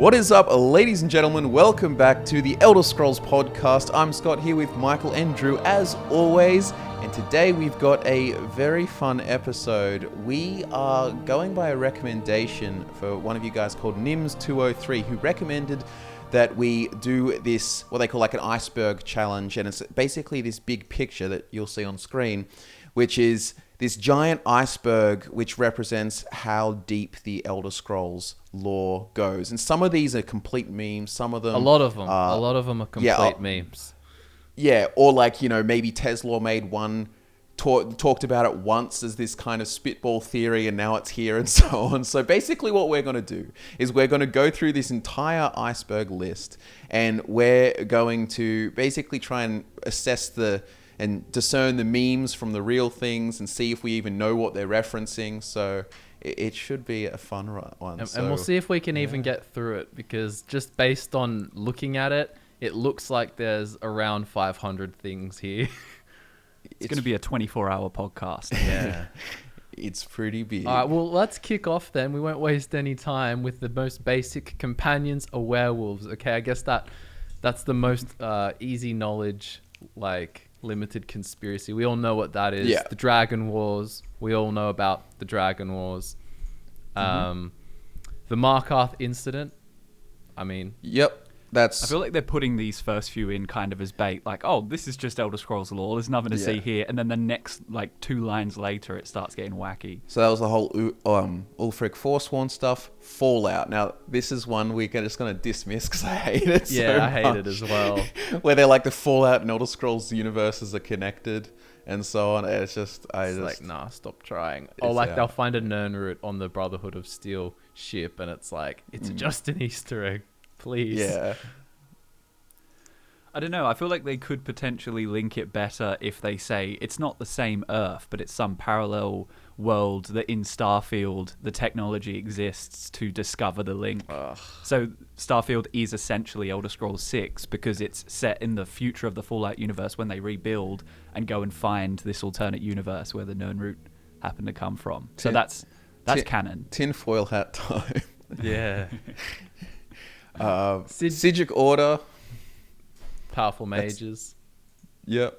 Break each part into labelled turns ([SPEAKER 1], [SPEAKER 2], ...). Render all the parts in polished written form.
[SPEAKER 1] What is up, ladies and gentlemen? Welcome back to the Elder Scrolls podcast. I'm Scott here with Michael and Drew as always, and today we've got a very fun episode. We are going by a recommendation for one of you guys called Nims203, who recommended that we do this, what they call like an iceberg challenge, and it's basically this big picture that you'll see on screen, which is this giant iceberg which represents how deep the Elder Scrolls lore goes. And some of these are complete memes, some of them...
[SPEAKER 2] A lot of them are complete memes.
[SPEAKER 1] Yeah, or like, you know, maybe Tesla made one, talked about it once as this kind of spitball theory, and now it's here and so on. So basically what we're going to do is we're going to go through this entire iceberg list, and we're going to basically try and assess and discern the memes from the real things and see if we even know what they're referencing. So it should be a fun one.
[SPEAKER 2] And we'll see if we can even get through it, because just based on looking at it, it looks like there's around 500 things here.
[SPEAKER 3] It's going to be a 24-hour podcast.
[SPEAKER 2] Yeah.
[SPEAKER 1] It's pretty big.
[SPEAKER 2] All right, well, let's kick off then. We won't waste any time with the most basic companions are werewolves. Okay, I guess that's the most easy knowledge, like limited conspiracy. We all know what that is.
[SPEAKER 1] Yeah.
[SPEAKER 2] The Dragon Wars. We all know about the Dragon Wars. The Markarth incident. I mean...
[SPEAKER 1] Yep.
[SPEAKER 3] I feel like they're putting these first few in kind of as bait, like, oh, this is just Elder Scrolls lore, there's nothing to see here, and then the next, like, 2 lines later, it starts getting wacky.
[SPEAKER 1] So that was the whole Ulfric Forsworn stuff. Fallout. Now, this is one we're just going to dismiss because I hate it
[SPEAKER 2] I hate it as well.
[SPEAKER 1] Where they're like the Fallout and Elder Scrolls universes are connected and so on. It's just...
[SPEAKER 2] like, nah, stop trying. Or like they'll find a Nirnroot on the Brotherhood of Steel ship, and it's like, it's just an Easter egg. Please.
[SPEAKER 1] Yeah.
[SPEAKER 3] I don't know. I feel like they could potentially link it better if they say it's not the same Earth, but it's some parallel world that in Starfield the technology exists to discover the link.
[SPEAKER 1] Ugh.
[SPEAKER 3] So Starfield is essentially Elder Scrolls 6 because it's set in the future of the Fallout universe when they rebuild and go and find this alternate universe where the Nirnroot happen to come from. So that's canon.
[SPEAKER 1] Tinfoil hat time.
[SPEAKER 2] Yeah.
[SPEAKER 1] Sigic Order.
[SPEAKER 2] Powerful mages.
[SPEAKER 1] Yep.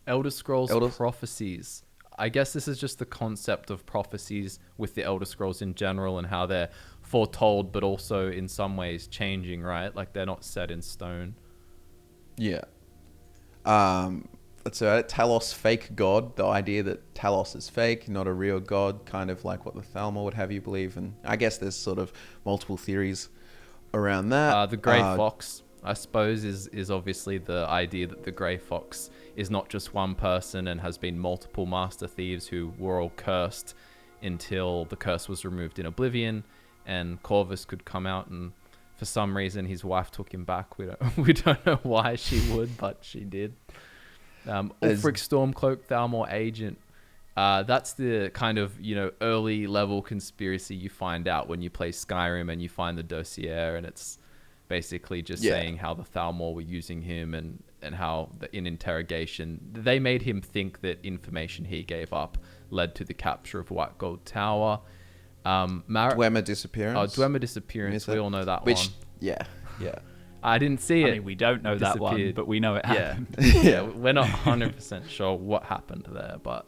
[SPEAKER 2] Elder Scrolls prophecies. I guess this is just the concept of prophecies with the Elder Scrolls in general and how they're foretold, but also in some ways changing, right? Like they're not set in stone.
[SPEAKER 1] Yeah. Let's say Talos fake god. The idea that Talos is fake, not a real god, kind of like what the Thalmor would have you believe. And I guess there's sort of multiple theories around that.
[SPEAKER 2] The Grey Fox, I suppose, is obviously the idea that the Grey Fox is not just one person and has been multiple Master Thieves who were all cursed until the curse was removed in Oblivion and Corvus could come out, and for some reason his wife took him back. We don't know why she would, but she did. Ulfric Stormcloak, Thalmor Agent. That's the kind of, early level conspiracy you find out when you play Skyrim and you find the dossier, and it's basically just saying how the Thalmor were using him and how in interrogation they made him think that information he gave up led to the capture of White Gold Tower.
[SPEAKER 1] Dwemer disappearance.
[SPEAKER 2] Dwemer disappearance. We all know that one.
[SPEAKER 1] Yeah.
[SPEAKER 2] I didn't see it.
[SPEAKER 3] I mean, we don't know that one, but we know it happened.
[SPEAKER 2] Yeah, we're not 100% sure what happened there, but...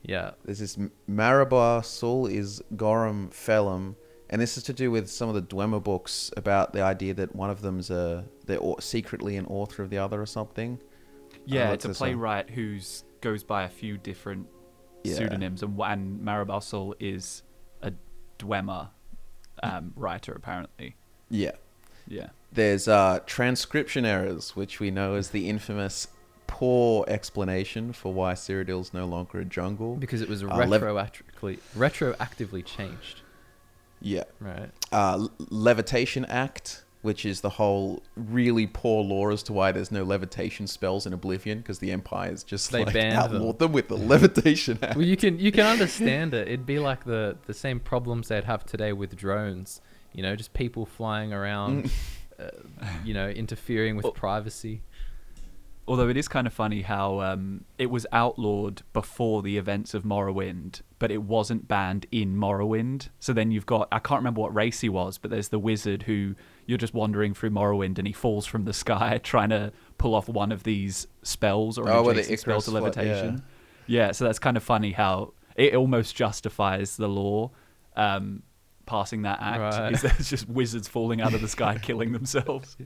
[SPEAKER 2] Yeah.
[SPEAKER 1] There's this Marabar Sul is Gorum Felum, and this is to do with some of the Dwemer books about the idea that one of them's they're secretly an author of the other or something.
[SPEAKER 3] Yeah, it's a playwright who goes by a few different pseudonyms, and Marabar Sul is a Dwemer writer, apparently.
[SPEAKER 1] Yeah. There's transcription errors, which we know is the infamous poor explanation for why Cyrodiil's no longer a jungle.
[SPEAKER 2] Because it was retroactively changed.
[SPEAKER 1] Yeah.
[SPEAKER 2] Right.
[SPEAKER 1] Levitation Act, which is the whole really poor lore as to why there's no levitation spells in Oblivion, because the Empire's just outlawed them with the Levitation Act.
[SPEAKER 2] Well, you can understand it. It'd be like the same problems they'd have today with drones. Just people flying around, interfering with privacy.
[SPEAKER 3] Although it is kind of funny how it was outlawed before the events of Morrowind, but it wasn't banned in Morrowind. So then you've got, I can't remember what race he was, but there's the wizard who you're just wandering through Morrowind and he falls from the sky trying to pull off one of these spells or an adjacent spell to levitation. Yeah, so that's kind of funny how it almost justifies the law passing that act.
[SPEAKER 2] Right.
[SPEAKER 3] Is there's just wizards falling out of the sky killing themselves.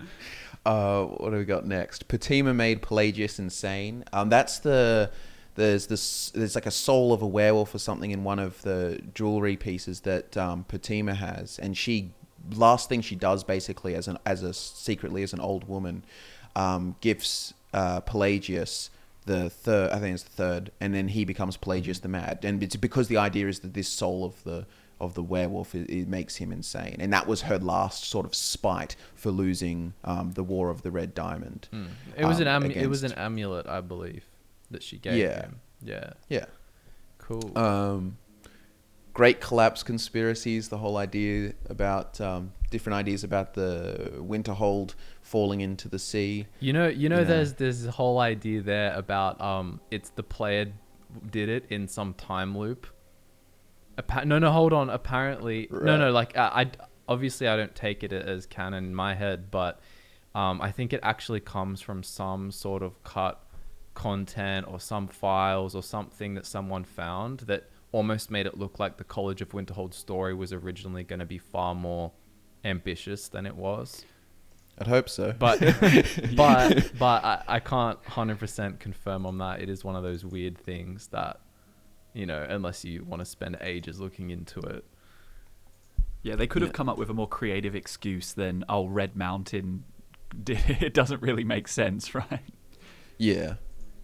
[SPEAKER 1] What do we got next? Patima made Pelagius insane. There's like a soul of a werewolf or something in one of the jewelry pieces that Patima has, and last thing she does basically secretly as an old woman, gifts Pelagius the third. I think it's the third, and then he becomes Pelagius the Mad, and it's because the idea is that this soul of the werewolf, it makes him insane, and that was her last sort of spite for losing the War of the Red Diamond.
[SPEAKER 2] It was an amulet, I believe, that she gave him. Yeah. Cool.
[SPEAKER 1] Great Collapse conspiracies. The whole idea about different ideas about the Winterhold falling into the sea.
[SPEAKER 2] You know, there's this whole idea there about it's the player did it in some time loop. No, hold on. Apparently,
[SPEAKER 1] right.
[SPEAKER 2] no. Like, I obviously I don't take it as canon in my head, but I think it actually comes from some sort of cut content or some files or something that someone found that almost made it look like the College of Winterhold story was originally going to be far more ambitious than it was.
[SPEAKER 1] I'd hope so.
[SPEAKER 2] But I can't 100% confirm on that. It is one of those weird things that, unless you want to spend ages looking into it.
[SPEAKER 3] Yeah, they could have come up with a more creative excuse than, Red Mountain. It doesn't really make sense, right?
[SPEAKER 1] Yeah.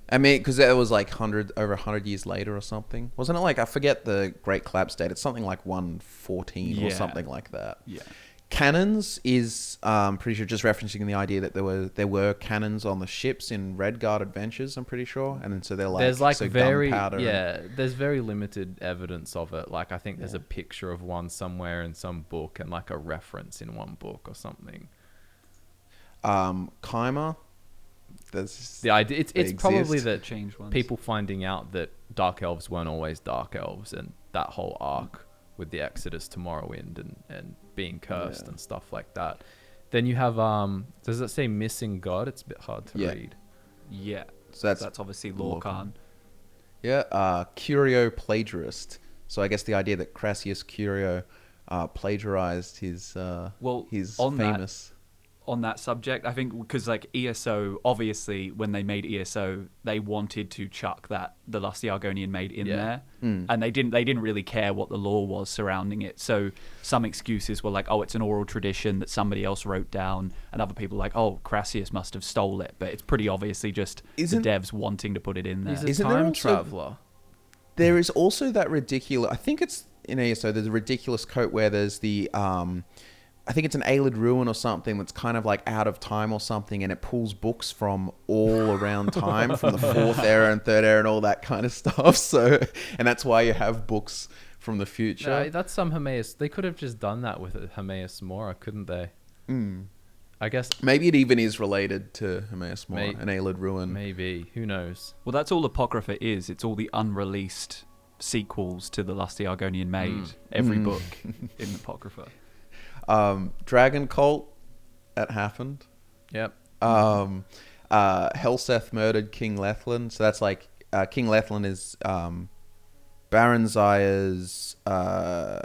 [SPEAKER 1] I mean, because it was like over 100 years later or something. Wasn't it like, I forget the Great Collapse date. It's something like 114 or something like that.
[SPEAKER 3] Yeah.
[SPEAKER 1] Cannons is pretty sure just referencing the idea that there were cannons on the ships in Redguard Adventures, I'm pretty sure. And then so they're like,
[SPEAKER 2] there's like
[SPEAKER 1] gunpowder.
[SPEAKER 2] There's very limited evidence of it. Like I think there's a picture of one somewhere in some book and like a reference in one book or something.
[SPEAKER 1] Keimer.
[SPEAKER 2] The idea it's probably that
[SPEAKER 3] change ones.
[SPEAKER 2] People finding out that dark elves weren't always dark elves, and that whole arc with the Exodus to Morrowind and being cursed and stuff like that. Then you have does it say missing god? It's a bit hard to read.
[SPEAKER 3] Yeah.
[SPEAKER 1] So
[SPEAKER 3] that's obviously Lorcan.
[SPEAKER 1] Yeah, Curio plagiarist. So I guess the idea that Crassius Curio plagiarized his famous.
[SPEAKER 3] On that subject, I think because like ESO, obviously when they made ESO, they wanted to chuck that the Lusty Argonian made in there, and they didn't really care what the law was surrounding it. So some excuses were like, it's an oral tradition that somebody else wrote down, and other people like, Crassius must have stole it. But it's pretty obviously just the devs wanting to put it in there.
[SPEAKER 2] He's a time traveler.
[SPEAKER 1] There is also that ridiculous. I think it's in ESO. There's a ridiculous quote where there's the I think it's an Aelid ruin or something that's kind of like out of time or something, and it pulls books from all around time, from the fourth era and third era and all that kind of stuff. So, and that's why you have books from the future.
[SPEAKER 2] That's some Hermaeus. They could have just done that with Hermaeus Mora, couldn't they? I guess
[SPEAKER 1] maybe it even is related to Hermaeus Mora, an Aelid ruin.
[SPEAKER 2] Maybe, who knows?
[SPEAKER 3] Well, that's all Apocrypha is. It's all the unreleased sequels to the Lusty Argonian made. Every book in Apocrypha.
[SPEAKER 1] Dragon Cult, that happened.
[SPEAKER 2] Yep.
[SPEAKER 1] Helseth murdered King Lethlin. So that's like King Lethlin is Baron Zaya's daughter.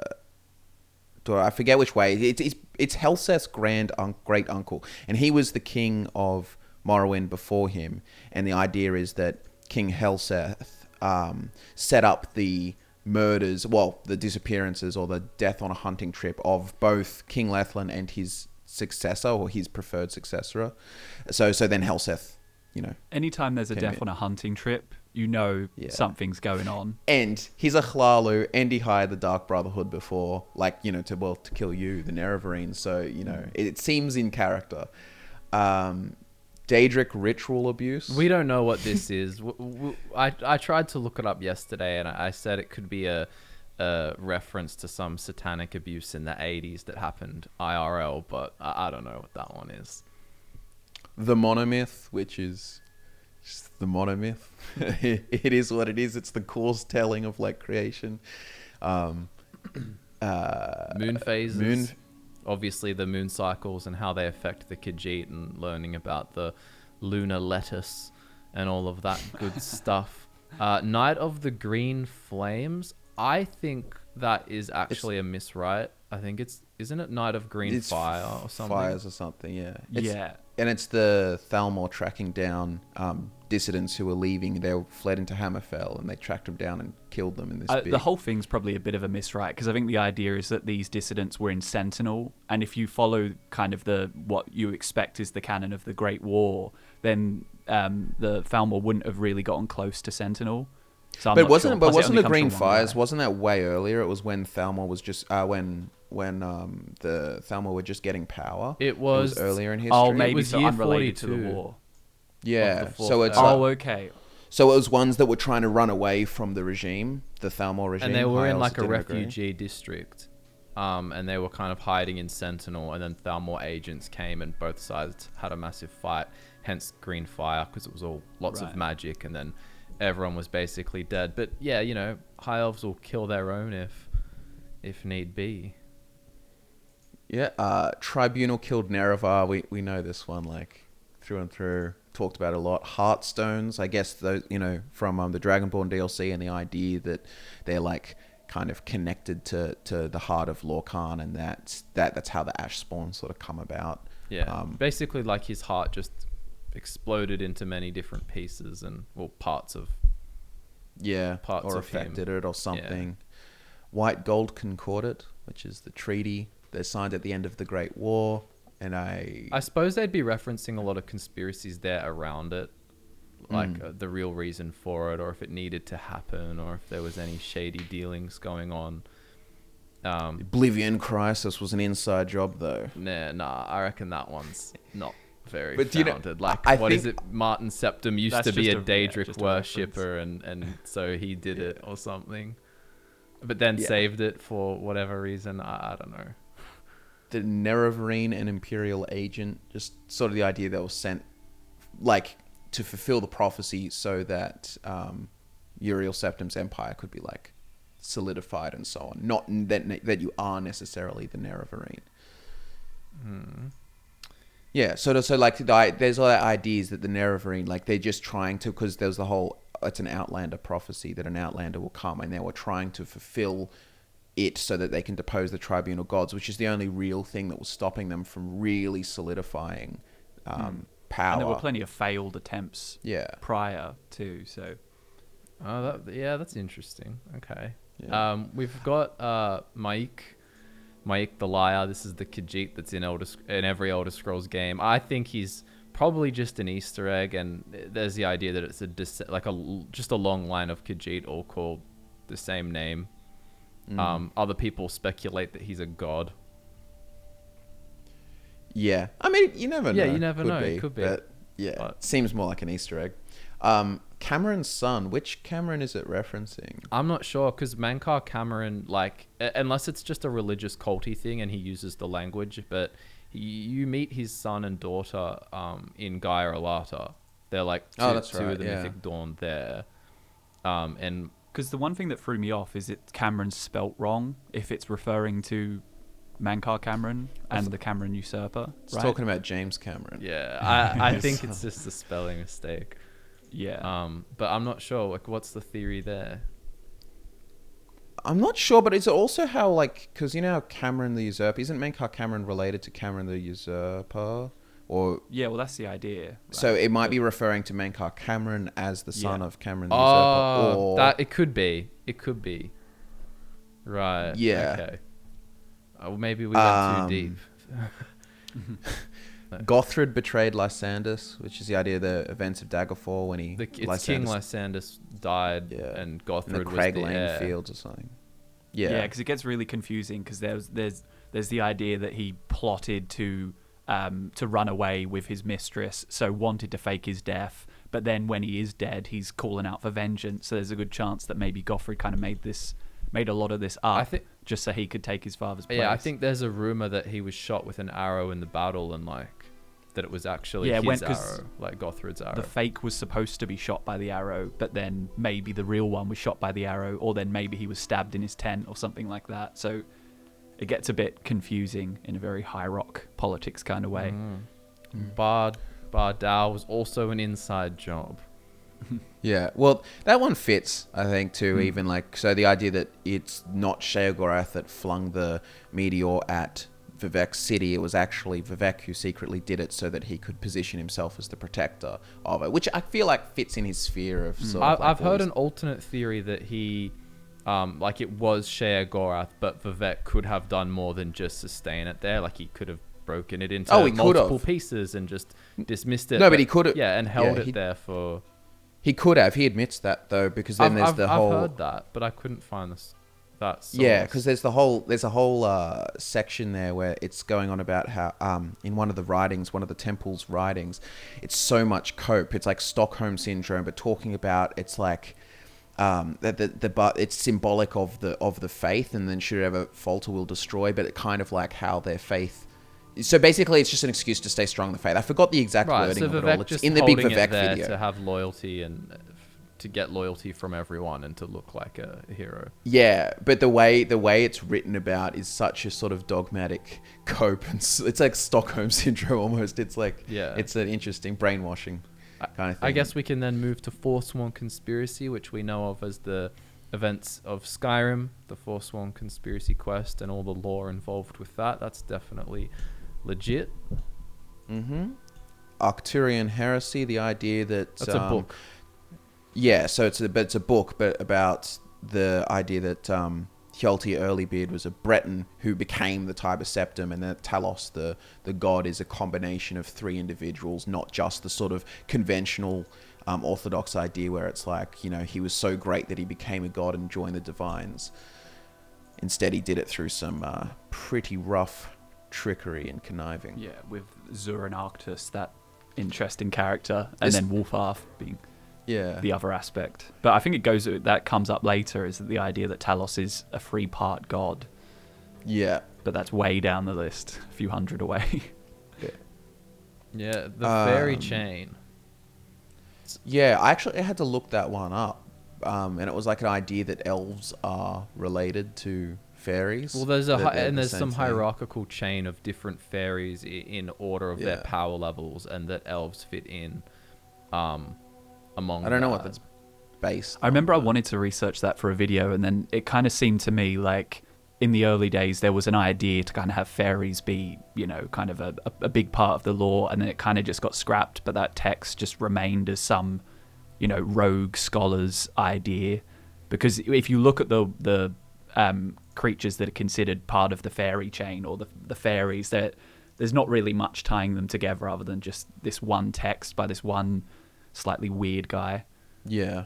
[SPEAKER 1] I forget which way. It's Helseth's great uncle, and he was the king of Morrowind before him. And the idea is that King Helseth set up the murders, the disappearances or the death on a hunting trip of both King Lethlin and his successor or his preferred successor. So then Helseth,
[SPEAKER 3] anytime there's a death on a hunting trip, something's going on.
[SPEAKER 1] And he's a Hlalu, and he hired the Dark Brotherhood before, to kill you, the Nerevarine. So it seems in character. Daedric ritual abuse.
[SPEAKER 2] We don't know what this is. I tried to look it up yesterday, and I said it could be a reference to some satanic abuse in the 80s that happened IRL, but I don't know what that one is.
[SPEAKER 1] The monomyth, which is Just the monomyth. It is what it is. It's the course telling of like creation.
[SPEAKER 2] Moon phases. Obviously, the moon cycles and how they affect the Khajiit, and learning about the lunar lettuce and all of that good stuff. Night of the Green Flames. I think that is actually a miswrite. I think isn't it Night of Green Fire or something?
[SPEAKER 1] Fires or something, yeah.
[SPEAKER 3] Yeah.
[SPEAKER 1] And it's the Thalmor tracking down dissidents who were leaving. They fled into Hammerfell, and they tracked them down and killed them in this big...
[SPEAKER 3] The whole thing's probably a bit of a miswrite, because I think the idea is that these dissidents were in Sentinel, and if you follow kind of what you expect is the canon of the Great War, then the Thalmor wouldn't have really gotten close to Sentinel. So
[SPEAKER 1] but wasn't the Green Fires? Wasn't that way earlier? It was when Thalmor was just when the Thalmor were just getting power.
[SPEAKER 2] It was
[SPEAKER 1] earlier in history.
[SPEAKER 3] Oh, maybe
[SPEAKER 2] it was
[SPEAKER 3] so
[SPEAKER 2] year
[SPEAKER 3] unrelated
[SPEAKER 2] 42
[SPEAKER 3] to the war.
[SPEAKER 1] Yeah.
[SPEAKER 2] Of the
[SPEAKER 1] So it's
[SPEAKER 3] okay.
[SPEAKER 1] So it was ones that were trying to run away from the regime, the Thalmor regime,
[SPEAKER 2] and they were in like a
[SPEAKER 1] didn't agree.
[SPEAKER 2] refugee district, and they were kind of hiding in Sentinel, and then Thalmor agents came, and both sides had a massive fight. Hence Green Fire, because it was all lots of magic, and then everyone was basically dead. But yeah, you know, high elves will kill their own if need be.
[SPEAKER 1] Yeah, Tribunal killed Nerevar. We know this one like through and through. Talked about it a lot. Heartstones, I guess those, you know, from the Dragonborn DLC, and the idea that they're like kind of connected to the heart of Lorkhan, and that's how the Ash Spawn sort of come about.
[SPEAKER 2] Yeah, basically like his heart just exploded into many different pieces and parts of
[SPEAKER 1] or affected it or something. Yeah. White Gold Concordat, which is the treaty they signed at the end of the Great War, and I
[SPEAKER 2] suppose they'd be referencing a lot of conspiracies there around it, like the real reason for it, or if it needed to happen, or if there was any shady dealings going on.
[SPEAKER 1] Oblivion Crisis was an inside job, though.
[SPEAKER 2] Nah, I reckon that one's not very
[SPEAKER 1] but
[SPEAKER 2] founded.
[SPEAKER 1] You know,
[SPEAKER 2] like, what is it? Martin Septim used to be a Daedric worshipper, and so he did it or something, but then saved it for whatever reason. I don't know.
[SPEAKER 1] The Nerevarine, an Imperial agent, just sort of the idea that was sent, like, to fulfill the prophecy so that Uriel Septim's empire could be, like, solidified and so on. Not that you are necessarily the Nerevarine. Yeah, so like, there's all that ideas that the Nerevarine, like, they're just trying to, because there's the whole, it's an Outlander prophecy that an Outlander will come, and they were trying to fulfill it so that they can depose the tribunal gods, which is the only real thing that was stopping them from really solidifying power.
[SPEAKER 3] And there were plenty of failed attempts prior to, so...
[SPEAKER 2] that's interesting. Okay.
[SPEAKER 1] Yeah.
[SPEAKER 2] We've got Maik the Liar. This is the Khajiit that's in every Elder Scrolls game. I think he's probably just an Easter egg, and there's the idea that it's just a long line of Khajiit all called the same name. Other people speculate that he's a god.
[SPEAKER 1] Yeah, I mean, you never know.
[SPEAKER 2] Yeah, you never know. It could be.
[SPEAKER 1] But seems more like an Easter egg. Cameron's son. Which Cameron is it referencing?
[SPEAKER 2] I'm not sure, because Mankar Cameron, like, unless it's just a religious culty thing and he uses the language, but you meet his son and daughter in Gaia Alata. They're like two of the Mythic Dawn there. And
[SPEAKER 3] because the one thing that threw me off is Cameron's spelt wrong if it's referring to Mankar Cameron and the Cameron usurper.
[SPEAKER 1] It's talking about James Cameron.
[SPEAKER 2] Yeah, I think it's just a spelling mistake.
[SPEAKER 3] Yeah.
[SPEAKER 2] But I'm not sure. Like, what's the theory there?
[SPEAKER 1] I'm not sure, but it's also how, like, because you know how Cameron the usurper, isn't Mankar Cameron related to Cameron the usurper? Or
[SPEAKER 3] yeah, well, that's the idea. Right?
[SPEAKER 1] So it might be referring to Mankar Cameron as the son of Cameron the usurper. Or
[SPEAKER 2] that it could be. It could be. Right.
[SPEAKER 1] Yeah.
[SPEAKER 2] Okay. Well, maybe we went too deep.
[SPEAKER 1] Gothrid betrayed Lysandus, which is the idea of the events of Daggerfall when
[SPEAKER 2] King Lysandus died, and Gothrid
[SPEAKER 1] in the
[SPEAKER 2] was
[SPEAKER 1] Craig
[SPEAKER 2] the
[SPEAKER 1] Lane
[SPEAKER 2] heir.
[SPEAKER 1] Fields or something.
[SPEAKER 3] Yeah, because it gets really confusing, because there's the idea that he plotted to run away with his mistress, so wanted to fake his death, but then when he is dead, he's calling out for vengeance. So there's a good chance that maybe Gothrid kind of made a lot of this up, just so he could take his father's place.
[SPEAKER 2] Yeah, I think there's a rumor that he was shot with an arrow in the battle, and like that it was actually
[SPEAKER 3] Yeah,
[SPEAKER 2] his
[SPEAKER 3] 'cause
[SPEAKER 2] arrow, like Gothrud's arrow.
[SPEAKER 3] The fake was supposed to be shot by the arrow, but then maybe the real one was shot by the arrow, or then maybe he was stabbed in his tent or something like that. So it gets a bit confusing in a very high rock politics kind of way.
[SPEAKER 2] Bar Dao was also an inside job.
[SPEAKER 1] Yeah, well, that one fits, I think, too. Even like, so the idea that it's not Sheogorath that flung the meteor at Vivek's city, it was actually Vivek who secretly did it so that he could position himself as the protector of it, which I feel like fits in his sphere of sort of.
[SPEAKER 2] I've heard an alternate theory that he, like it was Sheogorath, but Vivek could have done more than just sustain it there. Like he could have broken it into multiple pieces and just dismissed it.
[SPEAKER 1] No, but he could have.
[SPEAKER 2] Yeah, and held it there for.
[SPEAKER 1] He could have. He admits that though, because then I've
[SPEAKER 2] heard that, but I couldn't find that source.
[SPEAKER 1] Yeah, because there's a whole section there where it's going on about how in one of the temple's writings, it's so much cope. It's like Stockholm syndrome, but talking about it's like but it's symbolic of the faith, and then should it ever falter, will destroy. But it kind of like how their faith. So basically, it's just an excuse to stay strong in the faith. I forgot the exact wording of it all. It's in the big Vivek video.
[SPEAKER 2] To have loyalty and to get loyalty from everyone and to look like a hero.
[SPEAKER 1] Yeah, but the way it's written about is such a sort of dogmatic cope, and it's like Stockholm syndrome almost. It's like it's an interesting brainwashing kind of thing.
[SPEAKER 2] I guess we can then move to Forsworn Conspiracy, which we know of as the events of Skyrim, the Forsworn Conspiracy quest, and all the lore involved with that. That's definitely legit.
[SPEAKER 1] Arcturian heresy, the idea that
[SPEAKER 2] that's a book.
[SPEAKER 1] Yeah, so it's a book, but about the idea that Hjalti Earlybeard was a Breton who became the Tiber Septim, and that Talos, the god, is a combination of three individuals, not just the sort of conventional orthodox idea where it's like, he was so great that he became a god and joined the divines. Instead, he did it through some pretty rough trickery and conniving.
[SPEAKER 3] Yeah, with Zur and Arctus, that interesting character, and then Wulfharth being the other aspect. But I think that comes up later, is the idea that Talos is a 3-part god.
[SPEAKER 1] Yeah.
[SPEAKER 3] But that's way down the list, a few hundred away.
[SPEAKER 2] Yeah, the fairy chain.
[SPEAKER 1] Yeah, I had to look that one up. And it was like an idea that elves are related to fairies.
[SPEAKER 2] Well, there's some hierarchical chain of different fairies in order of their power levels, and that elves fit in among.
[SPEAKER 1] I don't know what that's based.
[SPEAKER 3] I remember I wanted to research that for a video, and then it kind of seemed to me like in the early days there was an idea to kind of have fairies be, kind of a big part of the lore, and then it kind of just got scrapped. But that text just remained as some, rogue scholar's idea, because if you look at the creatures that are considered part of the fairy chain, or the fairies, there's not really much tying them together other than just this one text by this one slightly weird guy.
[SPEAKER 1] Yeah.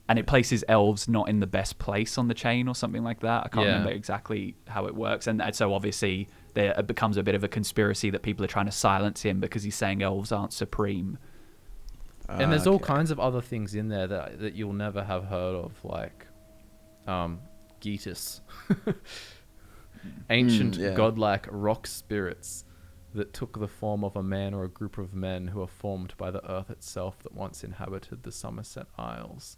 [SPEAKER 3] And it places elves not in the best place on the chain or something like that. I can't remember exactly how it works. And so obviously it becomes a bit of a conspiracy that people are trying to silence him because he's saying elves aren't supreme.
[SPEAKER 2] And there's all kinds of other things in there that you'll never have heard of, like Geetus. Ancient godlike rock spirits that took the form of a man or a group of men who are formed by the earth itself that once inhabited the Somerset Isles.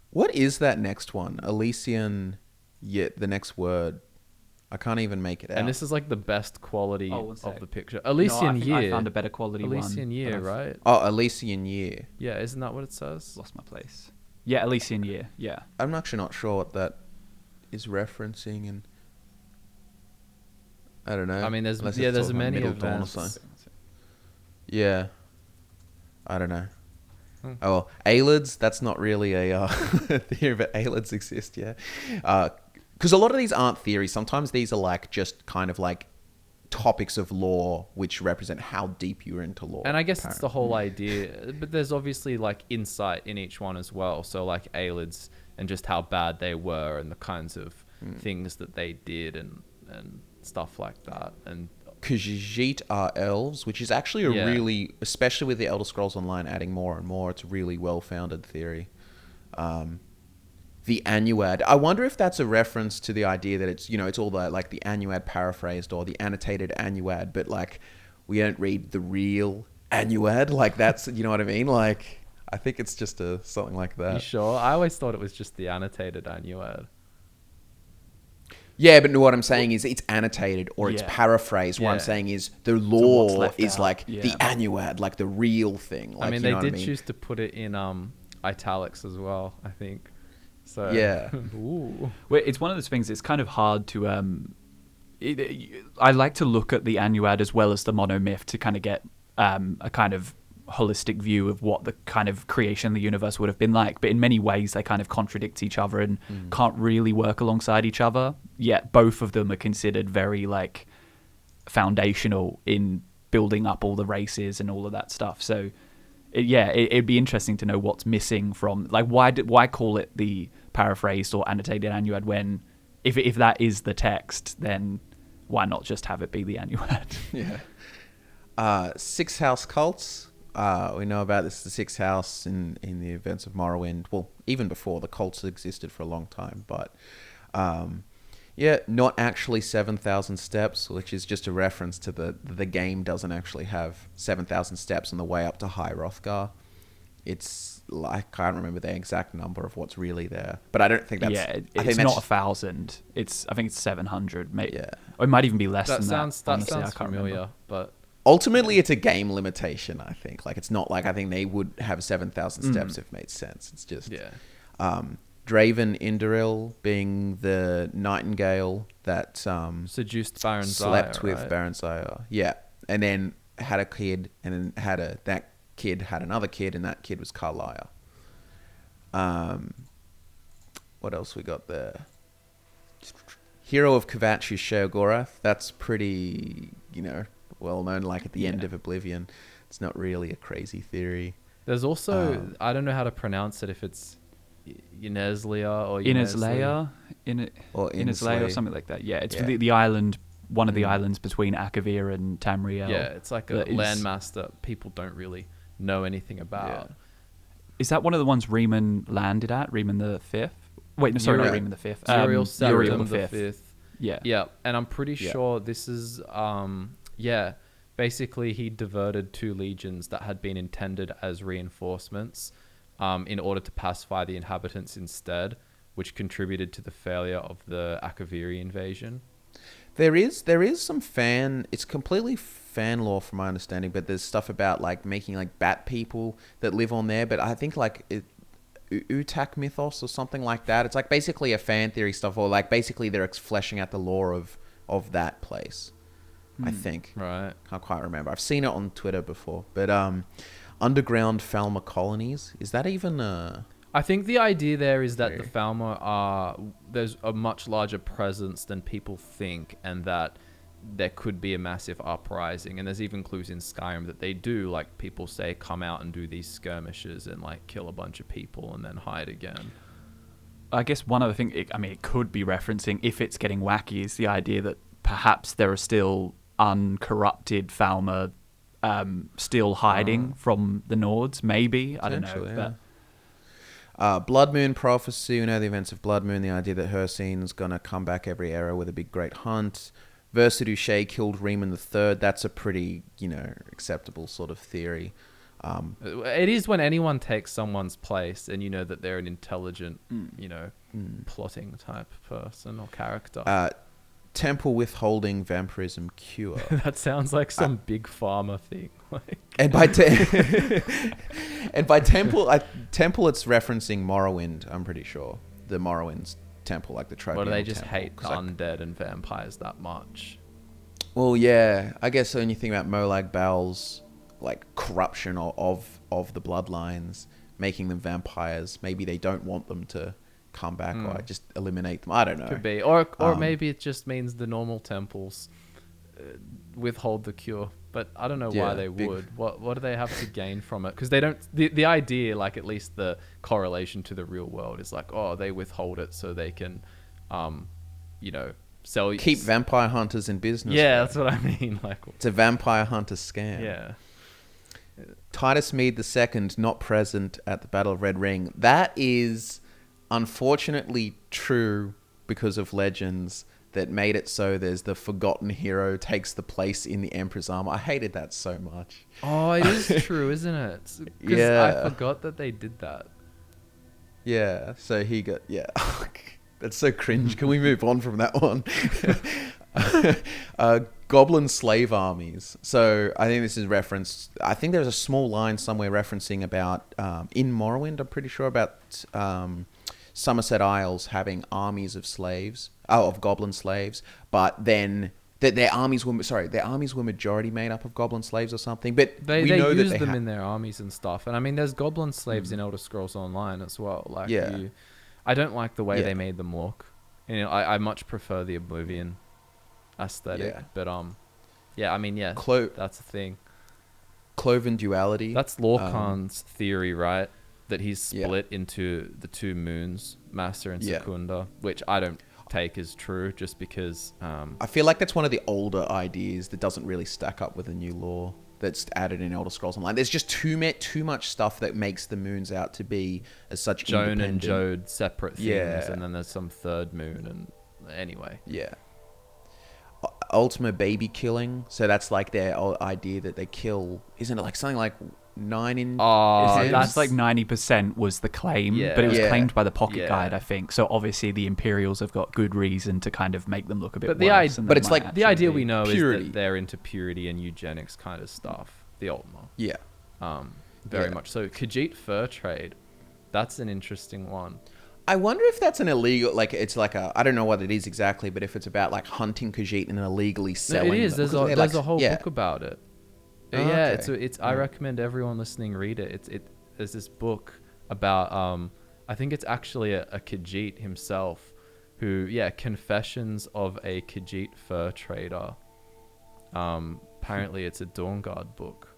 [SPEAKER 1] What is that next one? Elysian, yet the next word. I can't even make it out.
[SPEAKER 2] And this is like the best quality of the picture. Elysian Year.
[SPEAKER 3] I found a better quality
[SPEAKER 2] Elysian Year, right?
[SPEAKER 1] Oh, Elysian Year.
[SPEAKER 2] Yeah, isn't that what it says?
[SPEAKER 3] Lost my place. Yeah, Elysian Year. Yeah.
[SPEAKER 1] I'm actually not sure what that is referencing, and I don't know.
[SPEAKER 2] I mean, there's many events.
[SPEAKER 1] Yeah. I don't know. Oh, well, Aelids, that's not really a theory, but Aelids exist, yeah. Because a lot of these aren't theories. Sometimes these are like just kind of like topics of lore which represent how deep you're into lore.
[SPEAKER 2] And I guess it's the whole idea, but there's obviously like insight in each one as well. So like Aelids and just how bad they were and the kinds of things that they did and stuff like that. And
[SPEAKER 1] Khajiit are elves, which is actually a really, especially with the Elder Scrolls Online adding more and more, it's a really well-founded theory. The Annuad, I wonder if that's a reference to the idea that it's, it's all the, like the Annuad paraphrased or the annotated Annuad, but like we don't read the real Annuad. Like that's, you know what I mean? Like I think it's just something like
[SPEAKER 2] You
[SPEAKER 1] that.
[SPEAKER 2] sure? I always thought it was just the annotated Annuad.
[SPEAKER 1] Yeah, but what I'm saying is it's annotated or it's
[SPEAKER 3] Yeah.
[SPEAKER 1] paraphrased. What I'm
[SPEAKER 2] Yeah.
[SPEAKER 1] saying is the
[SPEAKER 3] what's
[SPEAKER 1] law
[SPEAKER 3] left
[SPEAKER 1] is
[SPEAKER 3] out.
[SPEAKER 1] like
[SPEAKER 3] Yeah.
[SPEAKER 1] the Annuad, like the real thing. Like,
[SPEAKER 2] I mean,
[SPEAKER 1] you
[SPEAKER 2] they
[SPEAKER 1] know what
[SPEAKER 2] did
[SPEAKER 1] I mean?
[SPEAKER 2] choose to put it in italics as well, I think. So
[SPEAKER 1] Yeah.
[SPEAKER 2] Ooh.
[SPEAKER 3] Well, it's one of those things. It's kind of hard to. I like to look at the Annuad as well as the monomyth to kind of get a kind of holistic view of what the kind of creation of the universe would have been like. But in many ways, they kind of contradict each other and can't really work alongside each other. Yet both of them are considered very like foundational in building up all the races and all of that stuff. So it'd be interesting to know what's missing from like why call it the paraphrased or annotated Annuad when if that is the text, then why not just have it be the Annuad?
[SPEAKER 1] Yeah. Sixth house cults. We know about this, the sixth house in the events of Morrowind. Well, even before, the cults existed for a long time. But, yeah, not actually 7,000 steps, which is just a reference to the game doesn't actually have 7,000 steps on the way up to High Hrothgar. It's like, I can't remember the exact number of what's really there. But I don't think that's...
[SPEAKER 3] Yeah,
[SPEAKER 1] I think
[SPEAKER 3] it's
[SPEAKER 1] that's
[SPEAKER 3] not 1,000. I think it's 700. Maybe,
[SPEAKER 1] Yeah.
[SPEAKER 3] or it might even be less
[SPEAKER 2] That
[SPEAKER 3] than
[SPEAKER 2] sounds
[SPEAKER 3] that. Honestly, I
[SPEAKER 2] sounds
[SPEAKER 3] can't
[SPEAKER 2] familiar,
[SPEAKER 3] remember.
[SPEAKER 2] but
[SPEAKER 1] Ultimately, it's a game limitation, I think. Like, it's not like I think they would have 7,000 steps if it made sense. It's just...
[SPEAKER 2] yeah.
[SPEAKER 1] Draven Indoril being the nightingale that
[SPEAKER 2] Seduced Baron
[SPEAKER 1] slept
[SPEAKER 2] Zaya,
[SPEAKER 1] with
[SPEAKER 2] right?
[SPEAKER 1] Baron Zaya. Yeah. And then had a kid, and then that kid had another kid, and that kid was Carlia. What else we got there? Hero of Kvatch is Sheogorath. That's pretty, well known, like at the end of Oblivion. It's not really a crazy theory.
[SPEAKER 2] There's also I don't know how to pronounce it, if it's Ineslea or
[SPEAKER 3] Ineslea,
[SPEAKER 1] Or
[SPEAKER 3] Ineslea or
[SPEAKER 1] Insley.
[SPEAKER 3] something like that. Yeah, it's
[SPEAKER 1] Yeah.
[SPEAKER 3] the island, one of the islands between Akavir and Tamriel.
[SPEAKER 2] Yeah, it's like a
[SPEAKER 3] that is-
[SPEAKER 2] landmass that people don't really know anything about.
[SPEAKER 3] Is that one of the ones Riemann landed at? Riemann the Fifth? Wait, no, sorry, not
[SPEAKER 1] Uriel.
[SPEAKER 3] Riemann the Fifth.
[SPEAKER 2] Uriel
[SPEAKER 3] Uriel
[SPEAKER 2] Septim the Fifth.
[SPEAKER 3] Yeah.
[SPEAKER 2] Yeah, and I'm pretty
[SPEAKER 1] Yeah.
[SPEAKER 2] sure this is basically he diverted 2 legions that had been intended as reinforcements in order to pacify the inhabitants instead, which contributed to the failure of the Akaviri invasion.
[SPEAKER 1] There is some it's completely fan lore from my understanding, but there's stuff about like making like bat people that live on there, but I think like Utak mythos or something like that. It's like basically a fan theory stuff, or like basically they're fleshing out the lore of that place. I think.
[SPEAKER 2] Right.
[SPEAKER 1] Can't quite remember. I've seen it on Twitter before, but underground Falmer colonies, is that even
[SPEAKER 2] I think the idea there is that the
[SPEAKER 1] Theory.
[SPEAKER 2] Falmer there's a much larger presence than people think, and that there could be a massive uprising. And there's even clues in Skyrim that they do, like people say, come out and do these skirmishes and like kill a bunch of people and then hide again.
[SPEAKER 3] I guess one other thing, it could be referencing, if it's getting wacky, is the idea that perhaps there are still uncorrupted Falmer still hiding from the Nords, maybe. I don't know.
[SPEAKER 1] Potentially,
[SPEAKER 3] But
[SPEAKER 1] Blood Moon prophecy? We know the events of Blood Moon, the idea that Hircine's gonna come back every era with a big great hunt. Versa Duché killed Riemann III. That's a pretty, acceptable sort of theory.
[SPEAKER 2] It is when anyone takes someone's place and you know that they're an intelligent, plotting type person or character.
[SPEAKER 1] Temple withholding vampirism cure.
[SPEAKER 2] That sounds like some big farmer thing. Like,
[SPEAKER 1] And by temple, temple, it's referencing Morrowind. I'm pretty sure the Morrowind's temple, like the tribunal.
[SPEAKER 2] or do they just
[SPEAKER 1] temple,
[SPEAKER 2] hate
[SPEAKER 1] 'cause, like,
[SPEAKER 2] undead and vampires that much?
[SPEAKER 1] well, yeah, I guess when you think about Molag Bal's like corruption of the bloodlines, making them vampires, maybe they don't want them to come back or just eliminate them. I don't know.
[SPEAKER 2] Could be, or maybe it just means the normal temples withhold the cure. But I don't know why
[SPEAKER 1] Yeah,
[SPEAKER 2] they
[SPEAKER 1] big-
[SPEAKER 2] would. What do they have to gain from it? Because they don't. The idea, like at least the correlation to the real world, is like, oh, they withhold it so they can, sell.
[SPEAKER 1] Keep vampire hunters in business.
[SPEAKER 2] Yeah,
[SPEAKER 1] bro.
[SPEAKER 2] that's what I mean. Like,
[SPEAKER 1] It's a vampire hunter scam.
[SPEAKER 2] yeah.
[SPEAKER 1] Titus Mead II not present at the Battle of Red Ring. That is unfortunately true because of legends. that made it so there's the forgotten hero takes the place in the Emperor's armor. I hated that so much.
[SPEAKER 2] Oh, it is true, isn't it? 'Cause
[SPEAKER 1] Yeah.
[SPEAKER 2] I forgot that they did that.
[SPEAKER 1] Yeah, so he got, yeah. That's so cringe. Can we move on from that one? Goblin slave armies. So I think this is referenced. I think there's a small line somewhere referencing about in Morrowind. I'm pretty sure about Somerset Isles having armies of slaves, of goblin slaves. But then that their armies were majority made up of goblin slaves or something. But
[SPEAKER 2] They
[SPEAKER 1] we know
[SPEAKER 2] use
[SPEAKER 1] that
[SPEAKER 2] them in their armies and stuff. And I mean, there's goblin slaves in Elder Scrolls Online as well. Like,
[SPEAKER 1] Yeah.
[SPEAKER 2] I don't like the way
[SPEAKER 1] Yeah.
[SPEAKER 2] they made them look. You know, I much prefer the Oblivion aesthetic.
[SPEAKER 1] Yeah.
[SPEAKER 2] But yeah, I mean, yeah, that's the thing.
[SPEAKER 1] Cloven duality.
[SPEAKER 2] That's Lorcan's theory, right? That he's
[SPEAKER 1] Yeah.
[SPEAKER 2] split into the two moons, Master and
[SPEAKER 1] Yeah.
[SPEAKER 2] Secunda, which I don't take as true, just because.
[SPEAKER 1] I feel like that's one of the older ideas that doesn't really stack up with the new lore that's added in Elder Scrolls Online. There's just too much stuff that makes the moons out to be as such
[SPEAKER 2] Joan and
[SPEAKER 1] independent.
[SPEAKER 2] Jode separate things,
[SPEAKER 1] Yeah.
[SPEAKER 2] and then there's some third moon, and anyway.
[SPEAKER 1] Yeah. Ultima baby killing. So that's like their idea that they kill. Isn't it like something like 9 in?
[SPEAKER 2] Oh,
[SPEAKER 1] Is it?
[SPEAKER 3] That's like 90% was the claim,
[SPEAKER 2] Yeah.
[SPEAKER 3] but it was
[SPEAKER 1] Yeah.
[SPEAKER 3] claimed by the Pocket
[SPEAKER 2] Yeah.
[SPEAKER 3] Guide, I think. So obviously the Imperials have got good reason to kind of make them look a bit
[SPEAKER 2] But
[SPEAKER 3] worse.
[SPEAKER 2] the
[SPEAKER 3] than
[SPEAKER 1] but
[SPEAKER 3] they
[SPEAKER 1] it's
[SPEAKER 3] might
[SPEAKER 1] like
[SPEAKER 2] The
[SPEAKER 3] actually
[SPEAKER 2] idea
[SPEAKER 3] be.
[SPEAKER 2] we know is
[SPEAKER 1] Purity.
[SPEAKER 2] that they're into purity and eugenics kind of stuff. The Ultima.
[SPEAKER 1] Yeah.
[SPEAKER 2] Very
[SPEAKER 1] Yeah.
[SPEAKER 2] much so. Khajiit fur trade. That's an interesting one.
[SPEAKER 1] I wonder if that's an illegal, like it's like a, I don't know what it is exactly, but if it's about like hunting Khajiit and illegally
[SPEAKER 2] No,
[SPEAKER 1] selling
[SPEAKER 2] it is.
[SPEAKER 1] them.
[SPEAKER 2] There's
[SPEAKER 1] Because
[SPEAKER 2] a whole
[SPEAKER 1] yeah.
[SPEAKER 2] book about it.
[SPEAKER 1] Oh,
[SPEAKER 2] Yeah,
[SPEAKER 1] okay.
[SPEAKER 2] it's. I recommend everyone listening read it. There's this book about. I think it's actually a Khajiit himself, who Confessions of a Khajiit Fur Trader. Apparently it's a Dawnguard book.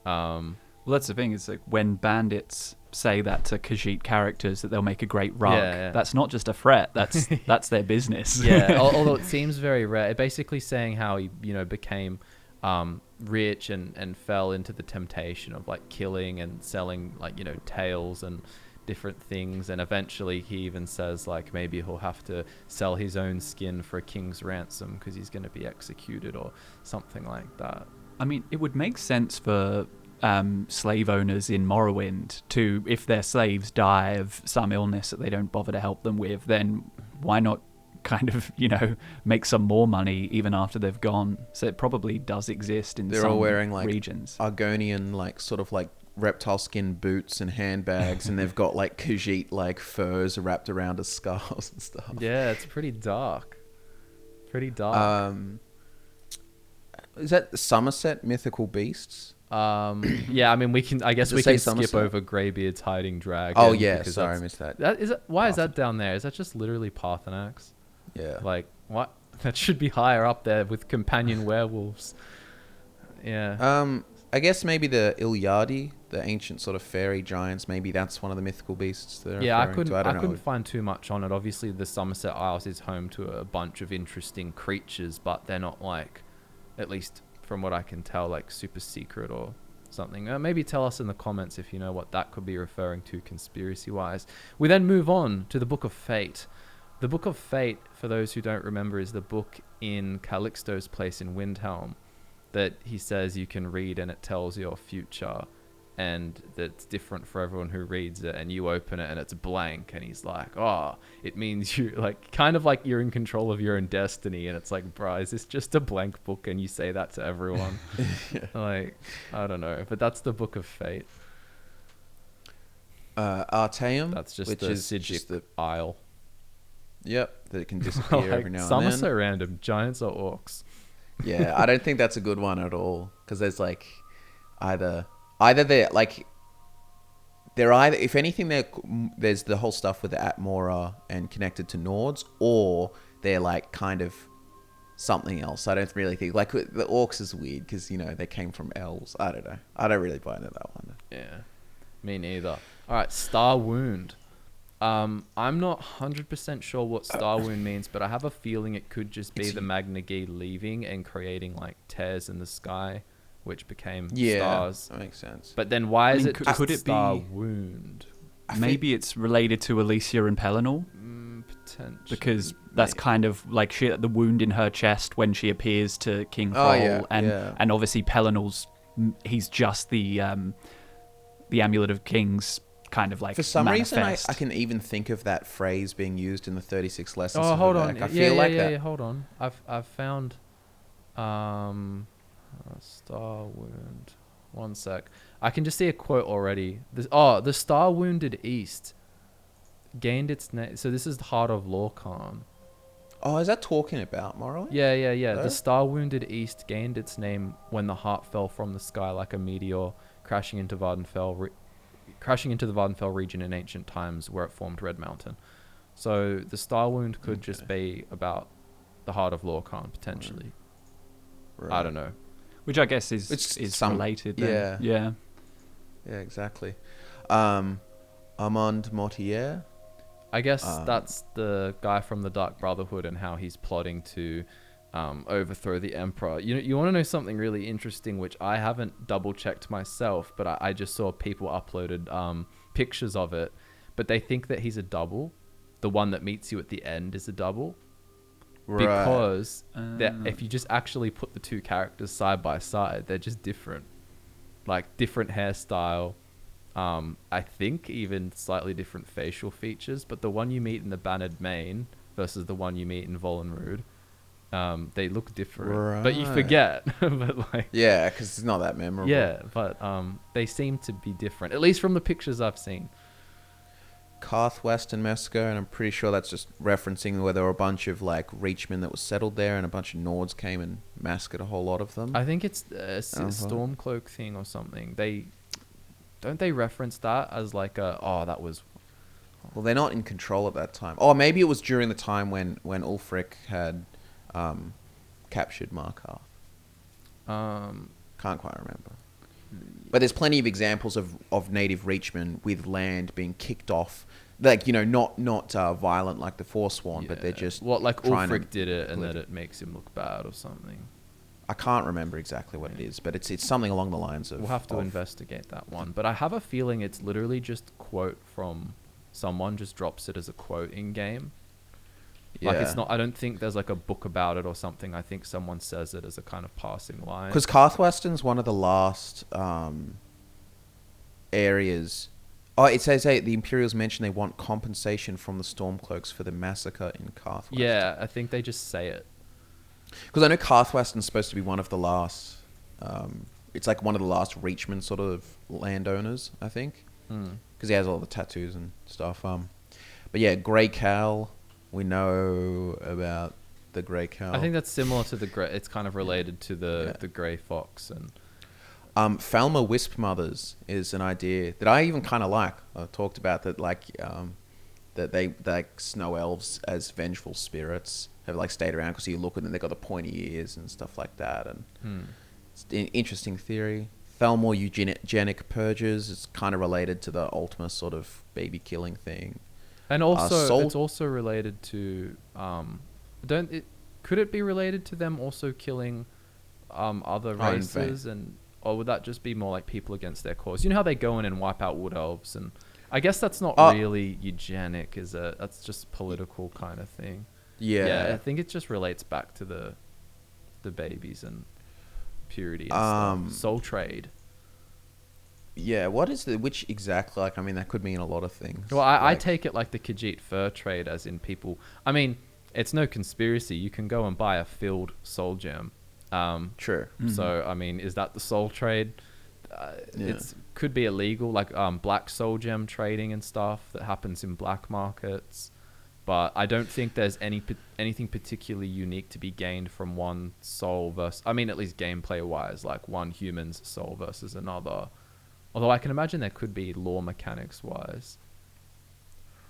[SPEAKER 3] Well, that's the thing, is like when bandits say that to Khajiit characters that they'll make a great rug,
[SPEAKER 2] Yeah.
[SPEAKER 3] that's not just a threat, that's their business.
[SPEAKER 2] Yeah, although it seems very rare. It basically saying how he, became rich and fell into the temptation of like killing and selling like, tails and different things, and eventually he even says like maybe he'll have to sell his own skin for a king's ransom because he's going to be executed or something like that.
[SPEAKER 3] I mean, it would make sense for slave owners in Morrowind to, if their slaves die of some illness that they don't bother to help them with, then why not kind of, make some more money even after they've gone? So it probably does exist in
[SPEAKER 1] They're
[SPEAKER 3] some
[SPEAKER 1] all wearing like
[SPEAKER 3] regions.
[SPEAKER 1] Argonian, like sort of like reptile skin boots and handbags, and they've got like Khajiit like furs wrapped around as scarves and stuff.
[SPEAKER 2] Yeah, it's pretty dark. Pretty dark.
[SPEAKER 1] Is that Somerset mythical beasts?
[SPEAKER 2] Yeah, I mean, I guess
[SPEAKER 1] Does it
[SPEAKER 2] we
[SPEAKER 1] say
[SPEAKER 2] can skip
[SPEAKER 1] Somerset?
[SPEAKER 2] over Greybeard's hiding dragon.
[SPEAKER 1] Oh yeah,
[SPEAKER 2] because
[SPEAKER 1] sorry, I
[SPEAKER 2] that's-
[SPEAKER 1] missed that.
[SPEAKER 2] Why is that down there? Is that just literally Parthenax?
[SPEAKER 1] Yeah.
[SPEAKER 2] Like, what? That should be higher up there with companion werewolves. Yeah.
[SPEAKER 1] I guess maybe the Ilyadi, the ancient sort of fairy giants. Maybe that's one of the mythical beasts. They're
[SPEAKER 2] Yeah, I
[SPEAKER 1] referring to.
[SPEAKER 2] couldn't
[SPEAKER 1] don't know.
[SPEAKER 2] find too much on it. Obviously, the Somerset Isles is home to a bunch of interesting creatures, but they're not like, at least from what I can tell, like super secret or something. Maybe tell us in the comments if you know what that could be referring to conspiracy-wise. We then move on to the Book of Fate. The Book of Fate, for those who don't remember, is the book in Calixto's place in Windhelm that he says you can read and it tells your future, and that's different for everyone who reads it. And you open it and it's blank, and he's like, oh, it means you, like, kind of like you're in control of your own destiny. And it's like, bruh, is this just a blank book? And you say that to everyone. Like, I don't know, but that's the Book of Fate.
[SPEAKER 1] Artaeum.
[SPEAKER 2] That's just
[SPEAKER 1] which
[SPEAKER 2] the
[SPEAKER 1] is
[SPEAKER 2] Sigic
[SPEAKER 1] just the
[SPEAKER 2] Isle.
[SPEAKER 1] Yep, that can disappear every now
[SPEAKER 2] Some
[SPEAKER 1] and
[SPEAKER 2] are
[SPEAKER 1] then.
[SPEAKER 2] so random. Giants or orcs?
[SPEAKER 1] Yeah, I don't think that's a good one at all, because there's like either they're like they're either, if anything, there's the whole stuff with the Atmora and connected to Nords, or they're like kind of something else. I don't really think, like, the orcs is weird because they came from elves. I don't know. I don't really buy into that one.
[SPEAKER 2] Yeah, me neither. All right, Star Wound. I'm not 100% sure what Star Wound means, but I have a feeling it could just be the Magna Gi leaving and creating like tears in the sky, which became stars.
[SPEAKER 1] That makes sense.
[SPEAKER 2] But then why is
[SPEAKER 3] mean,
[SPEAKER 2] it
[SPEAKER 3] could
[SPEAKER 2] just
[SPEAKER 3] it
[SPEAKER 2] Star
[SPEAKER 3] be-
[SPEAKER 2] Wound?
[SPEAKER 3] Maybe it's related to Alicia and Pelennor. because that's kind of like the wound in her chest when she appears to King
[SPEAKER 1] Oh,
[SPEAKER 3] Thrall,
[SPEAKER 1] yeah.
[SPEAKER 3] and obviously Pelinal's he's just the Amulet of Kings kind of like
[SPEAKER 1] For some reason, I
[SPEAKER 3] manifest.
[SPEAKER 1] can even think of that phrase being used in the 36 Lessons.
[SPEAKER 2] Oh,
[SPEAKER 1] of
[SPEAKER 2] hold
[SPEAKER 1] Vivek.
[SPEAKER 2] on.
[SPEAKER 1] I feel like that.
[SPEAKER 2] Yeah, hold on. I've found Star Wound. One sec. I can just see a quote already. The Star Wounded East gained its name. So this is the Heart of Lorkhan.
[SPEAKER 1] Oh, is that talking about Morrowind?
[SPEAKER 2] Yeah.
[SPEAKER 1] Huh?
[SPEAKER 2] The Star Wounded East gained its name when the heart fell from the sky like a meteor, crashing into the Vardenfell region in ancient times, where it formed Red Mountain. So the Star Wound could just be about the Heart of Lorkhan potentially.
[SPEAKER 1] Right.
[SPEAKER 2] I don't know.
[SPEAKER 3] Which I guess is
[SPEAKER 1] some-
[SPEAKER 3] related. Then.
[SPEAKER 1] yeah. Yeah, exactly. Armand Mortier.
[SPEAKER 2] I guess that's the guy from the Dark Brotherhood and how he's plotting to overthrow the Emperor. You want to know something really interesting, which I haven't double checked myself, but I just saw people uploaded pictures of it. But they think that he's a double. The one that meets you at the end is a double.
[SPEAKER 1] Right.
[SPEAKER 2] Because if you just actually put the two characters side by side, they're just different. Like different hairstyle. I think even slightly different facial features, but the one you meet in the Bannered Main versus the one you meet in Volenrud, they look different, but you
[SPEAKER 1] Right.
[SPEAKER 2] forget. But like,
[SPEAKER 1] Yeah, because it's not that memorable.
[SPEAKER 2] yeah, but they seem to be different, at least from the pictures I've seen.
[SPEAKER 1] Karth Western Massacre, and I'm pretty sure that's just referencing where there were a bunch of like Reachmen that was settled there, and a bunch of Nords came and massacred a whole lot of them.
[SPEAKER 2] I think it's a Stormcloak thing or something. Don't they reference that as like that was.
[SPEAKER 1] Well, they're not in control at that time. Oh, maybe it was during the time when Ulfric had captured Markarth. Can't quite remember. But there's plenty of examples of native Reachmen with land being kicked off, like not violent like the Forsworn, but they're just
[SPEAKER 2] like
[SPEAKER 1] trying to
[SPEAKER 2] Ulfric did it, and
[SPEAKER 1] live.
[SPEAKER 2] that it makes him look bad or something.
[SPEAKER 1] I can't remember exactly what it is, but it's something along the lines of.
[SPEAKER 2] We'll have to investigate that one, but I have a feeling it's literally just a quote from someone, just drops it as a quote in game. Like it's not. I don't think there's like a book about it or something. I think someone says it as a kind of passing line.
[SPEAKER 1] Because Karth Western's one of the last areas. Oh, it says the Imperials mention they want compensation from the Stormcloaks for the massacre in Karth Western.
[SPEAKER 2] Yeah, I think they just say it.
[SPEAKER 1] Because I know Karth Western's supposed to be one of the last. It's like one of the last Reachman sort of landowners, I think. Because he has all the tattoos and stuff. But yeah, Grey Cal. We know about the Grey Cal.
[SPEAKER 2] I think that's similar to the Grey. It's kind of related to the Grey Fox and.
[SPEAKER 1] Falmer Wisp Mothers is an idea that I even kind of like. I talked about that, like that they like snow elves as vengeful spirits have like stayed around because you look at them, they got the pointy ears and stuff like that, and it's an interesting theory. Thalmor eugenic purges is kind of related to the Ultima sort of baby killing thing,
[SPEAKER 2] and also it's also related to could it be related to them also killing other races and. Or would that just be more like people against their cause? You know how they go in and wipe out wood elves, and I guess that's not really eugenic, is it? That's just political kind of thing. Yeah, I think it just relates back to the babies and purity and stuff. Soul trade.
[SPEAKER 1] Yeah, what is which exactly? Like, I mean, that could mean a lot of things.
[SPEAKER 2] Well, I take it like the Khajiit fur trade, as in people. I mean, it's no conspiracy. You can go and buy a filled soul gem.
[SPEAKER 1] True.
[SPEAKER 2] So I mean, is that the soul trade? It's could be illegal, like black soul gem trading and stuff that happens in black markets. But I don't think there's anything particularly unique to be gained from one soul versus. I mean, at least gameplay wise, like one human's soul versus another. Although I can imagine there could be lore mechanics wise.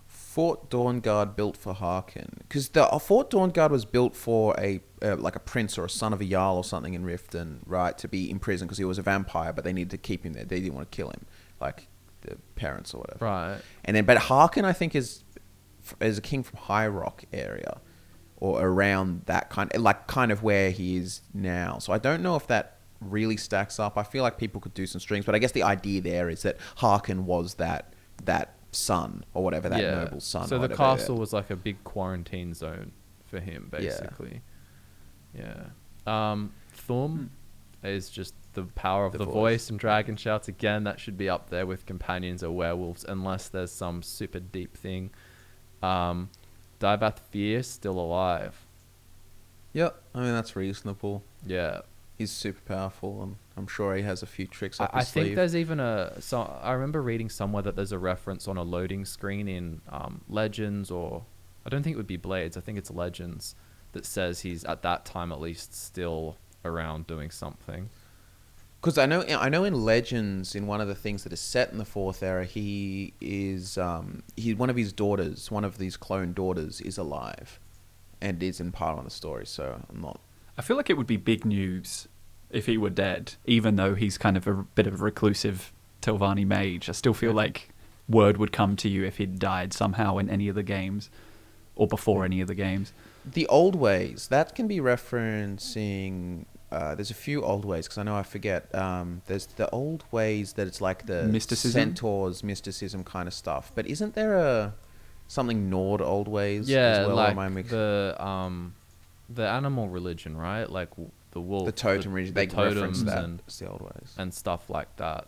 [SPEAKER 1] Fort Dawnguard built for Harkin, because the Fort Dawnguard was built for like a prince or a son of a jarl or something in Riften, right, to be imprisoned because he was a vampire, but they needed to keep him there. They didn't want to kill him, like the parents or whatever.
[SPEAKER 2] Right.
[SPEAKER 1] And then, but Harkin, I think, is a king from High Rock area, or around that kind of where he is now. So I don't know if that really stacks up. I feel like people could do some strings, but I guess the idea there is that Harkin was that son or whatever, that
[SPEAKER 2] Yeah.
[SPEAKER 1] noble son.
[SPEAKER 2] So
[SPEAKER 1] or
[SPEAKER 2] the
[SPEAKER 1] whatever,
[SPEAKER 2] castle was like a big quarantine zone for him, basically. Yeah. Thum is just the power of
[SPEAKER 1] The
[SPEAKER 2] the
[SPEAKER 1] voice.
[SPEAKER 2] voice and dragon shouts. Again, that should be up there with companions or werewolves, unless there's some super deep thing. Divath Fierce still alive.
[SPEAKER 1] Yep, I mean that's reasonable.
[SPEAKER 2] Yeah.
[SPEAKER 1] He's super powerful, and I'm sure he has a few tricks up
[SPEAKER 2] I
[SPEAKER 1] his sleeve.
[SPEAKER 2] think there's even I remember reading somewhere that there's a reference on a loading screen in Legends, or I don't think it would be Blades. I think it's Legends that says he's at that time at least still around doing something.
[SPEAKER 1] Because I know in Legends, in one of the things that is set in the Fourth Era, he is one of his daughters, one of these clone daughters, is alive, and is in part of the story. So I'm not.
[SPEAKER 3] I feel like it would be big news if he were dead, even though he's kind of a bit of a reclusive Telvanni mage. I still feel like word would come to you if he'd died somehow in any of the games, or before any of the games.
[SPEAKER 1] The old ways, that can be referencing. There's a few old ways, because I know I forget. There's the old ways that it's like the
[SPEAKER 3] Mysticism?
[SPEAKER 1] centaurs, mysticism kind of stuff. But isn't there something Nord old ways?
[SPEAKER 2] Yeah,
[SPEAKER 1] as well, or
[SPEAKER 2] like
[SPEAKER 1] am I mixed-
[SPEAKER 2] the animal religion, right? Like the wolf,
[SPEAKER 1] the totem religion. They
[SPEAKER 2] totems
[SPEAKER 1] reference that.
[SPEAKER 2] and
[SPEAKER 1] It's the old ways.
[SPEAKER 2] and stuff like that.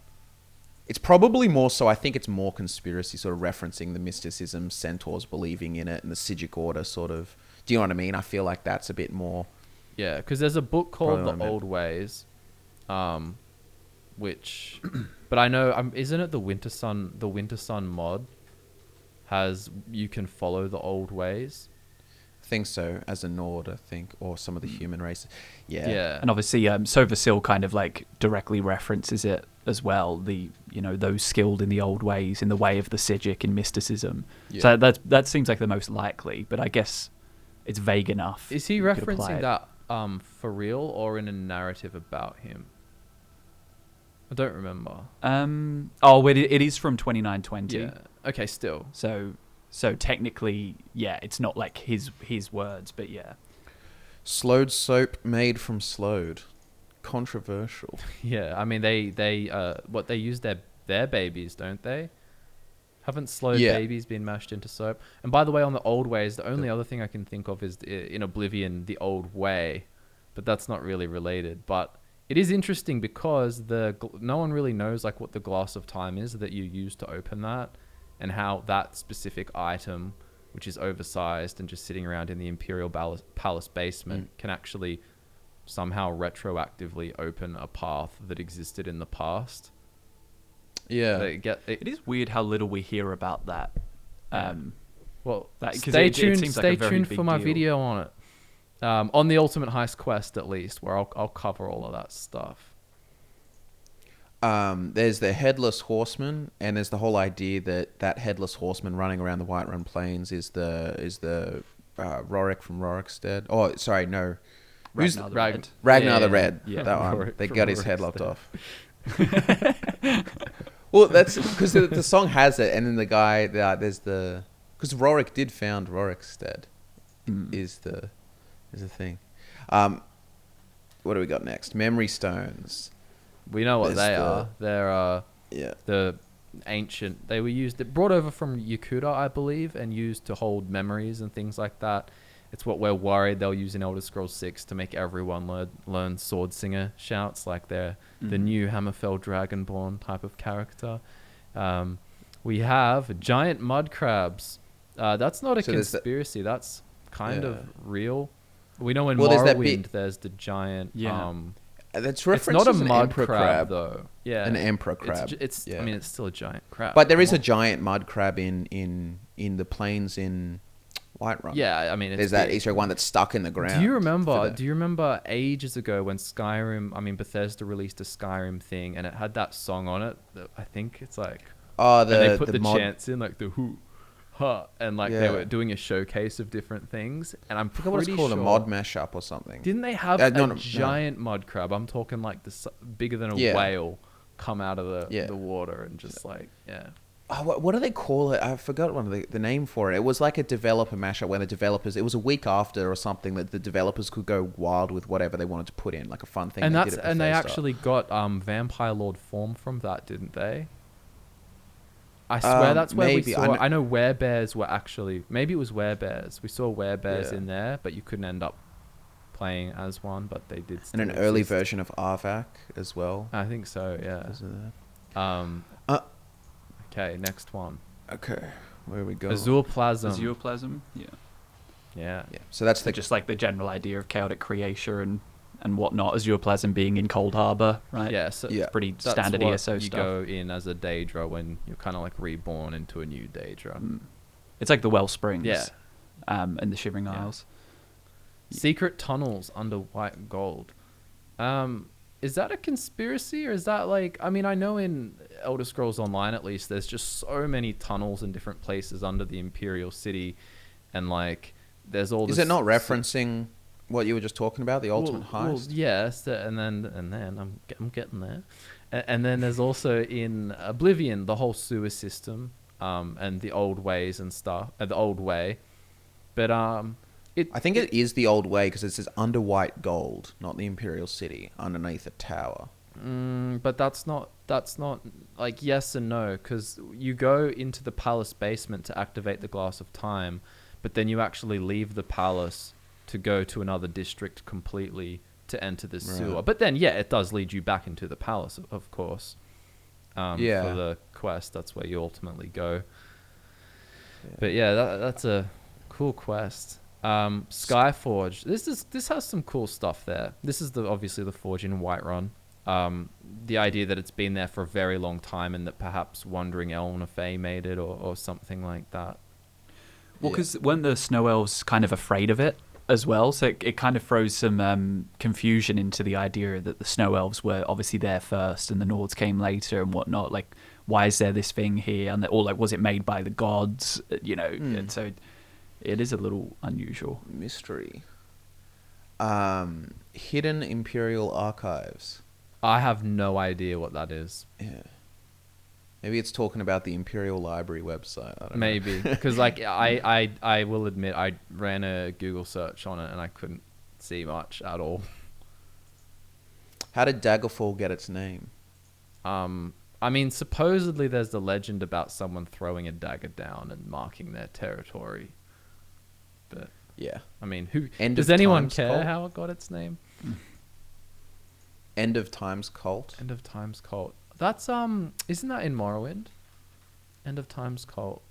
[SPEAKER 1] It's probably more so. I think it's more conspiracy, sort of referencing the mysticism, centaurs believing in it, and the Sigic Order, sort of. Do you know what I mean? I feel like that's a bit more.
[SPEAKER 2] Yeah, because there's a book called
[SPEAKER 1] Probably what I
[SPEAKER 2] The
[SPEAKER 1] meant.
[SPEAKER 2] Old Ways, which, but I know, isn't it the Winter Sun? The Winter Sun mod has you can follow the old ways.
[SPEAKER 1] I think so, as a Nord, I think, or some of the human races. Yeah.
[SPEAKER 2] Yeah,
[SPEAKER 3] And obviously, Sovasil kind of like directly references it as well. Those skilled in the old ways, in the way of the Sigic in mysticism.
[SPEAKER 1] Yeah.
[SPEAKER 3] So that seems like the most likely. But I guess it's vague enough.
[SPEAKER 2] is he
[SPEAKER 3] you could apply
[SPEAKER 2] referencing
[SPEAKER 3] it.
[SPEAKER 2] that for real or in a narrative about him? I don't remember.
[SPEAKER 3] It is from 2920.
[SPEAKER 2] Yeah. Okay. Still.
[SPEAKER 3] So technically, yeah, it's not like his words, but yeah.
[SPEAKER 1] Slowed soap made from slowed. Controversial.
[SPEAKER 2] Yeah. I mean, they use their babies, don't they? Haven't slowed
[SPEAKER 1] Yeah.
[SPEAKER 2] babies been mashed into soap? And by the way, on the old ways, the only other thing I can think of is in Oblivion, the old way, but that's not really related. But it is interesting because no one really knows like what the glass of time is that you use to open that, and how that specific item, which is oversized and just sitting around in the Imperial Palace basement, can actually somehow retroactively open a path that existed in the past.
[SPEAKER 1] Yeah.
[SPEAKER 3] It is weird how little we hear about that.
[SPEAKER 2] Well,
[SPEAKER 3] 'cause
[SPEAKER 2] stay
[SPEAKER 3] it
[SPEAKER 2] tuned.
[SPEAKER 3] seems like a
[SPEAKER 2] Stay
[SPEAKER 3] very
[SPEAKER 2] tuned
[SPEAKER 3] big
[SPEAKER 2] for my
[SPEAKER 3] deal.
[SPEAKER 2] video on it. On the Ultimate Heist Quest, at least, where I'll cover all of that stuff.
[SPEAKER 1] There's the Headless Horseman, and there's the whole idea that Headless Horseman running around the Whiterun Plains is the Rorik from Rorikstead. Oh, sorry, no. Who's
[SPEAKER 3] Ragnar the
[SPEAKER 2] Rag-
[SPEAKER 3] Red.
[SPEAKER 1] Ragnar the
[SPEAKER 2] Yeah,
[SPEAKER 1] Red.
[SPEAKER 3] yeah.
[SPEAKER 1] That one.
[SPEAKER 2] Rorik
[SPEAKER 1] They
[SPEAKER 2] from
[SPEAKER 1] got his head lopped
[SPEAKER 2] Rorikstead.
[SPEAKER 1] off. Well, that's because the song has it, and then the guy there's the because Rorik did found Rorikstead is the thing. What do we got next? Memory stones.
[SPEAKER 2] We know what
[SPEAKER 1] There's
[SPEAKER 2] they
[SPEAKER 1] the-
[SPEAKER 2] are. They're
[SPEAKER 1] Yeah.
[SPEAKER 2] the ancient. They were brought over from Yakuta, I believe, and used to hold memories and things like that. It's what we're worried they'll use in Elder Scrolls 6 to make everyone learn Sword Singer shouts, like they're the new Hammerfell Dragonborn type of character. We have giant mud crabs. That's not a
[SPEAKER 1] So there's the-
[SPEAKER 2] conspiracy. That's kind
[SPEAKER 1] Yeah.
[SPEAKER 2] of real. We know in
[SPEAKER 1] Well, there's that
[SPEAKER 2] Morrowind
[SPEAKER 1] bit-
[SPEAKER 2] there's the giant.
[SPEAKER 3] Yeah.
[SPEAKER 1] That's
[SPEAKER 2] It's
[SPEAKER 1] referenced
[SPEAKER 2] not a
[SPEAKER 1] as an
[SPEAKER 2] mud
[SPEAKER 1] emperor
[SPEAKER 2] crab, though. Yeah,
[SPEAKER 1] An emperor
[SPEAKER 2] It's
[SPEAKER 1] crab.
[SPEAKER 2] It's.
[SPEAKER 1] Yeah.
[SPEAKER 2] I mean, it's still a giant crab.
[SPEAKER 1] But there is a giant mud crab in the plains in Whiterun.
[SPEAKER 2] Yeah, I mean, it's
[SPEAKER 1] There's that
[SPEAKER 2] big.
[SPEAKER 1] Easter egg one that's stuck in the ground.
[SPEAKER 2] Do you
[SPEAKER 1] for
[SPEAKER 2] remember?
[SPEAKER 1] the-
[SPEAKER 2] Do you remember ages ago when Bethesda released a Skyrim thing and it had that song on it? That I think it's like,
[SPEAKER 1] Oh,
[SPEAKER 2] and they put
[SPEAKER 1] the
[SPEAKER 2] the
[SPEAKER 1] mod.
[SPEAKER 2] chants in like the who, ha, and like they
[SPEAKER 1] Yeah.
[SPEAKER 2] were doing a showcase of different things. And I'm
[SPEAKER 1] I forgot what it's
[SPEAKER 2] pretty
[SPEAKER 1] called,
[SPEAKER 2] sure
[SPEAKER 1] a mod mashup or something.
[SPEAKER 2] Didn't they have
[SPEAKER 1] No,
[SPEAKER 2] a
[SPEAKER 1] no.
[SPEAKER 2] giant mud crab? I'm talking like bigger than a
[SPEAKER 1] Yeah.
[SPEAKER 2] whale come out of
[SPEAKER 1] Yeah.
[SPEAKER 2] the water and just like
[SPEAKER 1] Oh, what do they call it? I forgot one of the name for it. It was like a developer mashup where the developers. It was a week after or something that the developers could go wild with whatever they wanted to put in, like a fun thing.
[SPEAKER 2] And
[SPEAKER 1] they
[SPEAKER 2] that's
[SPEAKER 1] did at
[SPEAKER 2] and they
[SPEAKER 1] Bethesda.
[SPEAKER 2] actually got Vampire Lord form from that, didn't they? I swear that's where
[SPEAKER 1] maybe.
[SPEAKER 2] we saw. I know werebears were actually. Maybe it was werebears. We saw werebears
[SPEAKER 1] Yeah.
[SPEAKER 2] in there, but you couldn't end up playing as one. But they did.
[SPEAKER 1] And
[SPEAKER 2] Still
[SPEAKER 1] an early
[SPEAKER 2] exist.
[SPEAKER 1] version of Arvak as well.
[SPEAKER 2] I think so. Yeah.
[SPEAKER 1] Is there? Uh,
[SPEAKER 2] Okay. Next one.
[SPEAKER 1] Okay, where we go?
[SPEAKER 2] Azureplasm.
[SPEAKER 3] Azureplasm, yeah.
[SPEAKER 2] Yeah.
[SPEAKER 1] Yeah. So that's
[SPEAKER 3] So
[SPEAKER 1] the
[SPEAKER 3] just like the general idea of chaotic creation and whatnot. Azureplasm being in Cold Harbor, right?
[SPEAKER 2] Yeah. So
[SPEAKER 1] Yeah.
[SPEAKER 3] Pretty
[SPEAKER 2] that's
[SPEAKER 3] standard
[SPEAKER 2] what
[SPEAKER 3] ESO
[SPEAKER 2] you
[SPEAKER 3] stuff.
[SPEAKER 2] go in as a Daedra when you're kind of like reborn into a new Daedra.
[SPEAKER 3] It's like the well springs.
[SPEAKER 2] Yeah.
[SPEAKER 3] And the Shivering
[SPEAKER 2] Yeah.
[SPEAKER 3] Isles.
[SPEAKER 2] Secret tunnels under white gold. Is that a conspiracy or is that like? I mean, I know in Elder Scrolls Online at least, there's just so many tunnels in different places under the Imperial City, and like there's all.
[SPEAKER 1] Is
[SPEAKER 2] this
[SPEAKER 1] it not referencing what you were just talking about, the ultimate heist?
[SPEAKER 2] Yes, and then I'm getting there, and then there's also in Oblivion the whole sewer system, and the old ways and stuff, the old way, but
[SPEAKER 1] I think it is the old way because it says under white gold, not the Imperial City, underneath a tower.
[SPEAKER 2] But that's not like yes and no, because you go into the palace basement to activate the Glass of Time, but then you actually leave the palace to go to another district completely to enter the sewer.
[SPEAKER 1] Right.
[SPEAKER 2] But then yeah, it does lead you back into the palace, of course.
[SPEAKER 1] Yeah.
[SPEAKER 2] For the quest, that's where you ultimately go. But yeah, that's a cool quest. Skyforge. This has some cool stuff there. This is obviously the forge in Whiterun. The idea that it's been there for a very long time and that perhaps Wandering Elna Fae made it or something like that.
[SPEAKER 3] Well, because weren't the Snow Elves kind of afraid of it as well? So it kind of throws some confusion into the idea that the Snow Elves were obviously there first and the Nords came later and whatnot. Like, why is there this thing here? And or like, was it made by the gods? You know, and so it is a little unusual.
[SPEAKER 1] Mystery. Hidden Imperial Archives.
[SPEAKER 2] I have no idea what that is.
[SPEAKER 1] Yeah. Maybe it's talking about the Imperial Library website. I don't
[SPEAKER 2] Maybe because like I will admit I ran a Google search on it and I couldn't see much at all.
[SPEAKER 1] know. How did Daggerfall get its name?
[SPEAKER 2] I mean, supposedly there's the legend about someone throwing a dagger down and marking their territory. But
[SPEAKER 1] Yeah.
[SPEAKER 2] I mean, who
[SPEAKER 1] End
[SPEAKER 2] does
[SPEAKER 1] of
[SPEAKER 2] anyone
[SPEAKER 1] Times
[SPEAKER 2] care
[SPEAKER 1] cult?
[SPEAKER 2] how it got its name?
[SPEAKER 1] End of Times Cult.
[SPEAKER 2] End of Times cult. That's isn't that in Morrowind? End of Times cult.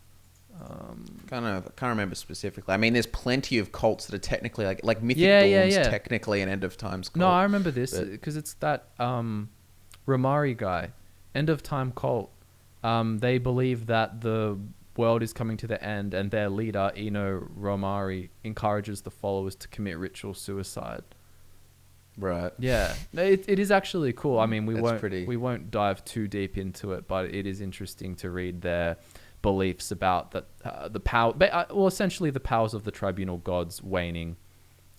[SPEAKER 1] Can't remember specifically. I mean, there's plenty of cults that are technically like Mythic
[SPEAKER 2] Yeah,
[SPEAKER 1] Dawn's
[SPEAKER 2] yeah.
[SPEAKER 1] technically an End of Times cult.
[SPEAKER 2] No, I remember this
[SPEAKER 1] but-
[SPEAKER 2] because it's that Romari guy, End of Time cult. They believe that the world is coming to the end, and their leader Eno Romari encourages the followers to commit ritual suicide.
[SPEAKER 1] Right.
[SPEAKER 2] Yeah, it is actually cool. I mean,
[SPEAKER 1] That's
[SPEAKER 2] we won't dive too deep into it, but it is interesting to read their beliefs about that the power, well, essentially the powers of the tribunal gods waning,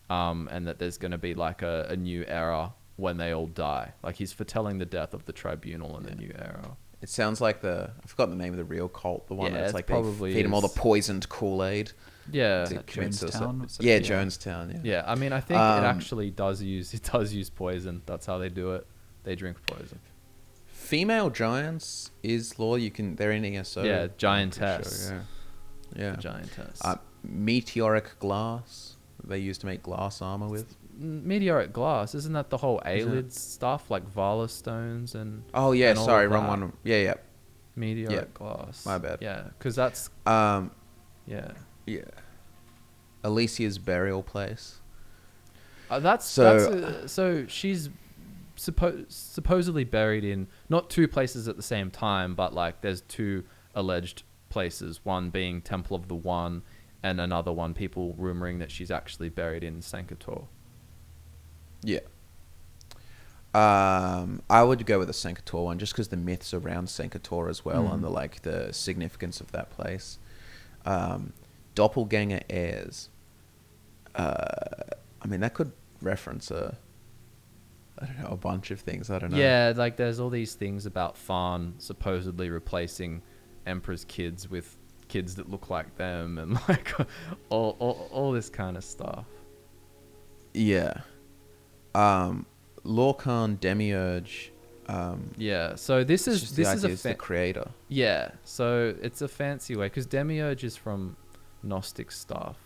[SPEAKER 2] and that there's going to be like a new era when they all die. Like he's foretelling the death of the tribunal and the new era.
[SPEAKER 1] It sounds like I forgot the name of the real cult. The one
[SPEAKER 2] Yeah,
[SPEAKER 1] that's
[SPEAKER 2] it
[SPEAKER 1] like
[SPEAKER 2] probably
[SPEAKER 1] they feed them all the
[SPEAKER 2] is.
[SPEAKER 1] poisoned Kool-Aid.
[SPEAKER 2] Yeah,
[SPEAKER 1] To commit suicide.
[SPEAKER 3] Jonestown? What's it?
[SPEAKER 1] Yeah,
[SPEAKER 3] Yeah.
[SPEAKER 1] Jonestown. Yeah.
[SPEAKER 2] yeah. I mean, I think it actually does use poison. That's how they do it. They drink poison.
[SPEAKER 1] Female giants is law. They're in ESO.
[SPEAKER 2] Yeah,
[SPEAKER 1] I'm pretty
[SPEAKER 2] giantess.
[SPEAKER 1] sure, yeah.
[SPEAKER 2] The giantess.
[SPEAKER 1] Meteoric glass. They used to make glass armor with.
[SPEAKER 2] Meteoric glass, isn't that the whole Aelid stuff, like Vala stones and?
[SPEAKER 1] Oh yeah,
[SPEAKER 2] and all
[SPEAKER 1] sorry,
[SPEAKER 2] of
[SPEAKER 1] wrong
[SPEAKER 2] that?
[SPEAKER 1] one. Yeah.
[SPEAKER 2] Meteoric glass.
[SPEAKER 1] My bad.
[SPEAKER 2] Yeah, because that's
[SPEAKER 1] Yeah.
[SPEAKER 2] yeah.
[SPEAKER 1] Alicia's burial place.
[SPEAKER 2] So she's supposedly buried in not two places at the same time, but like there's two alleged places. One being Temple of the One, and another one people rumoring that she's actually buried in Sankator.
[SPEAKER 1] Yeah. I would go with the Sankator one just because the myths around Sankator as well and the significance of that place. Doppelganger heirs. I mean, that could reference a bunch of things. I don't know.
[SPEAKER 2] Yeah, like there's all these things about Tharn supposedly replacing Emperor's kids with kids that look like them, and like all this kind of stuff.
[SPEAKER 1] Yeah. Lorcan Demiurge
[SPEAKER 2] Yeah. So this
[SPEAKER 1] It's
[SPEAKER 2] is
[SPEAKER 1] just
[SPEAKER 2] this
[SPEAKER 1] the
[SPEAKER 2] is
[SPEAKER 1] idea
[SPEAKER 2] a
[SPEAKER 1] is the creator.
[SPEAKER 2] yeah. So it's a fancy way because demiurge is from Gnostic stuff.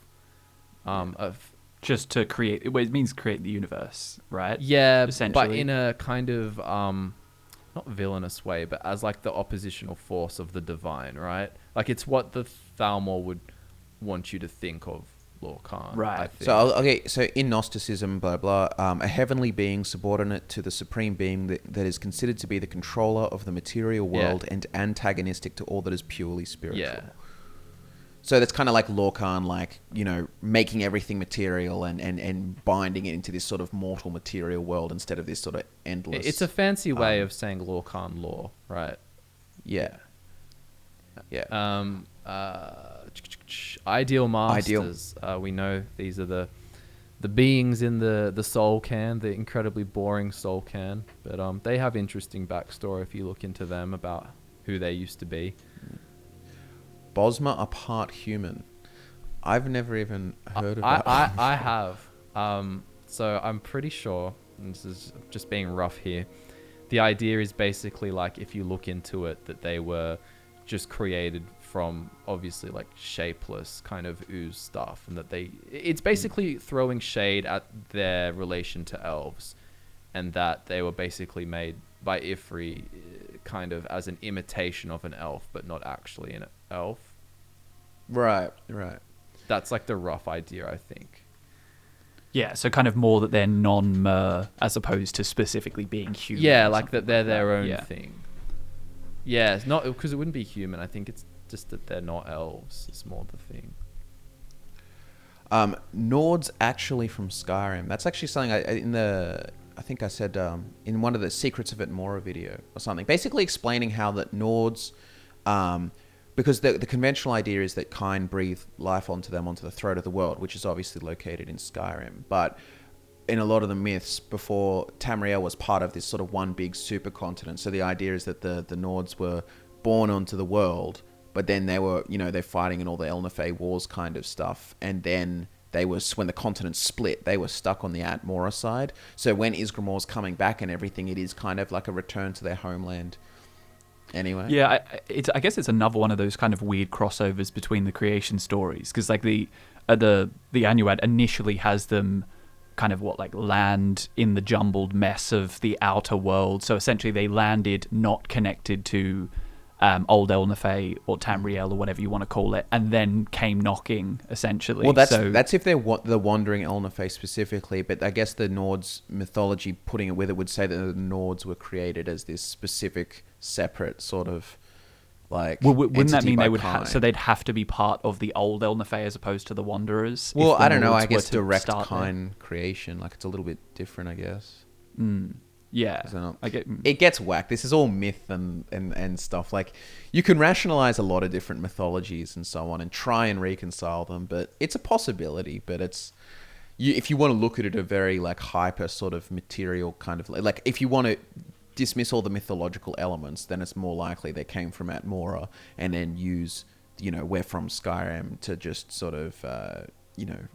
[SPEAKER 2] Of
[SPEAKER 3] Just to create, well, it means create the universe, right?
[SPEAKER 2] yeah, but
[SPEAKER 3] Essentially.
[SPEAKER 2] in a kind of not villainous way, but as like the oppositional force of the divine, right? Like it's what the Thalmor would want you to think of Lorcan.
[SPEAKER 3] Right.
[SPEAKER 2] I think.
[SPEAKER 1] So in Gnosticism, blah blah, a heavenly being subordinate to the supreme being that is considered to be the controller of the material
[SPEAKER 2] Yeah.
[SPEAKER 1] world and antagonistic to all that is purely spiritual.
[SPEAKER 2] Yeah.
[SPEAKER 1] So that's kind of like Lorcan, like, you know, making everything material and binding it into this sort of mortal material world instead of this sort of endless.
[SPEAKER 2] It's a fancy way of saying Lorcan law, right?
[SPEAKER 1] Yeah. Yeah.
[SPEAKER 2] Ideal masters. We know these are the beings in the Soul Can, the incredibly boring Soul Can, but they have interesting backstory if you look into them about who they used to be.
[SPEAKER 1] Bosma are part human. I've never even heard of
[SPEAKER 2] I,
[SPEAKER 1] that.
[SPEAKER 2] I have. So I'm pretty sure, and this is just being rough here, the idea is basically like if you look into it that they were just created from obviously like shapeless kind of ooze stuff, and that it's basically throwing shade at their relation to elves, and that they were basically made by Ifri kind of as an imitation of an elf, but not actually an elf.
[SPEAKER 1] Right.
[SPEAKER 2] That's like the rough idea, I think.
[SPEAKER 3] Yeah, so kind of more that they're non-mer as opposed to specifically being human.
[SPEAKER 2] Yeah,
[SPEAKER 3] or
[SPEAKER 2] like
[SPEAKER 3] something
[SPEAKER 2] that they're
[SPEAKER 3] like
[SPEAKER 2] their own
[SPEAKER 3] Yeah.
[SPEAKER 2] thing. Yeah, it's not because it wouldn't be human. I think it's just that they're not elves. It's more the thing.
[SPEAKER 1] Nord's actually from Skyrim. That's actually something I think I said in one of the Secrets of Atmora video or something. Basically explaining how that Nords, because the conventional idea is that Kine breathe life onto the throat of the world, which is obviously located in Skyrim. But in a lot of the myths, before Tamriel was part of this sort of one big supercontinent. So the idea is that the Nords were born onto the world, but then they were, you know, they're fighting in all the Elnafey wars kind of stuff. And then when the continent split, they were stuck on the Atmora side. So when Isgramor's coming back and everything, it is kind of like a return to their homeland. Anyway.
[SPEAKER 3] Yeah, I guess it's another one of those kind of weird crossovers between the creation stories, because like the Annuad initially has them kind of land in the jumbled mess of the outer world. So essentially they landed not connected to Old Elnafey or Tamriel or whatever you want to call it, and then came knocking, essentially.
[SPEAKER 1] Well, that's if they're the wandering Elnafey specifically, but I guess the Nords mythology, putting it with it, would say that the Nords were created as this specific, separate sort of like.
[SPEAKER 3] Well, wouldn't that
[SPEAKER 1] entity
[SPEAKER 3] mean
[SPEAKER 1] by
[SPEAKER 3] they would
[SPEAKER 1] Kine.
[SPEAKER 3] so they'd have to be part of the Old Elnafey as opposed to the Wanderers?
[SPEAKER 1] Well,
[SPEAKER 3] if the
[SPEAKER 1] I don't know.
[SPEAKER 3] Nords
[SPEAKER 1] I
[SPEAKER 3] were
[SPEAKER 1] guess
[SPEAKER 3] to
[SPEAKER 1] direct
[SPEAKER 3] start there?
[SPEAKER 1] Kine creation, like it's a little bit different, I guess.
[SPEAKER 3] Yeah,
[SPEAKER 1] Is it not?
[SPEAKER 3] I get.
[SPEAKER 1] It gets whacked. This is all myth and stuff. Like, you can rationalize a lot of different mythologies and so on and try and reconcile them, but it's a possibility. But if you want to look at it a very like hyper sort of material kind of like if you want to dismiss all the mythological elements, then it's more likely they came from Atmora and then use, you know, we're from Skyrim to just sort of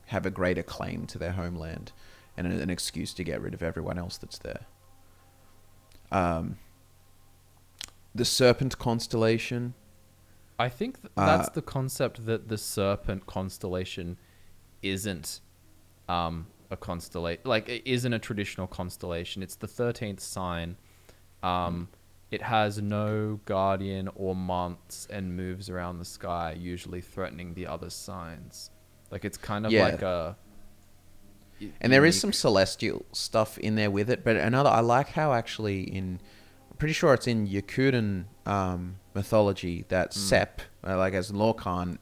[SPEAKER 1] have a greater claim to their homeland and an excuse to get rid of everyone else that's there. The Serpent constellation.
[SPEAKER 2] I think that's the concept, that the Serpent constellation isn't a constellation. Like, it isn't a traditional constellation. It's the 13th sign. It has no guardian or months and moves around the sky, usually threatening the other signs. Like, it's kind of like a...
[SPEAKER 1] And there is
[SPEAKER 2] unique-
[SPEAKER 1] some celestial stuff in there with it, but I like how actually I'm pretty sure it's in Yakutan mythology that Sep, like as Lorcan,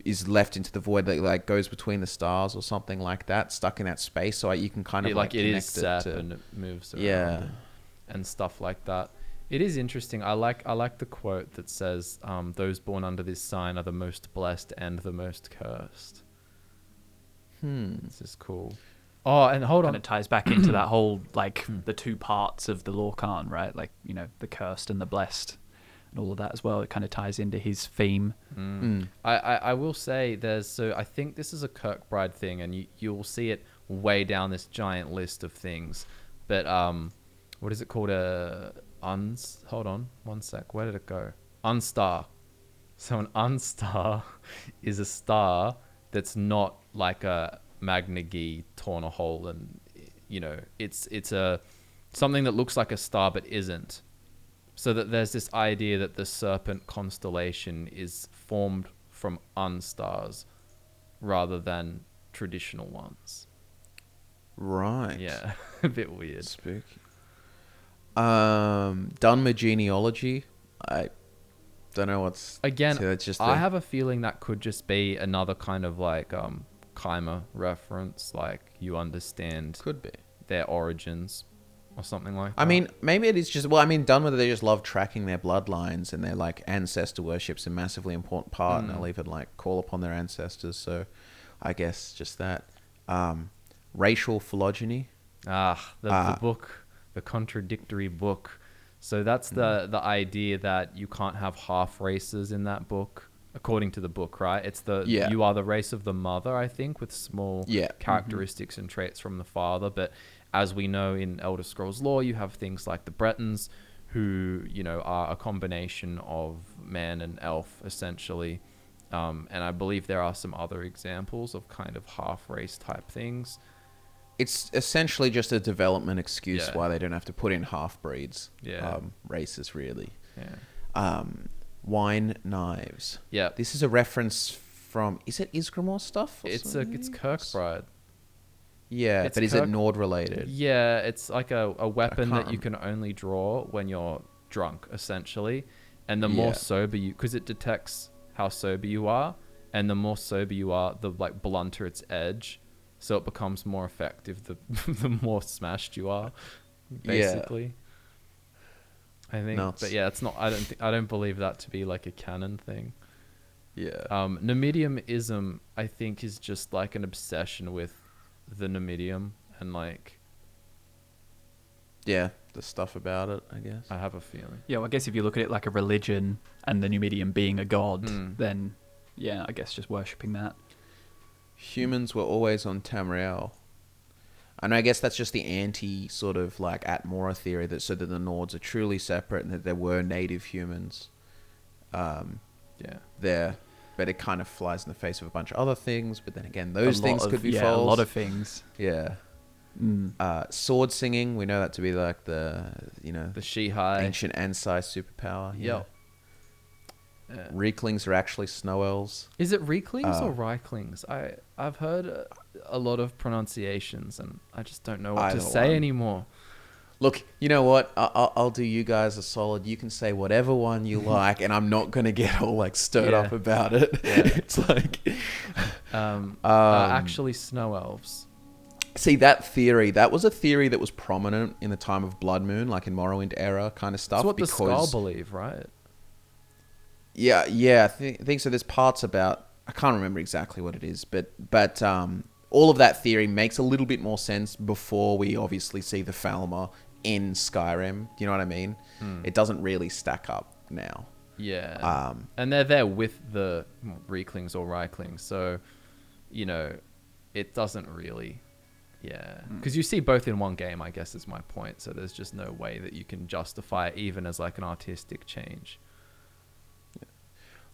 [SPEAKER 1] is left into the void that like goes between the stars or something like that, stuck in that space. So you can kind of
[SPEAKER 2] like it is
[SPEAKER 1] connect
[SPEAKER 2] sap
[SPEAKER 1] to,
[SPEAKER 2] and it moves around
[SPEAKER 1] Yeah.
[SPEAKER 2] and stuff like that. It is interesting. I like the quote that says, "Those born under this sign are the most blessed and the most cursed." This is cool. Oh, and hold on.
[SPEAKER 3] And it ties back into that whole like the two parts of the Lorcan, right? Like, you know, the cursed and the blessed, and all of that as well. It kind of ties into his theme.
[SPEAKER 2] I will say I think this is a Kirkbride thing, and you'll see it way down this giant list of things. But what is it called? Hold on, one sec. Where did it go? Unstar. So an unstar is a star that's not like a Magna Gi torn a hole, and it's a something that looks like a star but isn't. So that there's this idea that the serpent constellation is formed from unstars rather than traditional ones.
[SPEAKER 1] Right.
[SPEAKER 2] Yeah, a bit weird.
[SPEAKER 1] Spooky. Dunmer genealogy. I don't know what's...
[SPEAKER 2] Again,
[SPEAKER 1] so that's just
[SPEAKER 2] I have a feeling that could just be another kind of like Keimer reference, like you understand
[SPEAKER 1] Could be.
[SPEAKER 2] their origins or something like that.
[SPEAKER 1] I mean, maybe it is just... Well, I mean, Dunmer, they just love tracking their bloodlines, and their like ancestor worship's a massively important part, and they'll even like call upon their ancestors. So I guess just that. Racial phylogeny.
[SPEAKER 2] The book, the contradictory book. So that's the idea that you can't have half races in that book, according to the book, right? It's you are the race of the mother, I think, with small characteristics and traits from the father. But as we know in Elder Scrolls lore, you have things like the Bretons, who are a combination of man and elf, essentially. And I believe there are some other examples of kind of half race type things.
[SPEAKER 1] It's essentially just a development excuse why they don't have to put in half breeds.
[SPEAKER 2] Yeah.
[SPEAKER 1] Races, really.
[SPEAKER 2] Yeah.
[SPEAKER 1] Wine knives.
[SPEAKER 2] Yeah.
[SPEAKER 1] This is a reference from... Is it Isgramor stuff?
[SPEAKER 2] It's Kirkbride.
[SPEAKER 1] Yeah,
[SPEAKER 2] It's
[SPEAKER 1] but is it Nord related?
[SPEAKER 2] Yeah, it's like a weapon that you can only draw when you're drunk, essentially. And the more sober you... Because it detects how sober you are. And the more sober you are, the like blunter its edge. So it becomes more effective the more smashed you are, basically. I think,
[SPEAKER 1] Nuts.
[SPEAKER 2] but yeah, it's not. I don't believe that to be like a canon thing.
[SPEAKER 1] Yeah.
[SPEAKER 2] Numidium-ism, I think, is just like an obsession with the Numidium and like.
[SPEAKER 1] Yeah, the stuff about it, I guess.
[SPEAKER 2] I have a feeling.
[SPEAKER 3] Yeah, well, I guess if you look at it like a religion and the Numidium being a god, then yeah, I guess just worshipping that.
[SPEAKER 1] Humans were always on Tamriel. And I guess that's just the anti sort of like Atmora theory, that so that the Nords are truly separate and that there were native humans there. But it kind of flies in the face of a bunch of other things. But then again, those things could be false.
[SPEAKER 3] A lot of things.
[SPEAKER 1] Yeah. Sword singing, we know that to be like the
[SPEAKER 2] Shihai.
[SPEAKER 1] ancient Ansai superpower.
[SPEAKER 2] Yeah.
[SPEAKER 1] Reeklings are actually snow elves.
[SPEAKER 2] Is it Reeklings or Reiklings? I've heard a lot of pronunciations, and I just don't know what to say anymore.
[SPEAKER 1] Look, you know what? I'll do you guys a solid. You can say whatever one you like, and I'm not going to get all like stirred up about it.
[SPEAKER 2] Yeah.
[SPEAKER 1] It's like...
[SPEAKER 2] actually snow elves.
[SPEAKER 1] See, that theory, that was a theory that was prominent in the time of Blood Moon, like in Morrowind era kind of stuff.
[SPEAKER 2] That's what the Skull believe, right?
[SPEAKER 1] Yeah, I think so. There's parts about... I can't remember exactly what it is, but all of that theory makes a little bit more sense before we obviously see the Falmer in Skyrim. Do you know what I mean? It doesn't really stack up now.
[SPEAKER 2] Yeah. And they're there with the Reeklings or Reiklings, so, it doesn't really... Yeah. Because you see both in one game, I guess, is my point. So there's just no way that you can justify it even as like an artistic change.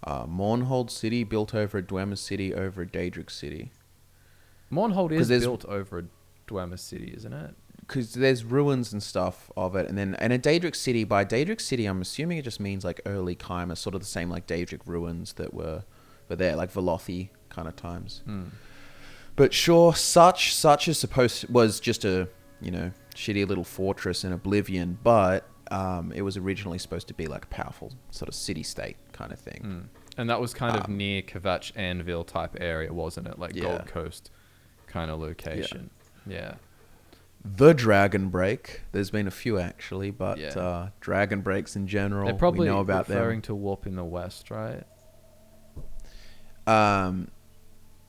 [SPEAKER 1] Mournhold City, built over a Dwemer City, over a Daedric City.
[SPEAKER 2] Mournhold is built over a Dwemer City, isn't it?
[SPEAKER 1] Because there's ruins and stuff of it. And a Daedric City, by Daedric City, I'm assuming it just means like early Keimer, sort of the same like Daedric ruins that were there, like Velothi kind of times. But sure, such was just a, shitty little fortress in Oblivion, but it was originally supposed to be like a powerful sort of city-state kind of thing.
[SPEAKER 2] And that was kind of near Kvatch Anvil type area, wasn't it? Like Gold Coast kind of location. Yeah.
[SPEAKER 1] The Dragon Break. There's been a few actually, but Dragon Breaks in general,
[SPEAKER 2] they're probably
[SPEAKER 1] we know about
[SPEAKER 2] referring to Warp in the West, right?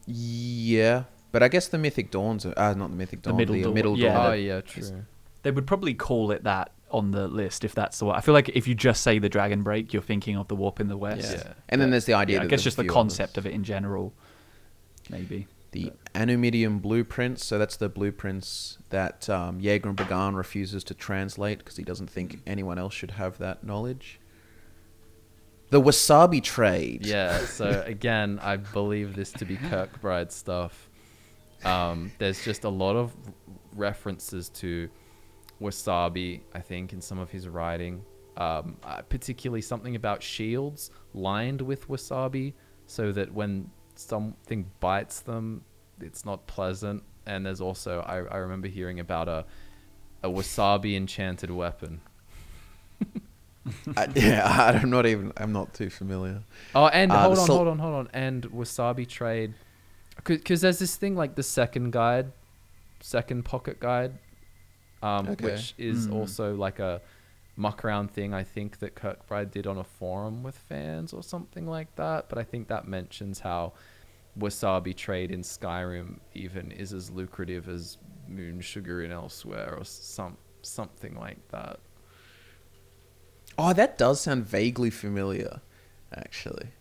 [SPEAKER 1] Yeah. But I guess the Mythic Dawns are... not the Mythic Dawn, the Middle Dawn.
[SPEAKER 2] Oh, yeah, true.
[SPEAKER 3] They would probably call it that on the list if that's the one. I feel like if you just say the Dragon Break, you're thinking of the Warp in the West.
[SPEAKER 1] Yeah. And then there's the idea that
[SPEAKER 3] I guess just the concept of it in general, maybe.
[SPEAKER 1] the Anumidium blueprints. So that's the blueprints that Jaeger and Bagan refuses to translate because he doesn't think anyone else should have that knowledge. The wasabi trade.
[SPEAKER 2] Yeah, so again, I believe this to be Kirkbride stuff. There's just a lot of references to wasabi, I think, in some of his writing. Particularly something about shields lined with wasabi so that when something bites them, it's not pleasant. And there's also, I remember hearing about a wasabi enchanted weapon.
[SPEAKER 1] I'm not too familiar.
[SPEAKER 2] Oh, and hold on. And wasabi trade, because there's this thing like the second pocket guide, which is also like a muck around thing, I think, that Kirkbride did on a forum with fans or something like that. But I think that mentions how wasabi trade in Skyrim even is as lucrative as moon sugar in elsewhere, or something like that.
[SPEAKER 1] Oh, that does sound vaguely familiar, actually.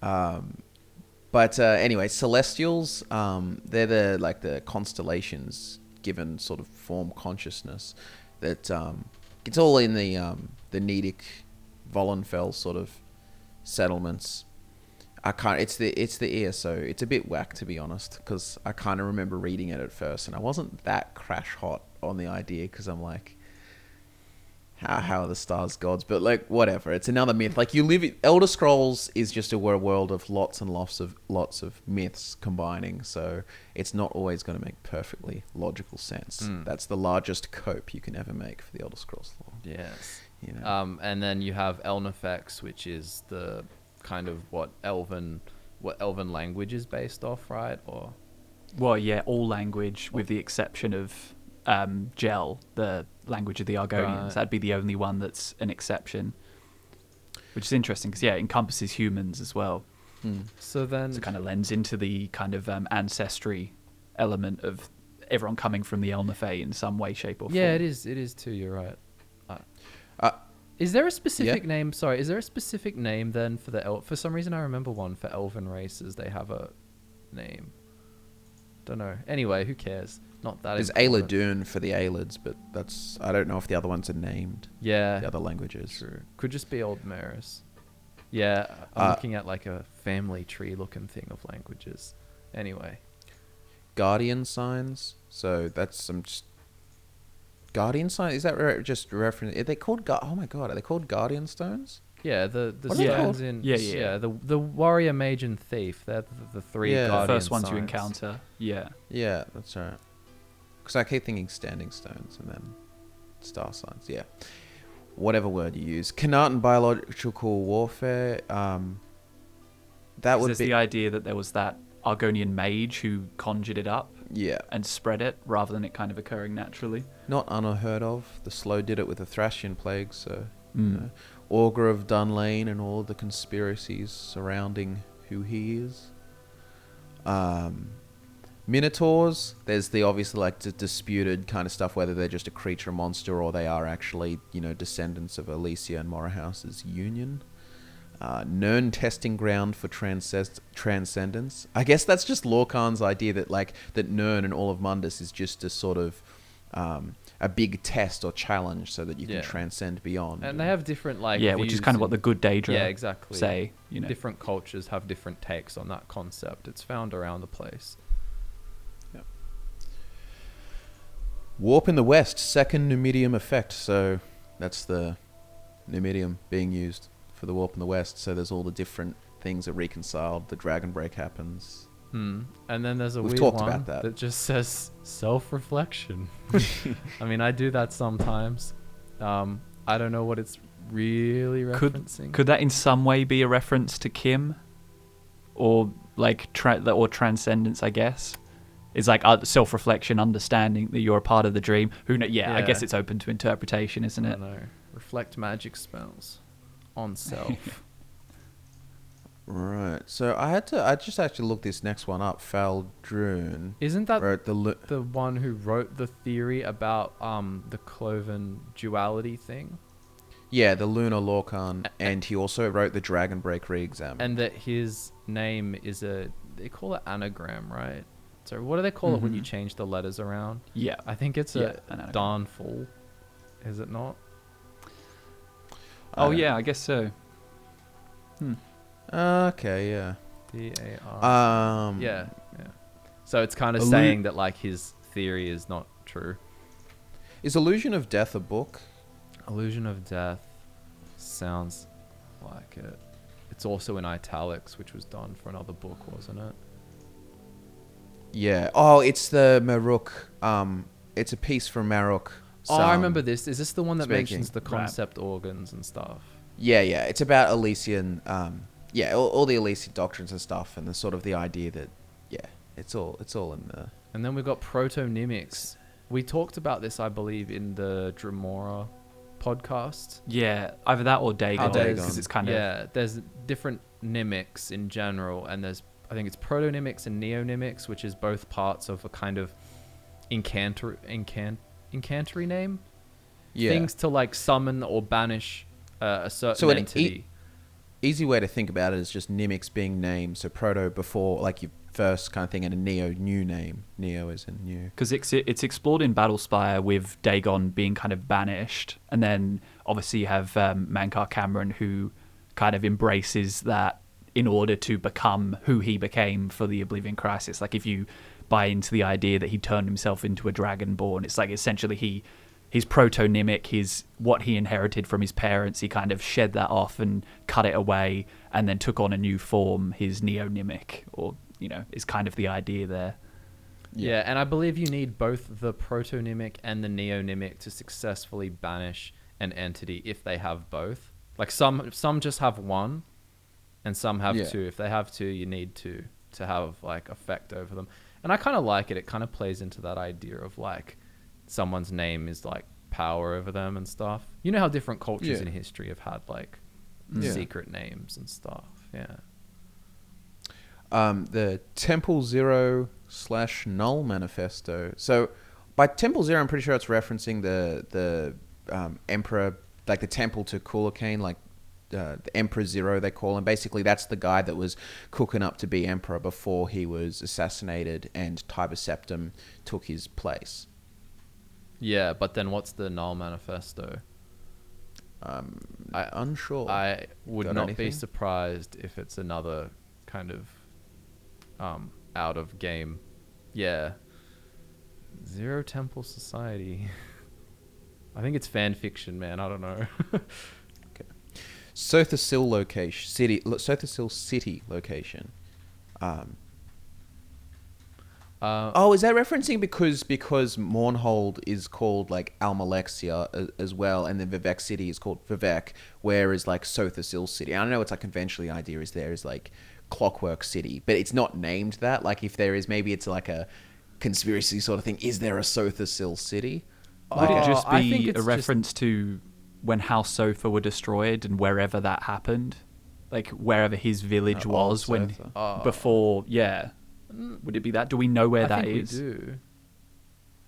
[SPEAKER 1] But anyway, Celestials, they're the constellations given sort of form consciousness that it's all in the Nedic Vollenfell sort of settlements. It's the ESO. It's a bit whack, to be honest, because I kind of remember reading it at first and I wasn't that crash hot on the idea because I'm like, how are the stars gods? But like, whatever. It's another myth. Like, Elder Scrolls is just a world of lots and lots of myths combining. So it's not always going to make perfectly logical sense. That's the largest cope you can ever make for the Elder Scrolls lore.
[SPEAKER 2] Yes.
[SPEAKER 1] You know?
[SPEAKER 2] And then you have Elnifex, which is the kind of what elven language is based off, right? Or
[SPEAKER 3] Well, yeah, all language with the exception of Gel, the language of the Argonians.
[SPEAKER 2] Right.
[SPEAKER 3] That'd be the only one that's an exception, which is interesting because, yeah, it encompasses humans as well.
[SPEAKER 2] So then...
[SPEAKER 3] So it kind of lends into the kind of ancestry element of everyone coming from the Elnifey in some way, shape, or form.
[SPEAKER 2] Yeah, it is too, you're right. Is there a specific name? Sorry, is there a specific name then for the for some reason I remember one for elven races. They have a name. Don't know. Anyway, who cares? Not that.
[SPEAKER 1] There's
[SPEAKER 2] important.
[SPEAKER 1] Ayla for the Aylids, but I don't know if the other ones are named.
[SPEAKER 2] Yeah.
[SPEAKER 1] The other languages.
[SPEAKER 2] True. Could just be Old Maris. Yeah, I'm looking at like a family tree looking thing of languages. Anyway.
[SPEAKER 1] Guardian signs. So that's some just Guardian sign. Is that just reference? Are they called? Oh my god! Are they called Guardian stones?
[SPEAKER 2] Yeah, the
[SPEAKER 1] What are they
[SPEAKER 2] stones
[SPEAKER 1] called?
[SPEAKER 2] in
[SPEAKER 3] Yeah.
[SPEAKER 2] The warrior, mage, and thief. They're the three.
[SPEAKER 1] Yeah.
[SPEAKER 3] The
[SPEAKER 2] Guardian
[SPEAKER 3] first ones you
[SPEAKER 2] signs.
[SPEAKER 3] encounter. Yeah.
[SPEAKER 1] Yeah, that's right. Because I keep thinking standing stones and then star signs. Yeah, whatever word you use. Canartan biological warfare. That would
[SPEAKER 3] There's
[SPEAKER 1] be
[SPEAKER 3] the idea that there was that Argonian mage who conjured it up
[SPEAKER 1] yeah,
[SPEAKER 3] and spread it rather than it kind of occurring naturally.
[SPEAKER 1] not unheard of. The Slow did it with the Thracian plague. So
[SPEAKER 3] Mm.
[SPEAKER 1] you know, Augur of Dunlane and all the conspiracies surrounding who he is. Minotaurs, there's the obviously like disputed kind of stuff whether they're just a creature monster or they are actually, you know, descendants of Alicia and Morahouse's union. Nirn testing ground for transcendence. I guess that's just Lorcan's idea that Nirn and all of Mundus is just a sort of a big test or challenge so that you can transcend beyond.
[SPEAKER 2] And they have different like
[SPEAKER 3] which is kind of what the good Daedra
[SPEAKER 2] exactly
[SPEAKER 3] say. You know,
[SPEAKER 2] different cultures have different takes on that concept. It's found around the place.
[SPEAKER 1] Warp in the West, second Numidium effect. So that's the Numidium being used for the Warp in the West. So there's all the different things that reconciled. The Dragon Break happens.
[SPEAKER 2] And then there's a
[SPEAKER 1] We've
[SPEAKER 2] weird
[SPEAKER 1] talked
[SPEAKER 2] one
[SPEAKER 1] about that.
[SPEAKER 2] just says self-reflection. I mean, I do that sometimes. I don't know what it's really referencing.
[SPEAKER 3] could that in some way be a reference to Kim, or like or transcendence? I guess it's like self-reflection, understanding that you're a part of the dream. I guess it's open to interpretation, isn't
[SPEAKER 2] I
[SPEAKER 3] it?
[SPEAKER 2] don't know. Reflect magic spells on self.
[SPEAKER 1] Right. So I just actually looked this next one up. Faldrune
[SPEAKER 2] Isn't that
[SPEAKER 1] wrote
[SPEAKER 2] the one who wrote the theory about the cloven duality thing?
[SPEAKER 1] Yeah, the Lunar Lorcan, and he also wrote the Dragon Break re-exam.
[SPEAKER 2] And that his name is they call it anagram, right? So what do they call it when you change the letters around?
[SPEAKER 3] Yeah.
[SPEAKER 2] I think it's
[SPEAKER 3] Yeah,
[SPEAKER 2] a
[SPEAKER 3] an anagram.
[SPEAKER 2] Darnful. Is it not?
[SPEAKER 3] Oh yeah, I guess so.
[SPEAKER 1] Okay, yeah.
[SPEAKER 2] D-A-R. Yeah. So it's kind of saying that like his theory is not true.
[SPEAKER 1] Is Illusion of Death a book?
[SPEAKER 2] Illusion of Death sounds like it. It's also in italics, which was done for another book, wasn't it?
[SPEAKER 1] Yeah. Oh, it's the Maruk. It's a piece from Maruk.
[SPEAKER 2] Oh, I remember this. Is this the one that
[SPEAKER 1] speaking.
[SPEAKER 2] mentions the concept organs and stuff?
[SPEAKER 1] Yeah. It's about Elysian. All the Elysian doctrines and stuff, and the sort of the idea that, it's all in the.
[SPEAKER 2] And then we've got protonymics. We talked about this, I believe, in the Dremora podcast.
[SPEAKER 3] Yeah, either that or Dagon,
[SPEAKER 1] Dagon.
[SPEAKER 3] because it's kind of
[SPEAKER 2] there's different nymics in general, and there's I think it's protonymics and neonymics, which is both parts of a kind of incantory name.
[SPEAKER 1] Yeah.
[SPEAKER 2] Things to like summon or banish a certain entity.
[SPEAKER 1] Easy way to think about it is just Nymics being named. So proto before, like your first kind of thing, and a neo new name. Neo is in new.
[SPEAKER 3] because it's explored in Battlespire with Dagon being kind of banished, and then obviously you have Mankar Cameron, who kind of embraces that in order to become who he became for the Oblivion Crisis. Like if you buy into the idea that he turned himself into a Dragonborn, it's like essentially his protonymic, his what he inherited from his parents, he kind of shed that off and cut it away, and then took on a new form, his neonymic, or is kind of the idea there.
[SPEAKER 2] Yeah, and I believe you need both the protonymic and the neonymic to successfully banish an entity if they have both. Like some just have one, and some have two. If they have two, you need to have like effect over them. And I kind of like it. It kind of plays into that idea of like someone's name is like power over them and stuff. You know how different cultures in history have had like secret names and stuff. Yeah.
[SPEAKER 1] The Temple Zero / Null Manifesto. So by Temple Zero, I'm pretty sure it's referencing the Emperor, like the temple to Kulakane, like the Emperor Zero they call him. Basically, that's the guy that was cooking up to be emperor before he was assassinated and Tiber Septim took his place.
[SPEAKER 2] Yeah, but then what's the Null Manifesto?
[SPEAKER 1] Unsure.
[SPEAKER 2] I would
[SPEAKER 1] Got
[SPEAKER 2] not
[SPEAKER 1] anything?
[SPEAKER 2] be surprised if it's another kind of out of game. Yeah. Zero Temple Society. I think it's fan fiction, man. I don't know.
[SPEAKER 1] Sothasil location city. Sothasil city location. Is that referencing because Mournhold is called like Almalexia as well, and then Vivek City is called Vivek, whereas like Sothasil City, I don't know, it's like conventionally idea is there is like Clockwork City, but it's not named that. Like if there is, maybe it's like a conspiracy sort of thing. Is there a Sothasil City?
[SPEAKER 3] Would it just
[SPEAKER 2] I think
[SPEAKER 3] be
[SPEAKER 2] it's
[SPEAKER 3] a reference to when House Sofa were destroyed and wherever that happened? Like wherever his village was when before, yeah. Would it be that? Do we know where that is?
[SPEAKER 2] We do.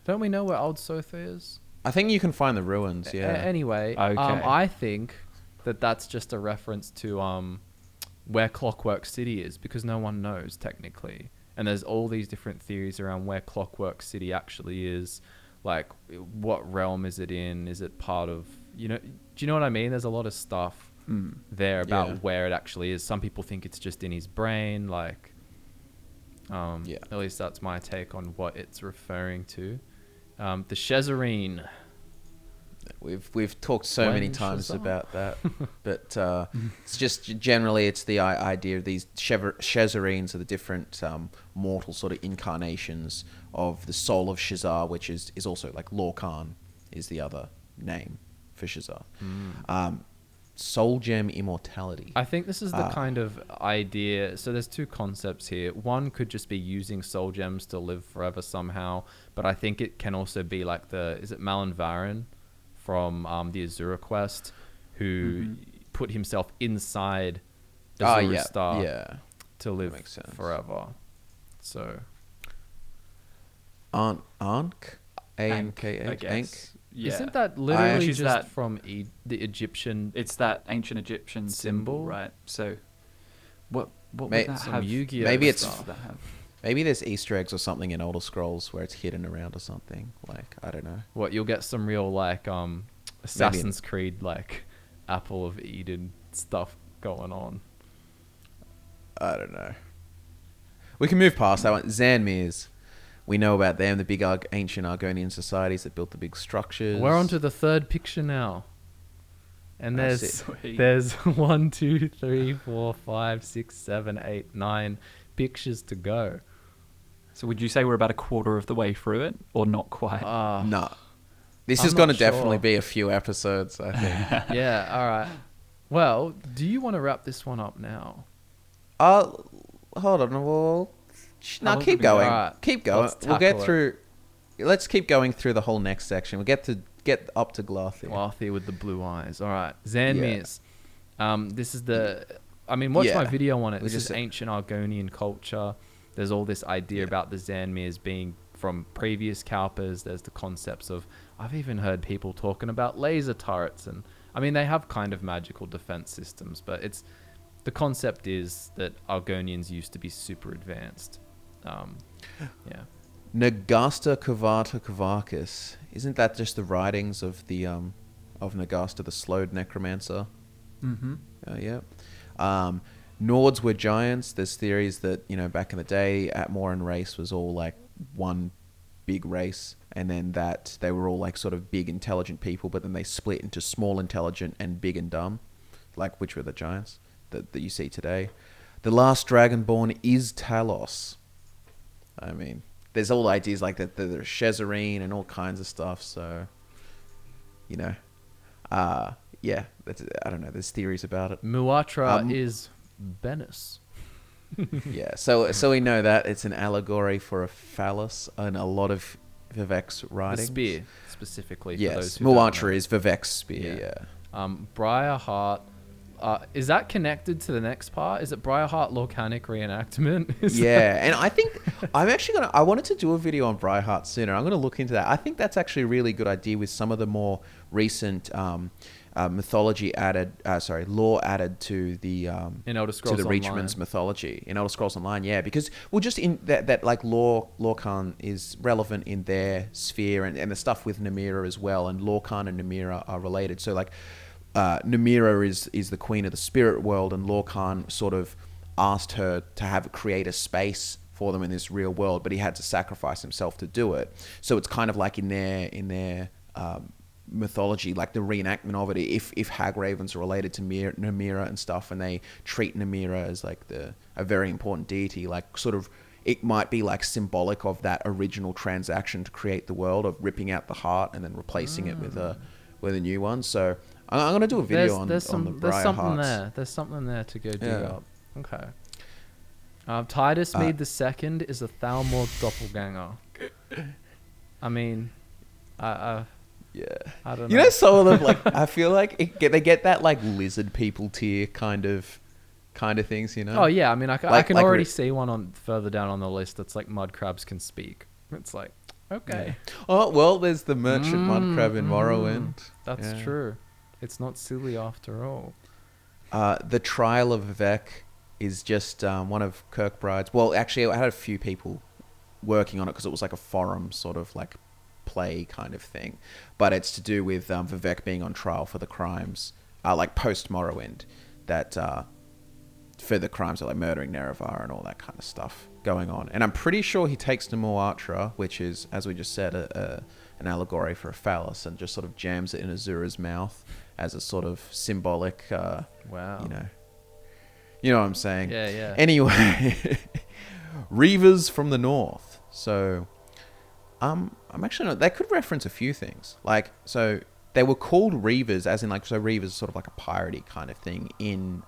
[SPEAKER 2] Don't we know where Old Sotha is?
[SPEAKER 1] I think you can find the ruins, yeah.
[SPEAKER 2] Anyway,
[SPEAKER 3] Okay.
[SPEAKER 2] I think that's just a reference to where Clockwork City is, because no one knows technically. And there's all these different theories around where Clockwork City actually is. Like, what realm is it in? Is it part of, do you know what I mean? There's a lot of stuff there about where it actually is. Some people think it's just in his brain, like, at least that's my take on what it's referring to. The Shezarene.
[SPEAKER 1] We've talked so many times
[SPEAKER 2] Shazam.
[SPEAKER 1] about that, but it's just generally it's the idea of these Shazarenes are the different mortal sort of incarnations of the soul of Shazar, which is also like Lorcan is the other name for Shazar. Soul gem immortality.
[SPEAKER 2] I think this is the kind of idea. So there's two concepts here. One could just be using soul gems to live forever somehow, but I think it can also be like is it Malin Varen from the Azura quest, who put himself inside Azura Star to live forever. So
[SPEAKER 1] Ankh? A-N-K-H?
[SPEAKER 3] I guess. Yeah.
[SPEAKER 2] Isn't that literally
[SPEAKER 3] Which is
[SPEAKER 2] just
[SPEAKER 3] that-
[SPEAKER 2] from the Egyptian?
[SPEAKER 3] It's that ancient Egyptian symbol,
[SPEAKER 2] Symbol?
[SPEAKER 3] right? So What would
[SPEAKER 1] May-
[SPEAKER 3] that
[SPEAKER 2] some
[SPEAKER 3] have?
[SPEAKER 2] Yu-Gi-Oh
[SPEAKER 1] maybe it's-
[SPEAKER 2] stuff.
[SPEAKER 3] What would that have?
[SPEAKER 1] Maybe there's Easter eggs or something in Elder Scrolls where it's hidden around or something. Like, I don't know.
[SPEAKER 2] What, you'll get some real like Assassin's Creed like Apple of Eden stuff going on.
[SPEAKER 1] I don't know. We can move past that one. Zanmirs. We know about them, the big ancient Argonian societies that built the big structures.
[SPEAKER 2] We're on to the third picture now. And
[SPEAKER 1] That's
[SPEAKER 2] there's
[SPEAKER 3] Sweet.
[SPEAKER 2] there's 1, 2, 3, 4, 5, 6, 7, 8, 9 pictures to go.
[SPEAKER 3] So would you say we're about a quarter of the way through it, or not quite?
[SPEAKER 1] No. This
[SPEAKER 2] I'm
[SPEAKER 1] is going to
[SPEAKER 2] not sure.
[SPEAKER 1] definitely be a few episodes, I think.
[SPEAKER 2] Yeah, all right. Well, do you want to wrap this one up now?
[SPEAKER 1] Hold on. Well, no,
[SPEAKER 3] long
[SPEAKER 1] keep
[SPEAKER 3] have we got?
[SPEAKER 1] going.
[SPEAKER 2] Alright,
[SPEAKER 1] Keep going.
[SPEAKER 2] let's
[SPEAKER 1] We'll get
[SPEAKER 2] tackle it.
[SPEAKER 1] through. Let's keep going through the whole next section. We'll get up to Glarthir.
[SPEAKER 2] Glarthir with the blue eyes. All right. Zanmirs. This is the... I mean, watch my
[SPEAKER 1] Yeah.
[SPEAKER 2] video on it.
[SPEAKER 1] We
[SPEAKER 2] This
[SPEAKER 1] just-
[SPEAKER 2] is ancient Argonian culture. There's all this idea about the Zanmirs being from previous Kalpas. There's the concepts of... I've even heard people talking about laser turrets. And I mean, they have kind of magical defense systems, but it's... The concept is that Argonians used to be super advanced. Yeah.
[SPEAKER 1] Nagasta Kavata Kavakis. Isn't that just the writings of the of Nagasta, the slowed necromancer?
[SPEAKER 3] Mm-hmm.
[SPEAKER 1] Yeah. Nords were giants. There's theories that, back in the day, Atmoran race was all like one big race, and then that they were all like sort of big intelligent people, but then they split into small intelligent and big and dumb, like which were the giants that you see today. The last dragonborn is Talos. I mean, there's all ideas like that. There's Shezarene and all kinds of stuff. So, yeah, I don't know. There's theories about it.
[SPEAKER 2] Muatra is Venice.
[SPEAKER 1] Yeah, so we know that it's an allegory for a phallus and a lot of Vivek's
[SPEAKER 2] The
[SPEAKER 1] writings.
[SPEAKER 2] spear, specifically. For
[SPEAKER 1] Yes,
[SPEAKER 2] those who don't know.
[SPEAKER 1] Muatra is Vivek's spear. Yeah.
[SPEAKER 2] Briarheart. Is that connected to the next part? Is it Briarheart Lorcanic reenactment?
[SPEAKER 1] Yeah, and I think I wanted to do a video on Briarheart sooner. I'm gonna look into that. I think that's actually a really good idea with some of the more recent mythology added, lore added to the
[SPEAKER 2] in Elder Scrolls
[SPEAKER 1] to the
[SPEAKER 2] Online.
[SPEAKER 1] Reachman's mythology in Elder Scrolls Online. Yeah, because just in that like Lorcan is relevant in their sphere, and the stuff with Namira as well, and Lorcan and Namira are related. So like. Namira is the queen of the spirit world, and Lorcan sort of asked her to create a space for them in this real world, but he had to sacrifice himself to do it. So it's kind of like in their mythology, like the reenactment of it. If Hagravens are related to Namira and stuff, and they treat Namira as like a very important deity, like sort of. It might be like symbolic of that original transaction to create the world, of ripping out the heart and then replacing it with a new one. So I'm going to do a video on the
[SPEAKER 2] there's something
[SPEAKER 1] Briarhearts.
[SPEAKER 2] there. There's something there to go dig
[SPEAKER 1] Yeah.
[SPEAKER 2] up. Okay. Titus Mead II is a Thalmor doppelganger. I mean, I
[SPEAKER 1] Yeah.
[SPEAKER 2] don't
[SPEAKER 1] You
[SPEAKER 2] know.
[SPEAKER 1] know, some of them, like, I feel like they get that like lizard people tier kind of things, you know?
[SPEAKER 2] Oh yeah, I mean, I can
[SPEAKER 1] Like
[SPEAKER 2] already see one on further down on the list that's like mud crabs can speak. It's like, okay,
[SPEAKER 1] Oh, well, there's the merchant mud crab in Morrowind.
[SPEAKER 2] that's
[SPEAKER 1] Yeah.
[SPEAKER 2] true. It's not silly after all.
[SPEAKER 1] The Trial of Vivek is just one of Kirkbride's. Well, actually, I had a few people working on it because it was like a forum sort of like play kind of thing. But it's to do with Vivek being on trial for the crimes, like post Morrowind, that for the crimes of like murdering Nerevar and all that kind of stuff going on. And I'm pretty sure he takes the Muatra, which is, as we just said, an allegory for a phallus, and just sort of jams it in Azura's mouth as a sort of symbolic,
[SPEAKER 2] Wow.
[SPEAKER 1] you know what I'm saying?
[SPEAKER 2] Yeah, yeah.
[SPEAKER 1] Anyway, Reavers from the north. So, I'm actually not. They could reference a few things. Like, so they were called Reavers, as in like, so Reavers is sort of like a piratey kind of thing in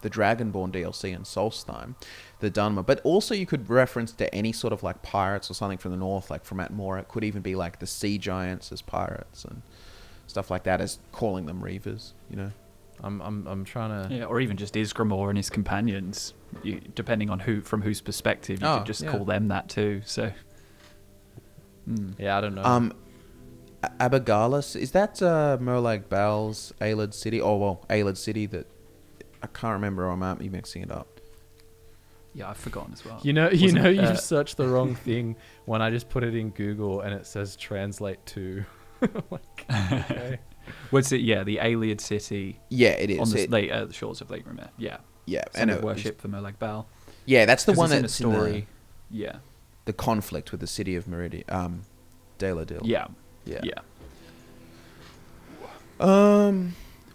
[SPEAKER 1] the Dragonborn DLC in Solstheim, the Dunmer. But also you could reference to any sort of like pirates or something from the north, like from Atmora. It could even be like the sea giants as pirates and stuff like that, as calling them Reavers, you know?
[SPEAKER 2] I'm trying to.
[SPEAKER 3] Yeah, or even just Isgramor and his companions, depending on from whose perspective, you
[SPEAKER 1] Oh,
[SPEAKER 3] could just
[SPEAKER 1] yeah.
[SPEAKER 3] call them that too. So,
[SPEAKER 2] Yeah, I don't know.
[SPEAKER 1] Abigalis, is that Molag Bal's Aelid city? Oh, well, Aelid city that I can't remember, or I might be mixing it up.
[SPEAKER 3] Yeah, I've forgotten as well.
[SPEAKER 2] You
[SPEAKER 3] Wasn't it,
[SPEAKER 2] you just searched the wrong thing when I just put it in Google and it says translate to. Like, okay.
[SPEAKER 3] What's it? Yeah, the Ayleid city
[SPEAKER 1] Yeah, it is.
[SPEAKER 3] on the shores of Lake Rimmeh. Yeah,
[SPEAKER 1] Yeah,
[SPEAKER 3] and
[SPEAKER 1] it was-
[SPEAKER 3] worship for Molag Bal.
[SPEAKER 1] Yeah, that's the
[SPEAKER 3] 'Cause
[SPEAKER 1] one
[SPEAKER 3] it's in
[SPEAKER 1] that's
[SPEAKER 3] a story. Yeah,
[SPEAKER 1] the conflict with the city of Meridian, Daladil.
[SPEAKER 3] yeah,
[SPEAKER 1] yeah.
[SPEAKER 3] yeah.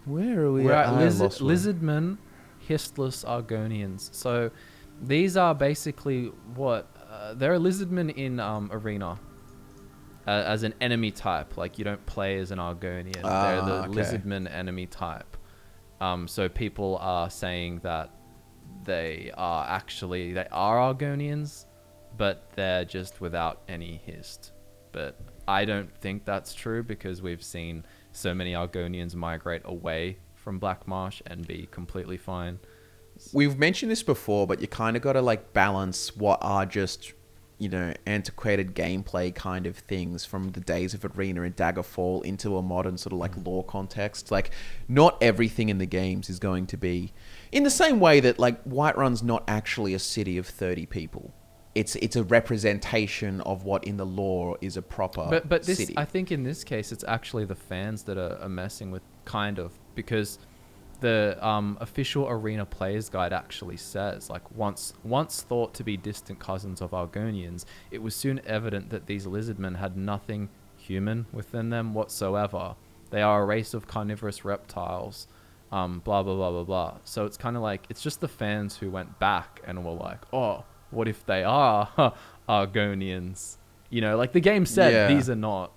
[SPEAKER 1] Where are we?
[SPEAKER 2] We're
[SPEAKER 1] at?
[SPEAKER 2] at
[SPEAKER 1] I lost one.
[SPEAKER 2] Lizardmen, Histless Argonians. So these are basically what they're a lizardmen in Arena. As an enemy type, like you don't play as an Argonian. They're the
[SPEAKER 1] Okay.
[SPEAKER 2] lizardman enemy type. So people are saying that they are Argonians, but they're just without any hist. But I don't think that's true because we've seen so many Argonians migrate away from Black Marsh and be completely fine.
[SPEAKER 1] We've mentioned this before, but you kind of got to like balance what are just, you know, antiquated gameplay kind of things from the days of Arena and Daggerfall into a modern sort of like lore context. Like, not everything in the games is going to be in the same way that like Whiterun's not actually a city of 30 people. It's a representation of what in the lore is a proper
[SPEAKER 2] But this,
[SPEAKER 1] city.
[SPEAKER 2] I think in this case, it's actually the fans that are messing with, kind of, because the official Arena Players Guide actually says, like, once thought to be distant cousins of Argonians, it was soon evident that these lizardmen had nothing human within them whatsoever. They are a race of carnivorous reptiles, blah, blah, blah, blah, blah. So it's kind of like, it's just the fans who went back and were like, oh, what if they are Argonians? You know, like the game said,
[SPEAKER 1] Yeah.
[SPEAKER 2] these are not.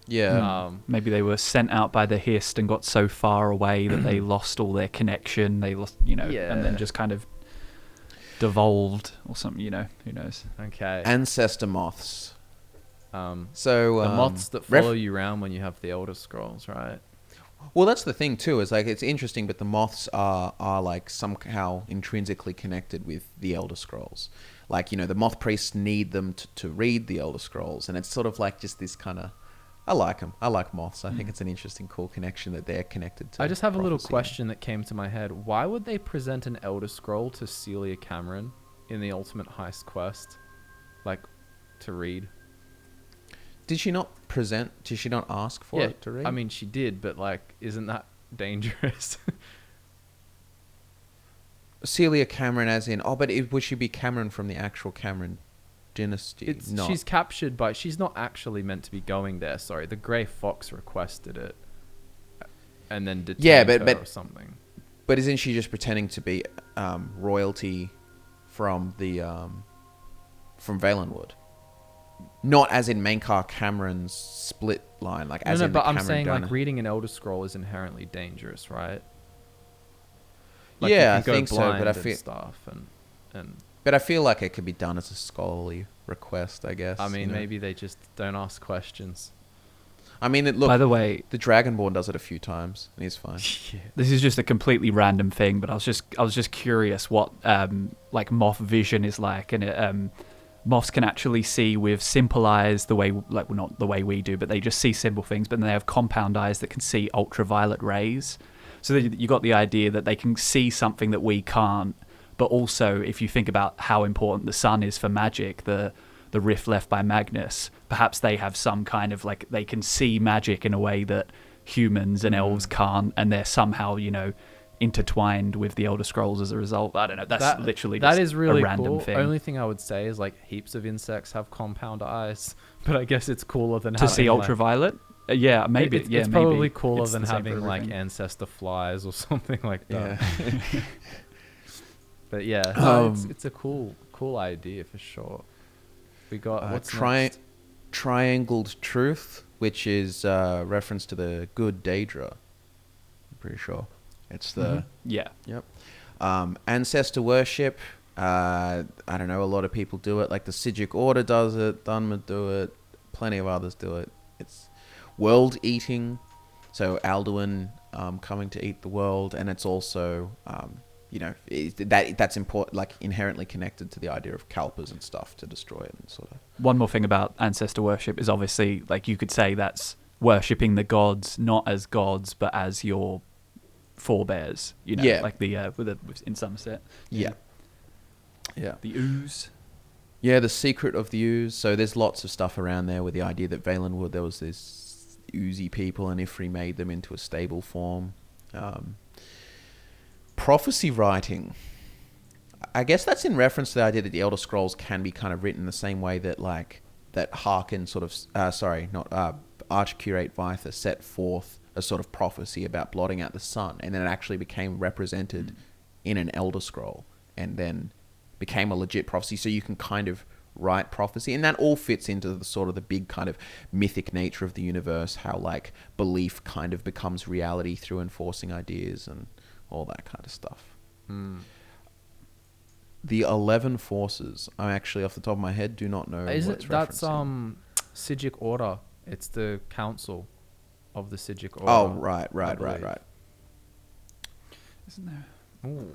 [SPEAKER 1] yeah.
[SPEAKER 3] Maybe they were sent out by the Hist and got so far away that they lost all their connection. They lost, you know, and
[SPEAKER 2] Yeah.
[SPEAKER 3] then just kind of devolved or something. You know, who knows?
[SPEAKER 2] Okay.
[SPEAKER 1] Ancestor moths.
[SPEAKER 2] Um,
[SPEAKER 1] So
[SPEAKER 2] the moths that follow you around when you have the Elder Scrolls, right?
[SPEAKER 1] Well, that's the thing too. Is like it's interesting, but the moths are like somehow intrinsically connected with the Elder Scrolls. Like, you know, the moth priests need them to read the Elder Scrolls, and it's sort of like just this kind of. I like them. I like moths. I think it's an interesting, cool connection that they're connected to.
[SPEAKER 2] I just have a little
[SPEAKER 1] prophecy.
[SPEAKER 2] question that came to my head. Why would they present an Elder Scroll to Celia Cameron in the Ultimate Heist quest, like, to read?
[SPEAKER 1] Did she not present? Did she not ask for it to read?
[SPEAKER 2] I mean, she did, but like, isn't that dangerous?
[SPEAKER 1] Celia Cameron, as in, but would she be Cameron from the actual Cameron dynasty? No.
[SPEAKER 2] She's captured by. She's not actually meant to be going there. Sorry, the Grey Fox requested it, and then detained her
[SPEAKER 1] but
[SPEAKER 2] or something.
[SPEAKER 1] But isn't she just pretending to be royalty from the from Valenwood? Not as in Mankar Cameron's split line, like as
[SPEAKER 2] No,
[SPEAKER 1] in
[SPEAKER 2] but
[SPEAKER 1] the
[SPEAKER 2] I'm
[SPEAKER 1] Cameron
[SPEAKER 2] saying like
[SPEAKER 1] dynasty.
[SPEAKER 2] reading an Elder Scroll is inherently dangerous, right? Like,
[SPEAKER 1] Yeah,
[SPEAKER 2] you
[SPEAKER 1] I
[SPEAKER 2] can go
[SPEAKER 1] think so, but
[SPEAKER 2] blind
[SPEAKER 1] I
[SPEAKER 2] and
[SPEAKER 1] feel-
[SPEAKER 2] stuff and
[SPEAKER 1] But I feel like it could be done as a scholarly request, I guess.
[SPEAKER 2] I mean,
[SPEAKER 1] you know?
[SPEAKER 2] maybe they just don't ask questions.
[SPEAKER 1] I mean, look,
[SPEAKER 3] By the way,
[SPEAKER 1] the Dragonborn does it a few times, and he's fine.
[SPEAKER 3] this is just a completely random thing, but I was just curious what like moth vision is like, and moths can actually see with simple eyes the way, like, well, not the way we do, but they just see simple things, but then they have compound eyes that can see ultraviolet rays. So you got the idea that they can see something that we can't, but also if you think about how important the sun is for magic, the rift left by Magnus, perhaps they have some kind of, like, they can see magic in a way that humans and elves can't, and they're somehow, you know, intertwined with the Elder Scrolls as a result. I don't know. That's literally
[SPEAKER 2] that
[SPEAKER 3] just
[SPEAKER 2] is really
[SPEAKER 3] a random
[SPEAKER 2] cool.
[SPEAKER 3] thing.
[SPEAKER 2] Only thing I would say is like heaps of insects have compound eyes, but I guess it's cooler than
[SPEAKER 3] to see
[SPEAKER 2] having, like,
[SPEAKER 3] ultraviolet. Yeah, maybe.
[SPEAKER 2] It's
[SPEAKER 3] yeah,
[SPEAKER 2] probably
[SPEAKER 3] maybe.
[SPEAKER 2] cooler
[SPEAKER 3] It's
[SPEAKER 2] than
[SPEAKER 3] the same for
[SPEAKER 2] having like
[SPEAKER 3] everything.
[SPEAKER 2] ancestor flies or something like that.
[SPEAKER 1] Yeah.
[SPEAKER 2] But yeah, no,
[SPEAKER 1] Um,
[SPEAKER 2] it's a cool idea for sure. We got what's
[SPEAKER 1] Tri-
[SPEAKER 2] next?
[SPEAKER 1] Triangled Truth, which is reference to the good Daedra. I'm pretty sure. It's the...
[SPEAKER 3] Yeah.
[SPEAKER 1] Yep. Ancestor worship. I don't know. A lot of people do it. Like the Sijic Order does it. Dunmer do it. Plenty of others do it. It's world eating. So Alduin coming to eat the world, and it's also you know that's important. Like inherently connected to the idea of Kalpas and stuff to destroy it and sort of.
[SPEAKER 3] One more thing about ancestor worship is obviously, like, you could say that's worshipping the gods not as gods but as your forebears. You know,
[SPEAKER 1] Yeah.
[SPEAKER 3] like the in Somerset.
[SPEAKER 1] Yeah. Yeah.
[SPEAKER 3] The ooze.
[SPEAKER 1] Yeah, the secret of the ooze. So there's lots of stuff around there with the idea that Valenwood, there was this oozy people, and Ifri made them into a stable form. Prophecy writing. I guess that's in reference to the idea that the Elder Scrolls can be kind of written the same way that that Harkin sort of, Archcurate Vytha set forth a sort of prophecy about blotting out the sun, and then it actually became represented in an Elder Scroll, and then became a legit prophecy. So you can kind of write prophecy, and that all fits into the sort of the big kind of mythic nature of the universe, how belief kind of becomes reality through enforcing ideas and all that kind of stuff. The 11 Forces. I actually, off the top of my head, do not know what it's referencing.
[SPEAKER 2] That's Sijic Order. It's the council of the Sijic Order.
[SPEAKER 1] Oh, right.
[SPEAKER 3] Isn't there?
[SPEAKER 2] Ooh.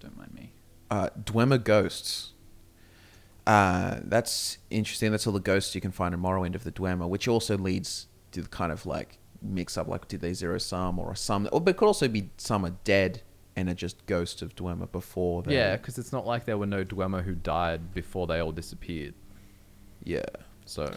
[SPEAKER 3] Don't mind me.
[SPEAKER 1] Dwemer Ghosts. That's interesting. That's all the ghosts you can find in Morrowind of the Dwemer, which also leads to the kind of mix up, did they zero sum or a sum? Or but it could also be some are dead and are just ghosts of Dwemer before they...
[SPEAKER 2] Yeah, because it's not like there were no Dwemer who died before they all disappeared.
[SPEAKER 1] Yeah.
[SPEAKER 2] So...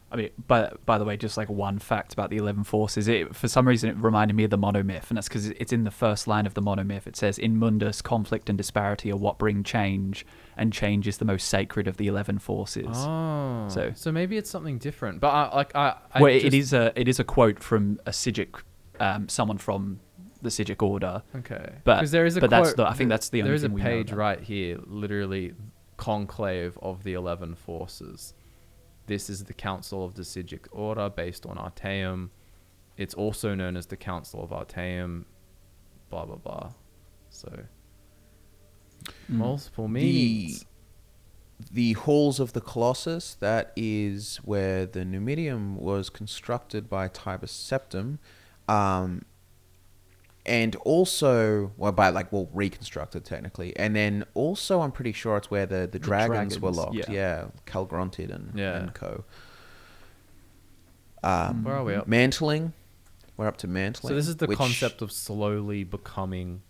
[SPEAKER 3] I mean, by the way, just one fact about the 11 Forces, for some reason it reminded me of the monomyth, and that's because it's in the first line of the monomyth. It says, "In Mundus, conflict and disparity are what bring change, and change is the most sacred of the 11 Forces."
[SPEAKER 2] Oh, so maybe it's something different. But
[SPEAKER 3] it is a quote from a Sijic, someone from the Sijic Order.
[SPEAKER 2] Okay,
[SPEAKER 3] but
[SPEAKER 2] there is a
[SPEAKER 3] but
[SPEAKER 2] quote,
[SPEAKER 3] I think that's the only thing we know.
[SPEAKER 2] There is a page right here, literally, conclave of the 11 Forces. This is the Council of the Sijic Order based on Artaeum. It's also known as the Council of Artaeum. Blah, blah, blah. So, multiple means.
[SPEAKER 1] The Halls of the Colossus, that is where the Numidium was constructed by Tiber Septim. And also, reconstructed technically. And then also, I'm pretty sure it's where the dragons were locked. Yeah. Calgronted and co.
[SPEAKER 2] Where are we up?
[SPEAKER 1] Mantling. We're up to mantling.
[SPEAKER 2] So this is the concept of slowly becoming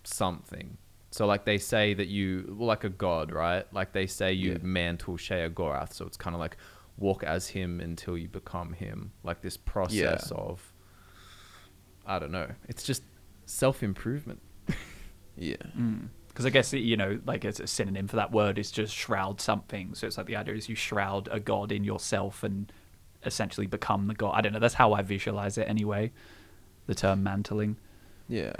[SPEAKER 2] something. So they say that you, like a god, right? They say you mantle Sheogorath. So it's kind of walk as him until you become him. This process of, I don't know. It's just self-improvement.
[SPEAKER 1] Yeah.
[SPEAKER 3] Because I guess, it's a synonym for that word is just shroud something. So it's the idea is you shroud a god in yourself and essentially become the god. I don't know. That's how I visualize it anyway. The term mantling.
[SPEAKER 1] Yeah.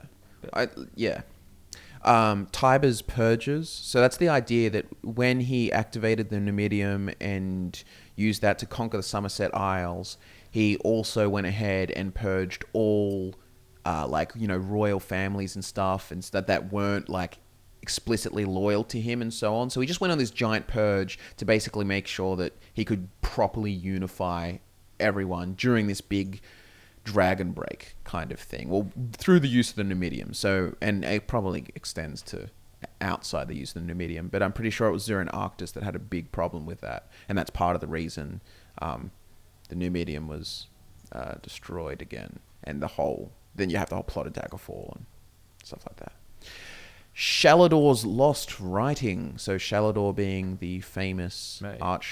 [SPEAKER 1] Tiber's purges. So that's the idea that when he activated the Numidium and used that to conquer the Somerset Isles, he also went ahead and purged all royal families and stuff, and that weren't explicitly loyal to him and so on. So he just went on this giant purge to basically make sure that he could properly unify everyone during this big dragon break kind of thing. Well, through the use of the Numidium. So, and it probably extends to outside the use of the Numidium, but I'm pretty sure it was Zurin Arctus that had a big problem with that, and that's part of the reason the Numidium was destroyed again, and then you have the whole plot of Daggerfall and stuff like that. Shalador's Lost Writing. So Shalador being the famous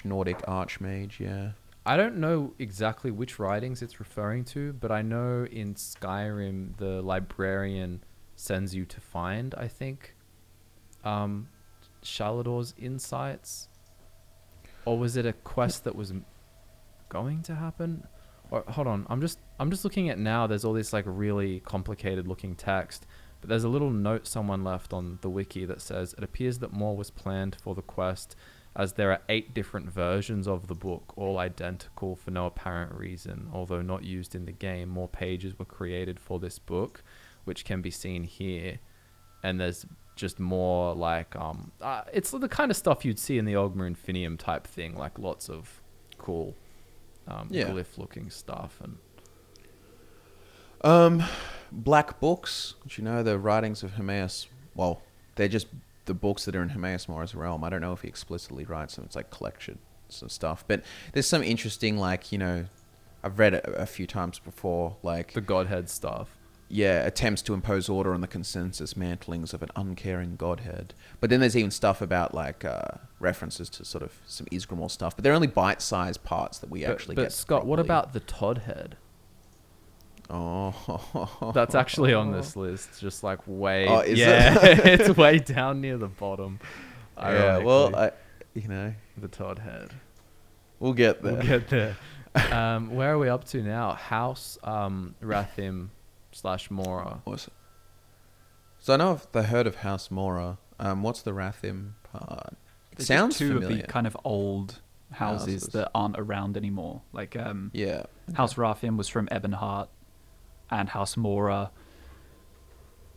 [SPEAKER 1] Nordic archmage, yeah.
[SPEAKER 2] I don't know exactly which writings it's referring to, but I know in Skyrim the librarian sends you to find, I think, Shalador's insights. Or was it a quest that was going to happen? Or, hold on, I'm just looking at now. There's all this really complicated looking text, but there's a little note someone left on the wiki that says it appears that more was planned for the quest, as there are 8 different versions of the book, all identical for no apparent reason. Although not used in the game, more pages were created for this book, which can be seen here. And there's just more it's the kind of stuff you'd see in the Ogma Infinium type thing, lots of cool glyph looking stuff.
[SPEAKER 1] And Black Books, which the writings of Hermaeus, well, they're just the books that are in Hermaeus Mora's realm. I don't know if he explicitly writes them. It's collections and stuff, but there's some interesting I've read it a few times before,
[SPEAKER 2] the Godhead stuff.
[SPEAKER 1] attempts to impose order on the consensus mantlings of an uncaring godhead. But then there's even stuff about like references to sort of some Isgramor stuff, but they're only bite-sized parts that we actually get.
[SPEAKER 2] But Scott, what
[SPEAKER 1] properly.
[SPEAKER 2] about the Todd head?
[SPEAKER 1] Oh,
[SPEAKER 2] That's actually on this list, just like way.
[SPEAKER 1] Oh, is
[SPEAKER 2] yeah,
[SPEAKER 1] it?
[SPEAKER 2] it's way down near the bottom.
[SPEAKER 1] Yeah, well,
[SPEAKER 2] ironically. The Todd head.
[SPEAKER 1] we'll get there.
[SPEAKER 2] We'll get there. Where are we up to now? House Rathim / Mora.
[SPEAKER 1] Awesome. So I know of the herd of House Mora. What's the Rathim part? It
[SPEAKER 3] There's
[SPEAKER 1] sounds
[SPEAKER 3] just two
[SPEAKER 1] familiar.
[SPEAKER 3] of the kind of old houses that aren't around anymore. Like
[SPEAKER 1] Yeah.
[SPEAKER 3] House Rathim was from Ebonheart, and House Mora.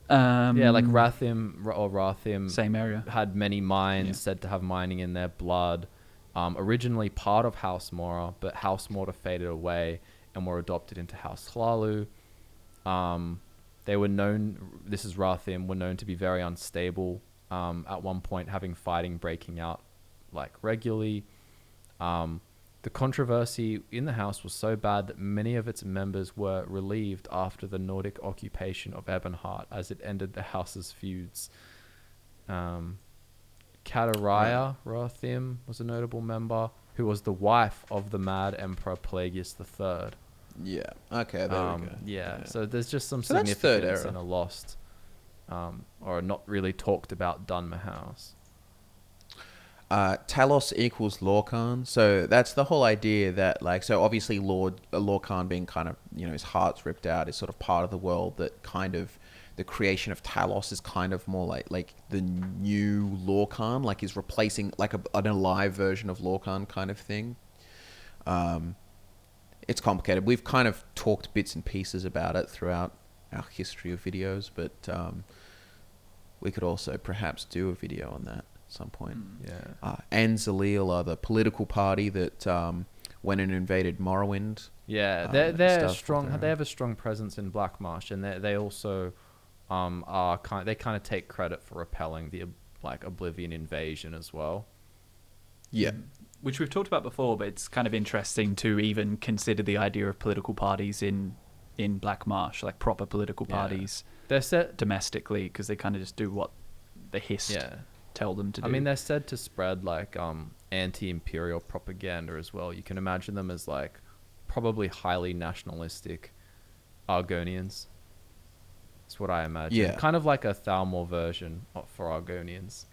[SPEAKER 2] Yeah, like Rathim or Rathim
[SPEAKER 3] Same area.
[SPEAKER 2] had many mines,
[SPEAKER 3] Yeah.
[SPEAKER 2] said to have mining in their blood. Originally part of House Mora, but House Mora faded away and were adopted into House Hlalu. They were known, this is Rathim, were known to be very unstable. At one point having fighting breaking out like regularly. The controversy in the house was so bad that many of its members were relieved after the Nordic occupation of Ebonheart, as it ended the house's feuds. Kataraya Rathim was a notable member, who was the wife of the mad Emperor Pelagius III.
[SPEAKER 1] Yeah. Okay, there we go.
[SPEAKER 2] Yeah, so there's just some
[SPEAKER 1] So that's third
[SPEAKER 2] significance
[SPEAKER 1] era.
[SPEAKER 2] in a lost, or not really talked about Dunmer House.
[SPEAKER 1] Talos equals Lorcan. So that's the whole idea that, like, so obviously Lorcan being kind of, his heart's ripped out is sort of part of the world that kind of, the creation of Talos is kind of more like the new Lorcan, like is replacing like an alive version of Lorcan kind of thing. It's complicated. We've kind of talked bits and pieces about it throughout our history of videos, but we could also perhaps do a video on that at some point.
[SPEAKER 2] Yeah.
[SPEAKER 1] Anzalil are the political party that went and invaded Morrowind.
[SPEAKER 2] Yeah,
[SPEAKER 1] and
[SPEAKER 2] they're
[SPEAKER 1] stuff
[SPEAKER 2] strong.
[SPEAKER 1] with
[SPEAKER 2] They have a strong presence in Black Marsh, and they also they kind of take credit for repelling the Oblivion invasion as well.
[SPEAKER 1] Yeah.
[SPEAKER 3] Which we've talked about before, but it's kind of interesting to even consider the idea of political parties in Black Marsh, like proper political parties
[SPEAKER 2] They're set.
[SPEAKER 3] domestically, because they kind of just do what the Hist tell them to do.
[SPEAKER 2] I mean, they're said to spread like anti-imperial propaganda as well. You can imagine them as like probably highly nationalistic Argonians. That's what I imagine.
[SPEAKER 1] Yeah.
[SPEAKER 2] Kind of like a Thalmor version for Argonians.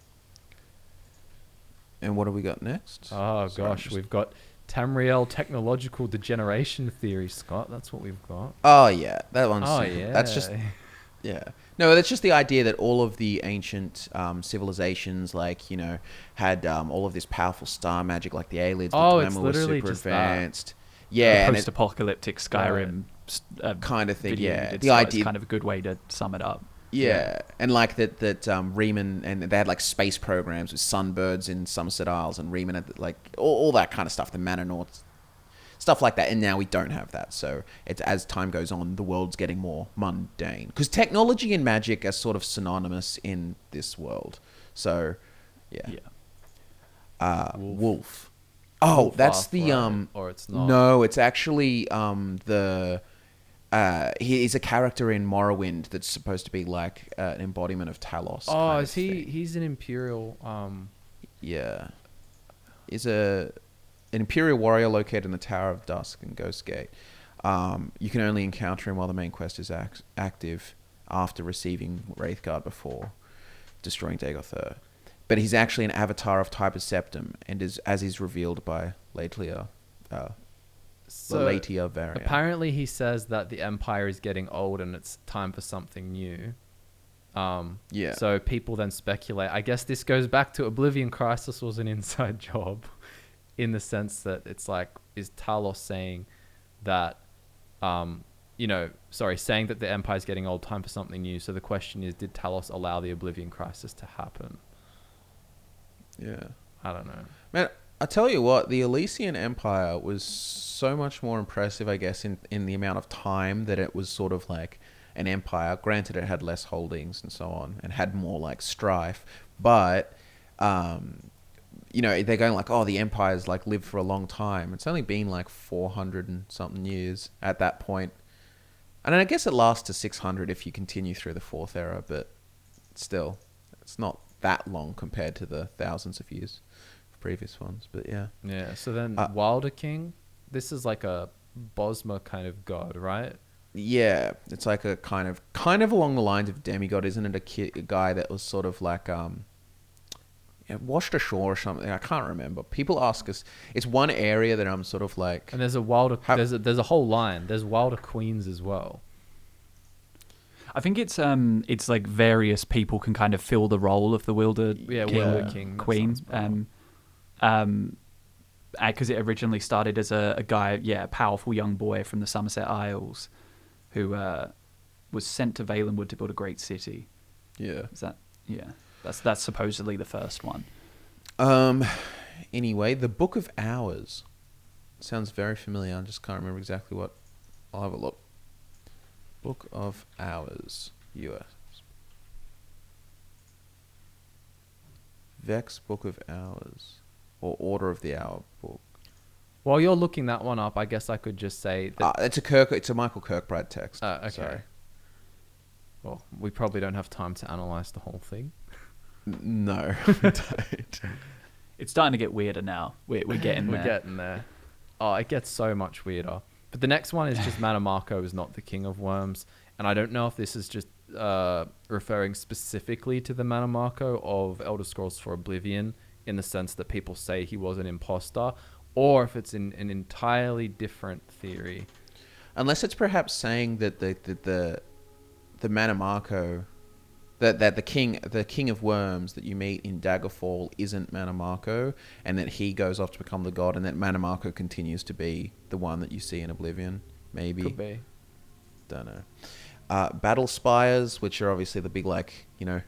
[SPEAKER 1] And what do we got next?
[SPEAKER 2] Oh
[SPEAKER 1] Sorry,
[SPEAKER 2] gosh, we've got Tamriel technological degeneration theory, Scott. That's what we've got.
[SPEAKER 1] Oh yeah, that one's.
[SPEAKER 2] Oh yeah.
[SPEAKER 1] That's just. Yeah. No, that's just the idea that all of the ancient civilizations, like, had all of this powerful star magic, like the Aelids, the
[SPEAKER 2] Oh, it's
[SPEAKER 1] Dwemer were
[SPEAKER 2] literally
[SPEAKER 1] super
[SPEAKER 2] just that.
[SPEAKER 1] advanced. Yeah, and it
[SPEAKER 3] post-apocalyptic Skyrim
[SPEAKER 1] kind of thing.
[SPEAKER 3] video
[SPEAKER 1] Yeah,
[SPEAKER 3] we did,
[SPEAKER 1] the
[SPEAKER 3] so it's
[SPEAKER 1] idea.
[SPEAKER 3] kind of a good way to sum it up.
[SPEAKER 1] Yeah, and like that Riemann, and they had like space programs with sunbirds in Somerset Isles, and Riemann had like all that kind of stuff, the Manonauts, stuff like that. And now we don't have that. So it's, as time goes on, the world's getting more mundane, because technology and magic are sort of synonymous in this world. So yeah. Wolf. Oh,
[SPEAKER 2] Wolf
[SPEAKER 1] that's the
[SPEAKER 2] Arthur, or it's not.
[SPEAKER 1] No, it's actually the. He's a character in Morrowind that's supposed to be like an embodiment of Talos.
[SPEAKER 2] Oh,
[SPEAKER 1] kind
[SPEAKER 2] is
[SPEAKER 1] of
[SPEAKER 2] he?
[SPEAKER 1] thing.
[SPEAKER 2] He's an imperial.
[SPEAKER 1] Yeah, is an Imperial warrior located in the Tower of Dusk in Ghostgate. You can only encounter him while the main quest is active, after receiving Wraithguard before destroying Dagoth. But he's actually an avatar of Typus Septim, and as is revealed by Laetia.
[SPEAKER 2] So
[SPEAKER 1] the Laetia variant.
[SPEAKER 2] apparently, he says that the Empire is getting old and it's time for something new.
[SPEAKER 1] Yeah.
[SPEAKER 2] So people then speculate. I guess this goes back to Oblivion Crisis was an inside job, in the sense that it's like, is Talos saying that, saying that the Empire is getting old, time for something new. So the question is, did Talos allow the Oblivion Crisis to happen?
[SPEAKER 1] Yeah.
[SPEAKER 2] I don't know.
[SPEAKER 1] Man, I tell you what, the Elysian Empire was so much more impressive, I guess, in the amount of time that it was sort of like an empire. Granted, it had less holdings and so on, and had more like strife. But, they're going like, oh, the empire's like lived for a long time. It's only been like 400 and something years at that point. And I guess it lasts to 600 if you continue through the fourth era, but still, it's not that long compared to the thousands of years of previous ones. But yeah.
[SPEAKER 2] Yeah. So then Wilder King, this is like a Bosma kind of god, right?
[SPEAKER 1] Yeah, it's like a kind of along the lines of demigod, isn't it? A guy that was sort of like washed ashore or something. I can't remember. People ask us. It's one area that I'm sort of like.
[SPEAKER 2] And there's a Wilder. There's a whole line. There's Wilder Queens as well.
[SPEAKER 3] I think it's like various people can kind of fill the role of the Wilder
[SPEAKER 2] King
[SPEAKER 3] Queen. Because it originally started as a guy, a powerful young boy from the Somerset Isles, who was sent to Valenwood to build a great city.
[SPEAKER 1] Yeah.
[SPEAKER 3] Is that That's supposedly the first one.
[SPEAKER 1] Anyway, the Book of Hours sounds very familiar. I just can't remember exactly what. I'll have a look. Book of Hours, US. Vex Book of Hours, or Order of the Hour book.
[SPEAKER 2] While you're looking that one up, I guess I could just say that
[SPEAKER 1] it's a Michael Kirkbride text.
[SPEAKER 2] Okay.
[SPEAKER 1] Sorry.
[SPEAKER 2] Well, we probably don't have time to analyze the whole thing.
[SPEAKER 1] No, we don't.
[SPEAKER 3] It's starting to get weirder now. We're getting there.
[SPEAKER 2] We're getting there. Oh, it gets so much weirder. But the next one is just Manamako is not the king of worms. And I don't know if this is just referring specifically to the Manamako of Elder Scrolls for Oblivion, in the sense that people say he was an imposter, or if it's in an entirely different theory.
[SPEAKER 1] Unless it's perhaps saying that the Manamako, that the king of worms that you meet in Daggerfall isn't Manamako, and that he goes off to become the god, and that Manamako continues to be the one that you see in Oblivion. Maybe.
[SPEAKER 2] Could be.
[SPEAKER 1] Don't know. Battle spires, which are obviously the big,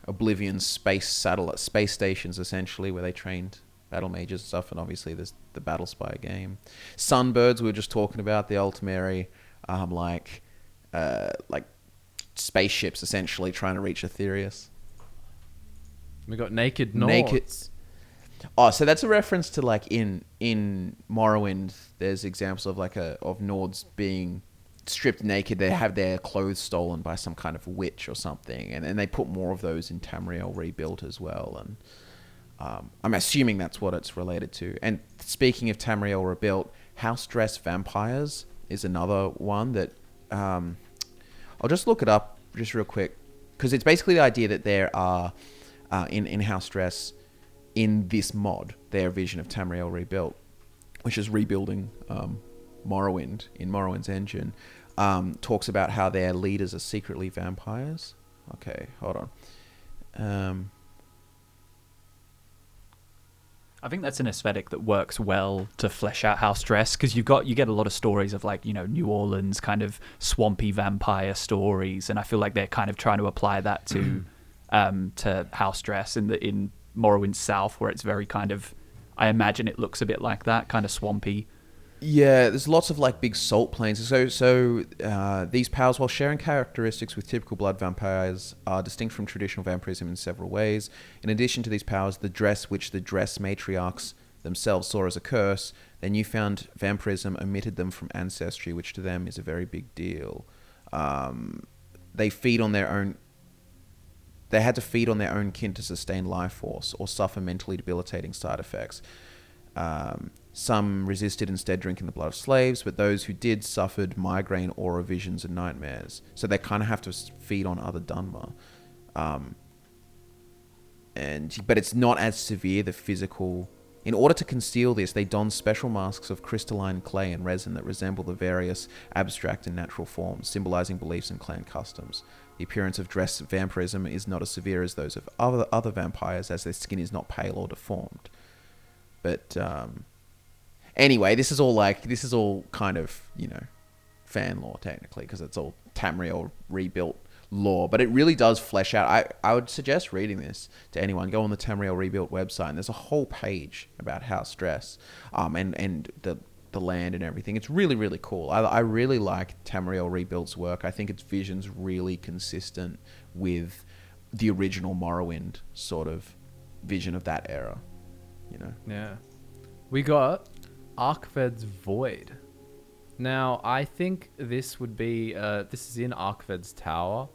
[SPEAKER 1] Oblivion space stations, essentially, where they trained battle mages and stuff, and obviously there's the Battle Spire game. Sunbirds, we were just talking about, the Ultimary, like spaceships, essentially, trying to reach Aetherius.
[SPEAKER 2] We got Naked Nords.
[SPEAKER 1] Oh, so that's a reference to, in Morrowind, there's examples of of Nords being stripped naked. They have their clothes stolen by some kind of witch or something, and they put more of those in Tamriel Rebuilt as well, and I'm assuming that's what it's related to. And speaking of Tamriel Rebuilt, House Dress Vampires is another one that I'll just look it up just real quick, because it's basically the idea that there are in House Dress, in this mod, their vision of Tamriel Rebuilt, which is rebuilding Morrowind in Morrowind's engine, talks about how their leaders are secretly vampires. Okay, hold on.
[SPEAKER 3] I think that's an aesthetic that works well to flesh out House Dress, because you get a lot of stories of New Orleans kind of swampy vampire stories, and I feel like they're kind of trying to apply that to House Dress in Morrowind South, where it's very kind of, I imagine it looks a bit like that, kind of swampy.
[SPEAKER 1] Yeah, there's lots of big salt plains. So these powers, while sharing characteristics with typical blood vampires, are distinct from traditional vampirism in several ways. In addition to these powers, the dress which the dress matriarchs themselves saw as a curse, their newfound vampirism omitted them from ancestry, which to them is a very big deal. They feed on their own. They had to feed on their own kin to sustain life force, or suffer mentally debilitating side effects. Some resisted, instead drinking the blood of slaves, but those who did suffered migraine, aura visions, and nightmares. So they kind of have to feed on other Dunmer. But it's not as severe, the physical. In order to conceal this, they don special masks of crystalline clay and resin that resemble the various abstract and natural forms, symbolizing beliefs and clan customs. The appearance of dress vampirism is not as severe as those of other vampires, as their skin is not pale or deformed. But anyway, this is all kind of, fan lore technically, because it's all Tamriel Rebuilt lore. But it really does flesh out. I would suggest reading this to anyone. Go on the Tamriel Rebuilt website, and there's a whole page about House Dress, and the land and everything. It's really, really cool. I really like Tamriel Rebuilt's work. I think its vision's really consistent with the original Morrowind sort of vision of that era.
[SPEAKER 2] Yeah. We got Arkved's Void. Now, I think this would be this is in Arkved's tower.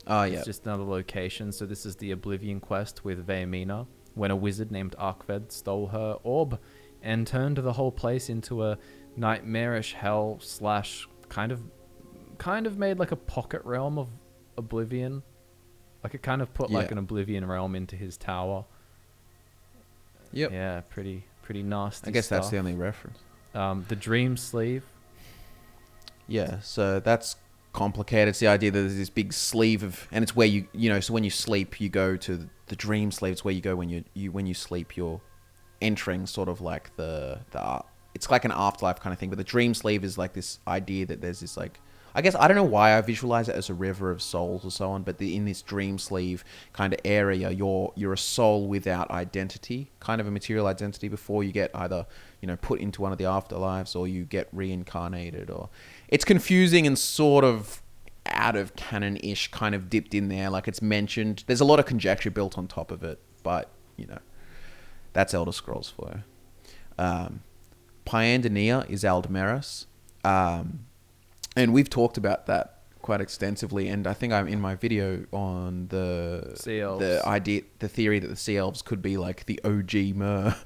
[SPEAKER 1] Oh yeah.
[SPEAKER 2] It's just another location. So this is the Oblivion quest with Vaemina, when a wizard named Arkved stole her orb and turned the whole place into a nightmarish hell / kind of made like a pocket realm of Oblivion. Like it kind of put like
[SPEAKER 1] Yeah.
[SPEAKER 2] an Oblivion realm into his tower.
[SPEAKER 1] Yep.
[SPEAKER 2] Yeah, pretty nasty
[SPEAKER 1] I guess
[SPEAKER 2] stuff.
[SPEAKER 1] that's the only reference.
[SPEAKER 2] The Dream Sleeve.
[SPEAKER 1] Yeah, so that's complicated. It's the idea that there's this big sleeve of, and it's where so when you sleep, you go to the dream sleeve. It's where you go when you sleep. You're entering sort of like it's like an afterlife kind of thing. But the dream sleeve is like this idea that there's this like, I guess I don't know why I visualize it as a river of souls or so on. But in this dream sleeve kind of area, you're a soul without identity, kind of a material identity before you get either put into one of the afterlives or you get reincarnated. Or it's confusing and sort of out of canon-ish, kind of dipped in there, like it's mentioned. There's a lot of conjecture built on top of it, but that's Elder Scrolls for you. Pyandonia is Aldmeris, and we've talked about that quite extensively. And I think I'm in my video on the
[SPEAKER 2] Sea elves.
[SPEAKER 1] the theory that the sea elves could be like the OG Mer,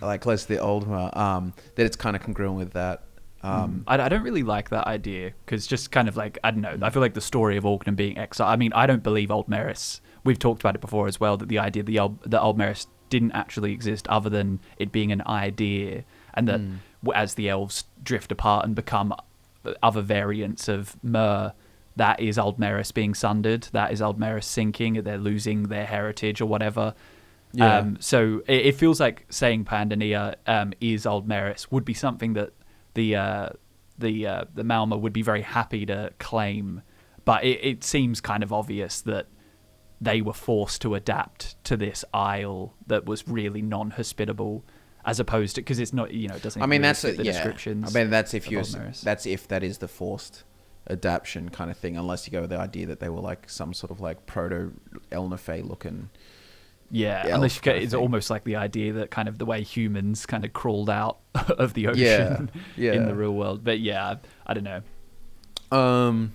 [SPEAKER 1] like close to the old Mer. That it's kind of congruent with that.
[SPEAKER 3] I don't really like that idea because just kind of like, I don't know, I feel like the story of Orkney being exiled. I mean, I don't believe Aldmeris. We've talked about it before as well, that the idea that Aldmeris didn't actually exist other than it being an idea, and that as the elves drift apart and become other variants of Mer, that is Aldmeris being sundered, that is Aldmeris sinking, they're losing their heritage or whatever.
[SPEAKER 1] Yeah.
[SPEAKER 3] So it feels like saying Pyandonia is Aldmeris would be something that the Malma would be very happy to claim, but it seems kind of obvious that they were forced to adapt to this isle that was really non-hospitable, as opposed to, because it's not, it doesn't.
[SPEAKER 1] I mean,
[SPEAKER 3] really
[SPEAKER 1] that's
[SPEAKER 3] fit the
[SPEAKER 1] yeah.
[SPEAKER 3] descriptions.
[SPEAKER 1] I mean, that's if
[SPEAKER 3] of
[SPEAKER 1] you
[SPEAKER 3] Aldmeris.
[SPEAKER 1] that's if that is the forced adaptation kind of thing, unless you go with the idea that they were like some sort of like proto Elnafey looking.
[SPEAKER 3] Yeah,
[SPEAKER 1] elf
[SPEAKER 3] unless you
[SPEAKER 1] kind
[SPEAKER 3] get,
[SPEAKER 1] of
[SPEAKER 3] it's
[SPEAKER 1] thing.
[SPEAKER 3] almost like the idea that kind of the way humans kind of crawled out of the ocean
[SPEAKER 1] Yeah.
[SPEAKER 3] in the real world. But yeah, I don't know.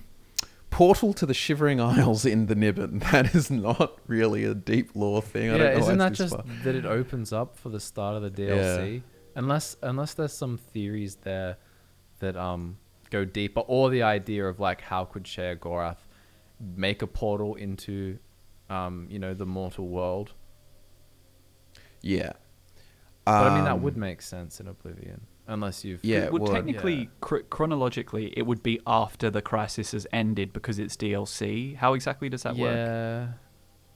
[SPEAKER 1] Portal to the Shivering Isles in the Nibbin. That is not really a deep lore thing. I don't know
[SPEAKER 2] isn't
[SPEAKER 1] why
[SPEAKER 2] that
[SPEAKER 1] it's this
[SPEAKER 2] just
[SPEAKER 1] far.
[SPEAKER 2] that it opens up for the start of the DLC? Unless there's some theories there that go deeper, or the idea of like how could Sheogorath make a portal into the mortal world.
[SPEAKER 1] Yeah.
[SPEAKER 2] But I mean that would make sense in Oblivion, unless you've
[SPEAKER 1] Yeah,
[SPEAKER 3] It would
[SPEAKER 1] would,
[SPEAKER 3] technically, chronologically, it would be after the crisis has ended because it's DLC. How exactly does that work?
[SPEAKER 2] Yeah,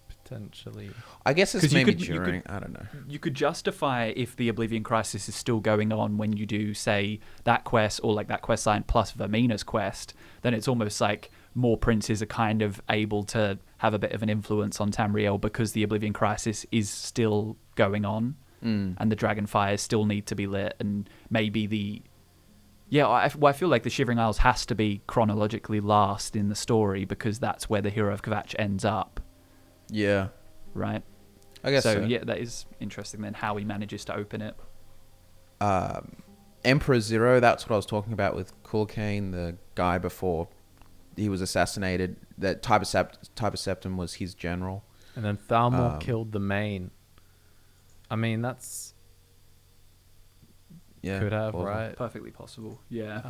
[SPEAKER 2] potentially.
[SPEAKER 1] I guess it's
[SPEAKER 3] 'Cause you
[SPEAKER 1] maybe
[SPEAKER 3] could- you
[SPEAKER 1] during. I don't know.
[SPEAKER 3] You could justify if the Oblivion crisis is still going on when you do, say, that quest or like that quest line plus Vermina's quest, then it's almost like more princes are kind of able to have a bit of an influence on Tamriel because the Oblivion crisis is still going on. And the dragon fires still need to be lit, and maybe I feel like the Shivering Isles has to be chronologically last in the story because that's where the hero of Kvatch ends up,
[SPEAKER 1] Yeah.
[SPEAKER 3] right?
[SPEAKER 1] I guess so.
[SPEAKER 3] Yeah, that is interesting then how he manages to open it.
[SPEAKER 1] Emperor Zero, that's what I was talking about with Kulkane, the guy before he was assassinated. That Type of Septim was his general.
[SPEAKER 2] And then Thalmor killed the main. I mean, that's
[SPEAKER 1] Yeah.
[SPEAKER 2] could have,
[SPEAKER 1] awesome.
[SPEAKER 2] right?
[SPEAKER 3] Perfectly possible. Yeah.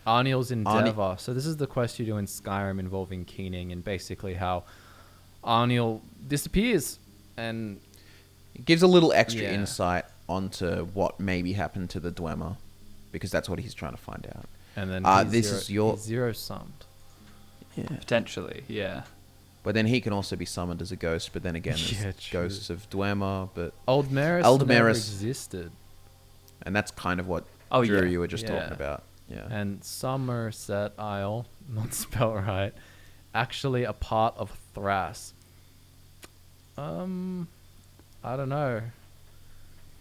[SPEAKER 2] Arniel's Endeavor. So this is the quest you do in Skyrim involving Keening, and basically how Arniel disappears, and
[SPEAKER 1] It gives a little extra
[SPEAKER 2] Yeah.
[SPEAKER 1] insight onto what maybe happened to the Dwemer, because that's what he's trying to find out.
[SPEAKER 2] then
[SPEAKER 1] this is your-
[SPEAKER 2] he's zero summed.
[SPEAKER 1] Yeah.
[SPEAKER 3] Potentially, yeah.
[SPEAKER 1] But then he can also be summoned as a ghost, but then again, there's
[SPEAKER 2] Yeah, true.
[SPEAKER 1] ghosts of Dwemer, but
[SPEAKER 2] Aldmeris never
[SPEAKER 1] Aldmeris.
[SPEAKER 2] existed,
[SPEAKER 1] and that's kind of what
[SPEAKER 3] Oh,
[SPEAKER 1] Drew
[SPEAKER 3] yeah.
[SPEAKER 1] you were just
[SPEAKER 2] Yeah.
[SPEAKER 1] talking about. Yeah.
[SPEAKER 2] and Somerset Isle, not spelled right, actually a part of Thras. I don't know.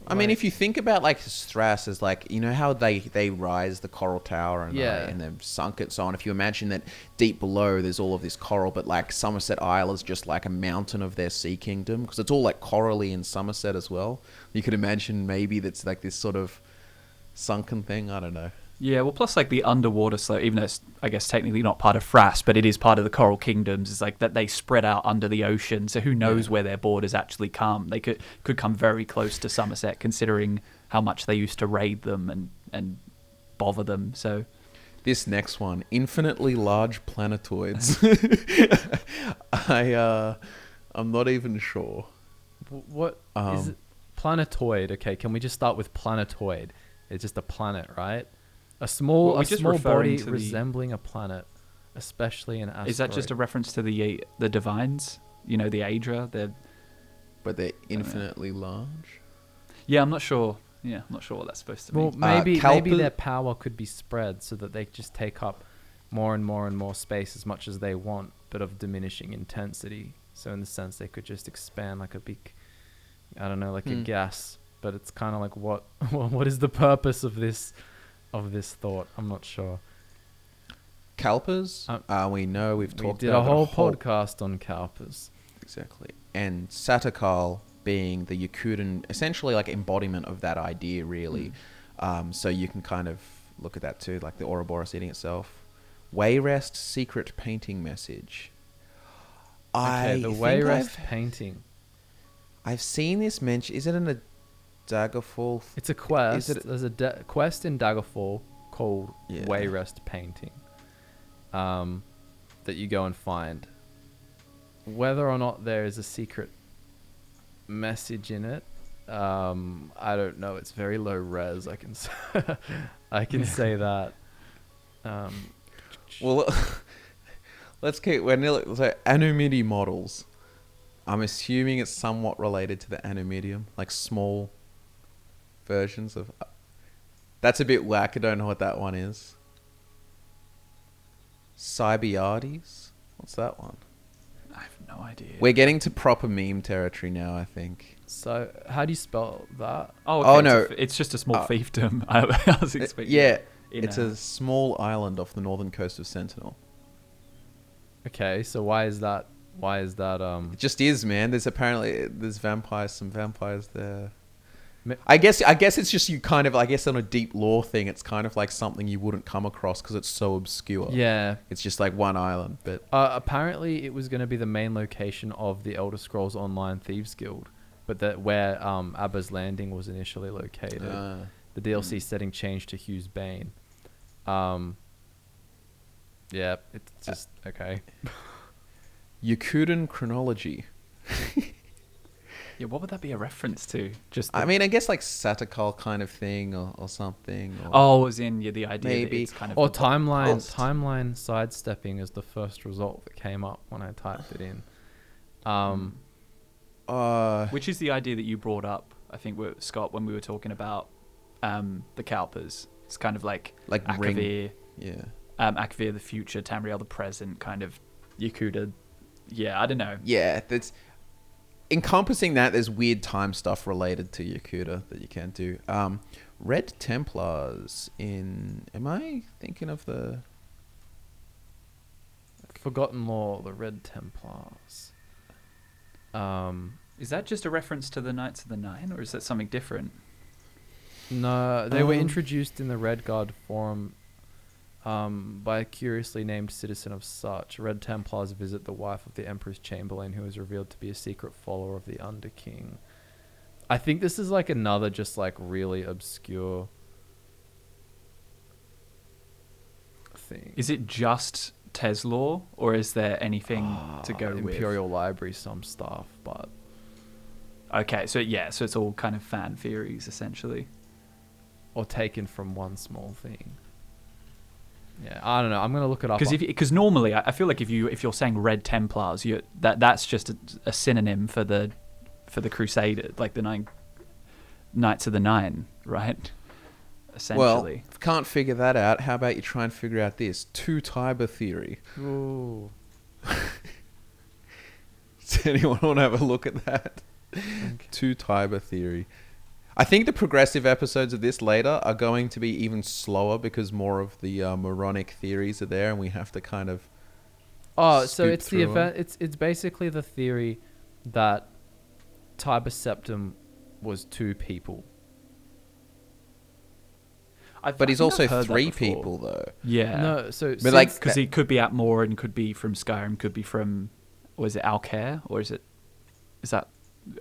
[SPEAKER 1] I mean, if you think about like Thras as like, how they rise the coral tower and
[SPEAKER 2] Yeah.
[SPEAKER 1] and they've sunk it, so on. If you imagine that deep below there's all of this coral, but like Somerset Isle is just like a mountain of their sea kingdom, because it's all like corally in Somerset as well. You could imagine maybe that's like this sort of sunken thing. I don't know.
[SPEAKER 3] Yeah, well, plus like the underwater slope, even though it's, I guess, technically not part of Thras, but it is part of the Coral Kingdoms, is like that they spread out under the ocean, so who knows where their borders actually come. They could come very close to Somerset, considering how much they used to raid them and bother them, so...
[SPEAKER 1] This next one, infinitely large planetoids. I'm not even sure.
[SPEAKER 2] What is it? Planetoid. Okay, can we just start with planetoid? It's just a planet, right? A small body resembling a planet, especially an asteroid.
[SPEAKER 3] Is that just a reference to the Divines? You know, the Aedra?
[SPEAKER 1] But they're infinitely large?
[SPEAKER 3] Yeah, I'm not sure. Yeah, I'm not sure what that's supposed to mean.
[SPEAKER 2] Well, maybe their power could be spread so that they just take up more and more and more space as much as they want, but of diminishing intensity. So in the sense, they could just expand like a big, I don't know, like a gas. But it's kind of like what is the purpose of this thought? I'm not sure.
[SPEAKER 1] Kalpas? We know we've talked about.
[SPEAKER 2] We did a whole podcast on Kalpas.
[SPEAKER 1] Exactly. And Satakal being the Yakutan, essentially like embodiment of that idea, really. So you can kind of look at that too, like the Ouroboros eating itself. Wayrest secret painting message.
[SPEAKER 2] Okay, the Wayrest painting.
[SPEAKER 1] I've seen this mentioned. Is it in a Daggerfall?
[SPEAKER 2] It's a quest. There's a quest in Daggerfall called Wayrest painting. That you go and find. Whether or not there is a secret message in it, I don't know. It's very low res. I can say that.
[SPEAKER 1] Well, let's keep. So Anumidi models. I'm assuming it's somewhat related to the Anumidium, like small versions of. That's a bit whack. I don't know what that one is. Cybiades? What's that one?
[SPEAKER 3] I have no idea.
[SPEAKER 1] We're getting to proper meme territory now, I think.
[SPEAKER 2] So, how do you spell that?
[SPEAKER 3] Oh no. It's just a small fiefdom. I was expecting.
[SPEAKER 1] It's a small island off the northern coast of Sentinel.
[SPEAKER 2] Okay, so why is that?
[SPEAKER 1] It just is, man. There's some vampires there. I guess it's just you kind of, on a deep lore thing, it's kind of like something you wouldn't come across because it's so obscure.
[SPEAKER 2] Yeah.
[SPEAKER 1] It's just like one island, but...
[SPEAKER 2] apparently it was going to be the main location of the Elder Scrolls Online Thieves Guild, but where Abba's Landing was initially located. The DLC setting changed to Hugh's Bane. Yeah, it's just... okay.
[SPEAKER 1] Yakutan chronology.
[SPEAKER 3] Yeah, what would that be a reference to?
[SPEAKER 1] I mean, I guess like Satakal kind of thing or something.
[SPEAKER 3] As in the idea
[SPEAKER 1] maybe.
[SPEAKER 3] that it's kind of...
[SPEAKER 2] Or timeline sidestepping is the first result that came up when I typed it in.
[SPEAKER 3] Which is the idea that you brought up, I think, Scott, when we were talking about the Kalpas. It's kind of like Akavir.
[SPEAKER 1] Yeah.
[SPEAKER 3] Akavir the future, Tamriel the present, kind of Yakuta. Yeah, I don't know.
[SPEAKER 1] Yeah, that's... Encompassing that, there's weird time stuff related to Yakuta that you can do. Red Templars in... Am I thinking of the...
[SPEAKER 2] Forgotten Lore, the Red Templars.
[SPEAKER 3] Is that just a reference to the Knights of the Nine, or is that something different?
[SPEAKER 2] No, they were introduced in the Redguard Forum by a curiously named citizen of such. Red Templars visit the wife of the Emperor's Chamberlain, who is revealed to be a secret follower of the Underking. I think this is like another just like really obscure thing.
[SPEAKER 3] Is it just Teslore, or is there anything to go with?
[SPEAKER 2] Imperial Library, some stuff, but...
[SPEAKER 3] Okay, so it's all kind of fan theories, essentially.
[SPEAKER 2] Or taken from one small thing. Yeah, I don't know. I'm gonna look it up.
[SPEAKER 3] Because normally, I feel like if you're saying Red Templars, that's just a synonym for the Crusader, like the Knights of the Nine, right? Essentially.
[SPEAKER 1] Well, can't figure that out. How about you try and figure out this Two Tiber theory?
[SPEAKER 2] Ooh.
[SPEAKER 1] Does anyone want to have a look at that? Okay. Two Tiber theory. I think the progressive episodes of this later are going to be even slower because more of the moronic theories are there, and we have to kind of.
[SPEAKER 2] So it's the event. It's basically the theory that Tiber Septim was two people.
[SPEAKER 1] But he's also
[SPEAKER 3] heard that
[SPEAKER 1] 3
[SPEAKER 3] before.
[SPEAKER 1] people though.
[SPEAKER 3] Yeah.
[SPEAKER 2] No, so
[SPEAKER 1] But like,
[SPEAKER 3] Because he could be Atmore and could be from Skyrim, could be from, was it Alcair, or is that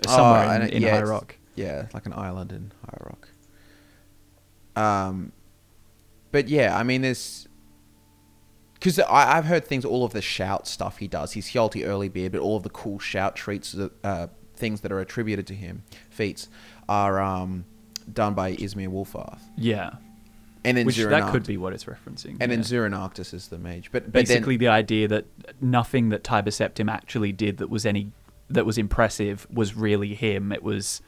[SPEAKER 3] somewhere
[SPEAKER 1] and
[SPEAKER 3] in
[SPEAKER 1] yeah,
[SPEAKER 3] High
[SPEAKER 1] it's-
[SPEAKER 3] Rock?
[SPEAKER 1] Yeah, like an island in High Rock. But yeah, I mean, there's because I've heard things. All of the shout stuff he does, his Hjalti early beard, but all of the cool shout treats, things that are attributed to him, feats, are done by Izmir Wolfarth.
[SPEAKER 3] Yeah.
[SPEAKER 1] And then
[SPEAKER 3] Which
[SPEAKER 1] Zurin
[SPEAKER 3] that could
[SPEAKER 1] Arctus-
[SPEAKER 3] be what it's referencing.
[SPEAKER 1] And then
[SPEAKER 3] yeah.
[SPEAKER 1] Zurin Arctus is the mage. But
[SPEAKER 3] Basically, the idea that nothing that Tiber Septim actually did that was impressive was really him. It was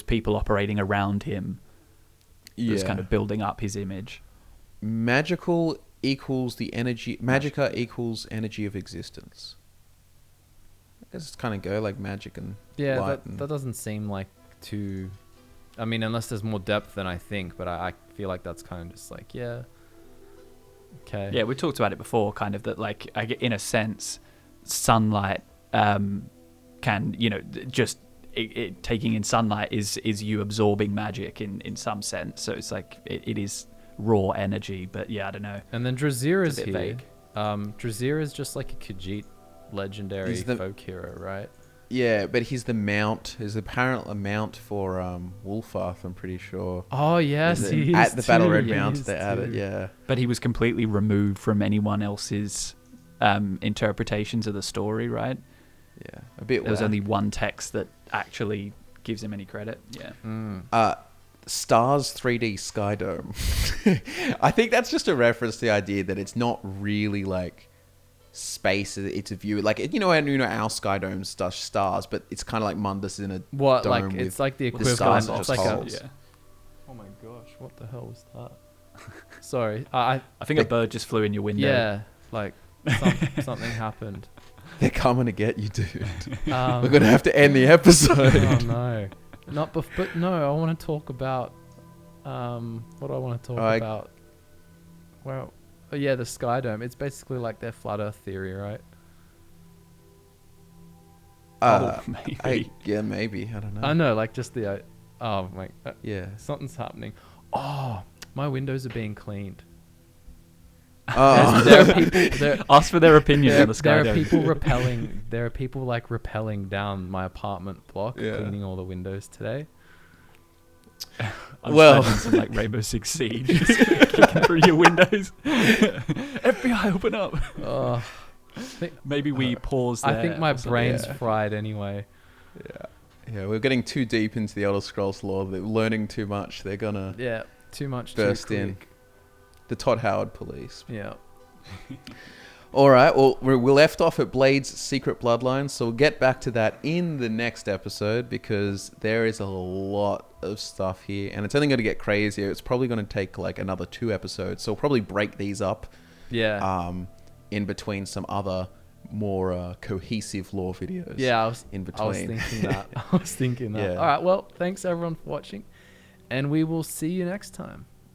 [SPEAKER 3] people operating around him. That was kind of building up his image.
[SPEAKER 1] magical equals the energy. Magica equals energy of existence. I guess it's kind of go like magic and
[SPEAKER 2] yeah,
[SPEAKER 1] light and-
[SPEAKER 2] that doesn't seem like too. I mean, unless there's more depth than I think, but I feel like that's kind of just like, yeah, okay.
[SPEAKER 3] Yeah, we talked about it before, kind of that, like, in a sense, sunlight can, just taking in sunlight is you absorbing magic in some sense. So it's like it is raw energy, but yeah, I don't know.
[SPEAKER 2] And then Drazir is
[SPEAKER 3] It's a
[SPEAKER 2] here.
[SPEAKER 3] bit vague.
[SPEAKER 2] Drazir is just like a Khajiit legendary
[SPEAKER 1] He's the-
[SPEAKER 2] folk hero, right?
[SPEAKER 1] Yeah, but he's the mount. He's apparently a mount for Wolfarth, I'm pretty sure.
[SPEAKER 2] Oh yes,
[SPEAKER 1] Is it-
[SPEAKER 2] he is
[SPEAKER 1] at the Battle
[SPEAKER 2] too,
[SPEAKER 1] Red
[SPEAKER 2] he
[SPEAKER 1] Mount,
[SPEAKER 2] is
[SPEAKER 1] they added,
[SPEAKER 2] too.
[SPEAKER 1] yeah.
[SPEAKER 3] But he was completely removed from anyone else's interpretations of the story, right?
[SPEAKER 1] Yeah, a bit
[SPEAKER 3] There was
[SPEAKER 1] whack.
[SPEAKER 3] only one text that actually gives him any credit. Yeah.
[SPEAKER 1] Stars 3D Skydome. I think that's just a reference to the idea that it's not really like space, it's a view. Like, our Skydome stuff stars, but it's kind of like Mundus in a
[SPEAKER 2] What,
[SPEAKER 1] dome
[SPEAKER 2] like
[SPEAKER 1] with
[SPEAKER 2] it's like the
[SPEAKER 1] the
[SPEAKER 2] equivalent.
[SPEAKER 1] stars
[SPEAKER 2] It's
[SPEAKER 1] just
[SPEAKER 2] like a.
[SPEAKER 1] holes.
[SPEAKER 3] Yeah.
[SPEAKER 2] Oh my gosh, what the hell was that? Sorry, I
[SPEAKER 3] I think a bird just flew in your window.
[SPEAKER 2] yeah, like something happened.
[SPEAKER 1] They're coming to get you, dude.
[SPEAKER 2] Um,
[SPEAKER 1] We're gonna have to end the episode.
[SPEAKER 2] Oh no, but no, I want to talk about what do I want to talk about? Well, oh yeah, the Sky Dome. It's basically like their flat Earth theory, right?
[SPEAKER 3] Maybe.
[SPEAKER 1] Maybe. I don't know.
[SPEAKER 2] I know, like just the oh my,
[SPEAKER 1] Yeah.
[SPEAKER 2] something's happening. Oh, my windows are being cleaned.
[SPEAKER 1] Oh.
[SPEAKER 2] There are people.
[SPEAKER 3] Ask for their opinion on the Sky
[SPEAKER 2] There are
[SPEAKER 3] Dome.
[SPEAKER 2] people repelling. There are people like rappelling down my apartment block,
[SPEAKER 1] Yeah.
[SPEAKER 2] cleaning all the windows today.
[SPEAKER 3] I'm
[SPEAKER 1] Well-
[SPEAKER 3] just imagining some like Rainbow Six Siege just kicking through your windows. FBI, open up.
[SPEAKER 2] Oh,
[SPEAKER 3] Maybe we pause there.
[SPEAKER 2] I think my
[SPEAKER 3] or something.
[SPEAKER 2] brain's
[SPEAKER 1] yeah.
[SPEAKER 2] fried anyway.
[SPEAKER 1] Yeah, we're getting too deep into the Elder Scrolls lore. They're learning too much. They're gonna
[SPEAKER 2] Yeah, too much.
[SPEAKER 1] burst
[SPEAKER 2] too
[SPEAKER 1] in.
[SPEAKER 2] quick.
[SPEAKER 1] The Todd Howard police.
[SPEAKER 2] Yeah.
[SPEAKER 1] All right. Well, we left off at Blade's secret bloodline, so we'll get back to that in the next episode because there is a lot of stuff here, and it's only going to get crazier. It's probably going to take like another 2 episodes, so we'll probably break these up.
[SPEAKER 2] Yeah.
[SPEAKER 1] In between some other more cohesive lore videos.
[SPEAKER 2] Yeah, I was
[SPEAKER 1] in
[SPEAKER 2] I was
[SPEAKER 1] between.
[SPEAKER 2] thinking that. I was thinking that.
[SPEAKER 1] Yeah.
[SPEAKER 2] All right. Well, thanks everyone for watching, and we will see you next time.